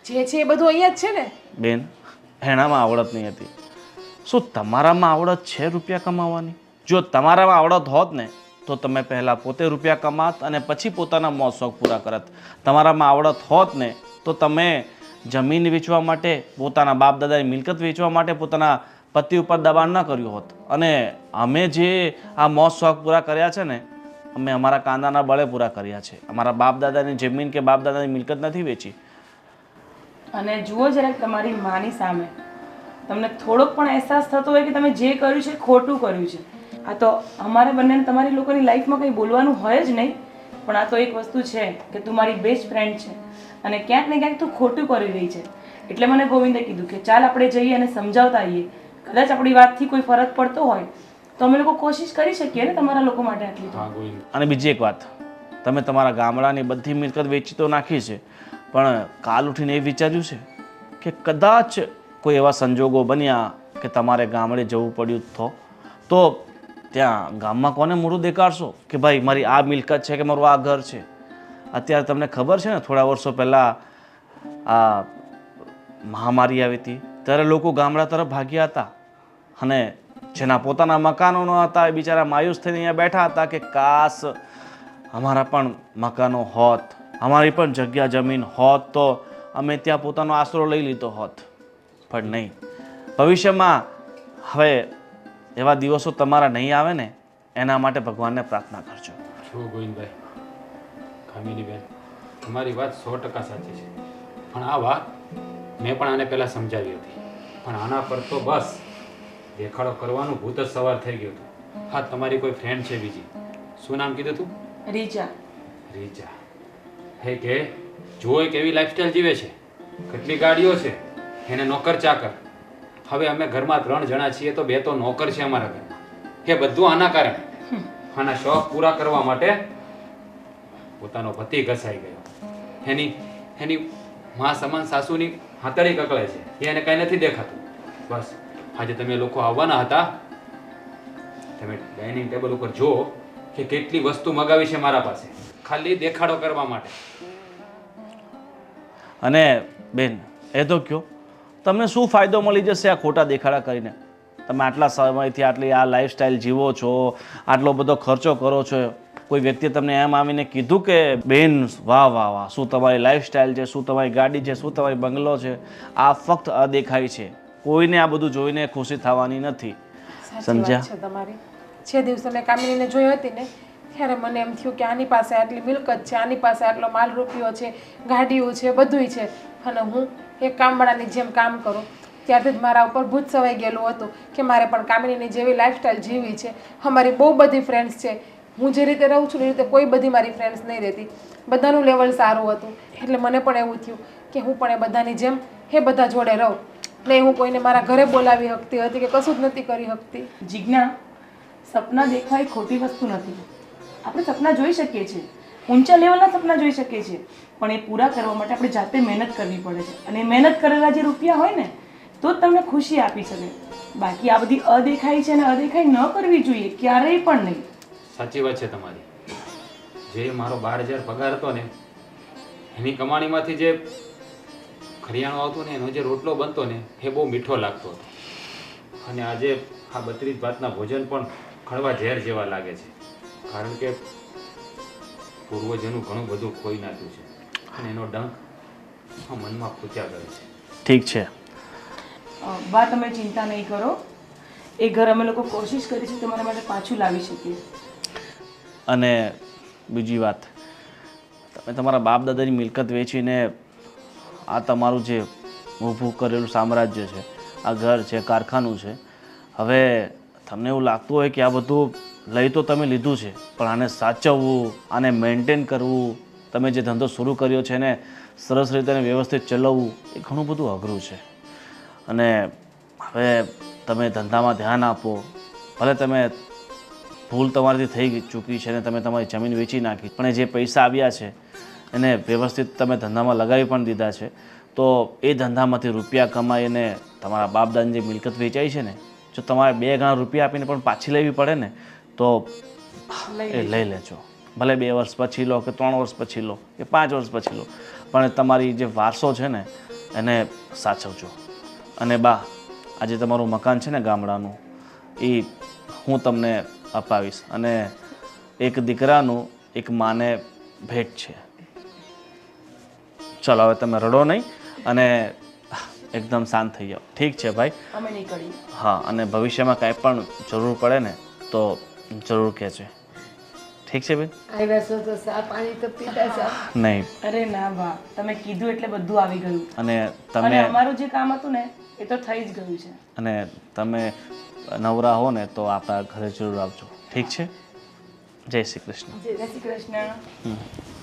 જે છે એ બધું અહીંયા જ છે ને. બેન, એનામાં આવડત નહીં હતી. શું તમારામાં આવડત છે રૂપિયા કમાવાની? જો તમારામાં આવડત હોત ને તો તમે પહેલાં પોતે રૂપિયા કમાત અને પછી પોતાના મોજ શોખ પૂરા કરત. તમારામાં આવડત હોત ને તો તમે જમીન વેચવા માટે, પોતાના બાપ દાદાની મિલકત વેચવા માટે પોતાના પતિ ઉપર દબાણ ન કર્યું હોત. અને અમે જે આ મોજ શોખ પૂરા કર્યા છે ને, અમે અમારા કાંદાના બળે પૂરા કર્યા છે. અમારા બાપ દાદાની જમીન કે બાપ દાદાની મિલકત નથી વેચી. અને જુઓ જરાક તમારી માની સામે, તમને થોડોક પણ અહેસાસ થતો હોય કે તમે જે કર્યું છે ખોટું કર્યું છે. આ તો અમારે બંને તમારી લોકોની લાઈફમાં કંઈ બોલવાનું હોય જ નહીં, પણ આ તો એક વસ્તુ છે કે તું મારી બેસ્ટ ફ્રેન્ડ છે અને ક્યાંક ને ક્યાંક તું ખોટું કરી રહી છે. એટલે મને ગોવિંદે કીધું કે ચાલ આપણે જઈએ અને સમજાવતા આવીએ. કદાચ આપણી વાતથી કોઈ ફરક પડતો હોય તો અમે લોકો કોશિશ કરી શકીએ ને તમારા લોકો માટે આટલી તો. અને બીજી એક વાત, તમે તમારા ગામડાની બધી મિલકત વેચી તો નાખી છે, પણ કાલ ઉઠીને એ વિચાર્યું છે કે કદાચ કોઈ એવા સંજોગો બન્યા કે તમારે ગામડે જવું પડ્યું તો ત્યાં ગામમાં કોને મોઢું દેખાડશો કે ભાઈ મારી આ મિલકત છે કે મારું આ ઘર છે? અત્યારે તમને ખબર છે ને, થોડા વર્ષો પહેલાં આ મહામારી આવી હતી ત્યારે લોકો ગામડા તરફ ભાગ્યા હતા અને જેના પોતાના મકાનો ન હતા એ બિચારા માયુસ થઈને અહીંયા બેઠા હતા કે કાશ અમારા પણ મકાનો હોત, અમારી પણ જગ્યા જમીન હોત તો અમે ત્યાં પોતાનો આશરો લઈ લીધો હોત. પણ નહીં. ભવિષ્યમાં હવે એવા દિવસો તમારા નહીં આવે ને, એના માટે ભગવાનને પ્રાર્થના કરજો. શું ગોવિંદભાઈ, કામિની બેન, તમારી વાત 100% સાચી છે. પણ આ વાત મેં પણ આને પહેલાં સમજાવી હતી, પણ આના પર તો બસ દેખાડો કરવાનું ભૂત જ સવાર થઈ ગયું હતું. હા, તમારી કોઈ ફ્રેન્ડ છે બીજી, શું નામ કીધું તું? રીચા. રીચા. હે કે જુઓ એક એવી લાઈફસ્ટાઈલ જીવે છે, કેટલી ગાડીઓ છે, એને નોકર ચાકર. હવે અમે ઘરમાં 3 જણા છીએ તો 2 તો નોકર છે અમારા ઘરમાં. એ બધું આના કારણે, આના શોખ પૂરા કરવા માટે પોતાનો પતિ ઘસાઈ ગયો. એની મા સમાન સાસુની હાથળી કકળે છે, એ એને કાંઈ નથી દેખાતું. બસ આજે તમે લોકો આવવાના હતા, તમે ડાઇનિંગ ટેબલ ઉપર જુઓ કે કેટલી વસ્તુ મગાવી છે મારા પાસે, ખાલી દેખાડો કરવા માટે. અને બેન, એ તો કયો, તમને શું ફાયદો મળી જશે આ ખોટા દેખાડા કરીને? તમે આટલા સમયથી આટલી આ લાઈફસ્ટાઈલ જીવો છો, આટલો બધો ખર્ચો કરો છો, કોઈ વ્યક્તિએ તમને એમ આવીને કીધું કે બેન વાહ વાહ વાહ, શું તમારી લાઈફસ્ટાઈલ છે, શું તમારી ગાડી છે, શું તમારી બંગલો છે? આ ફક્ત અદેખાઈ છે. કોઈને આ બધું જોઈને ખુશી થવાની નથી. સમજ્યા? છે તમારી. જે દિવસે મેં કામિનીને જોઈ હતી ને ત્યારે મને એમ થયું કે આની પાસે આટલી મિલકત છે, આની પાસે આટલો માલ રૂપિયો છે, ગાડીઓ છે, બધુંય છે, અને હું એક કામવાળાની જેમ કામ કરું. ત્યારથી જ મારા ઉપર ભૂત સવાઈ ગયેલું હતું કે મારે પણ કામિનીની જેવી લાઈફસ્ટાઈલ જીવી છે. અમારી બહુ બધી ફ્રેન્ડ્સ છે, હું જે રીતે રહું છું એ રીતે કોઈ બધી મારી ફ્રેન્ડ્સ નહીં રહેતી. બધાનું લેવલ સારું હતું એટલે મને પણ એવું થયું કે હું પણ એ બધાની જેમ એ બધા જોડે રહું. નહીં હું કોઈને મારા ઘરે બોલાવી શકતી હતી કે કશું જ નથી કરી શકતી. જીજ્ઞા, સપના દેખવા એ ખોટી વસ્તુ નથી. આપણે સપના જોઈ શકીએ છીએ, ઊંચા લેવલના સપના જોઈ શકીએ છીએ, પણ એ પૂરા કરવા માટે આપણે જાતે મહેનત કરવી પડે છે. અને એ મહેનત કરેલા જે રૂપિયા હોય ને તો જ તમને ખુશી આપી શકે. બાકી આ બધી અદેખાઈ છે અને અદેખાઈ ન કરવી જોઈએ ક્યારેય પણ નહીં. સાચી વાત છે તમારી. જે મારો 12,000 પગાર હતો ને, એની કમાણીમાંથી જે કરિયાણું આવતું ને, એનો જે રોટલો બનતો ને, એ બહુ મીઠો લાગતો હતો. અને આજે આ 32 ભાતના ભોજન પણ કડવા ઝેર જેવા લાગે છે, કારણ કે પૂર્વજોનું ઘણું બધું ખોઈ નાખ્યું છે અને એનો ડંખ મનમાં ખૂચ્યા કરે છે. ઠીક છે બા, તમે ચિંતા નહીં કરો. એ ઘર અમે લોકો કોશિશ કરીશું તમારા માટે પાછું લાવી શકીએ. અને બીજી વાત, તમે તમારા બાપ દાદાની મિલકત વેચીને આ તમારું જે ઊભું કરેલું સામ્રાજ્ય છે, આ ઘર છે, કારખાનું છે, હવે તમને એવું લાગતું હોય કે આ બધું લઈ તો તમે લીધું છે, પણ આને સાચવવું, આને મેન્ટેન કરવું, તમે જે ધંધો શરૂ કર્યો છે એને સરસ રીતે અને વ્યવસ્થિત ચલાવવું એ ઘણું બધું અઘરું છે. અને હવે તમે ધંધામાં ધ્યાન આપો. ભલે તમે ભૂલ તમારીથી થઈ ચૂકી છે અને તમે તમારી જમીન વેચી નાખી, પણ જે પૈસા આવ્યા છે એને વ્યવસ્થિત તમે ધંધામાં લગાવી પણ દીધા છે, તો એ ધંધામાંથી રૂપિયા કમાઈને તમારા બાપ દાદાની જે મિલકત વેચાઈ છે ને, જો તમારે 2 ગણા રૂપિયા આપીને પણ પાછી લેવી પડે ને તો એ લઈ લેજો. ભલે 2 વર્ષ પછી લો કે 3 વર્ષ પછી લો કે 5 વર્ષ પછી લો, પણ તમારી જે વારસો છે ને એને સાચવજો. અને બા, આજે તમારું મકાન છે ને ગામડાનું, એ હું તમને અપાવીશ. અને એક દીકરાનું એક માને ભેટ છે. ચાલો હવે તમે રડો નહીં અને એકદમ શાંત થઈ જાઓ. ઠીક છે ભાઈ? અમે નીકળીએ. હા, અને ભવિષ્યમાં કાંઈ પણ જરૂર પડે ને તો જરૂર કહેજો. ઠીક છે બેન? આવ્યા છો તો ચા પાણી તો પીતા જાઓ. નહીં, અરે ના બા, તમે કીધું એટલે બધું આવી ગયું. અને અને તમે અમારું જે કામ હતું ને એ તો થઈ જ ગયું છે. અને તમે નવરા હો ને તો આપણા ઘરે જરૂર આવજો. ઠીક છે? જય શ્રી કૃષ્ણ. જય શ્રી કૃષ્ણ.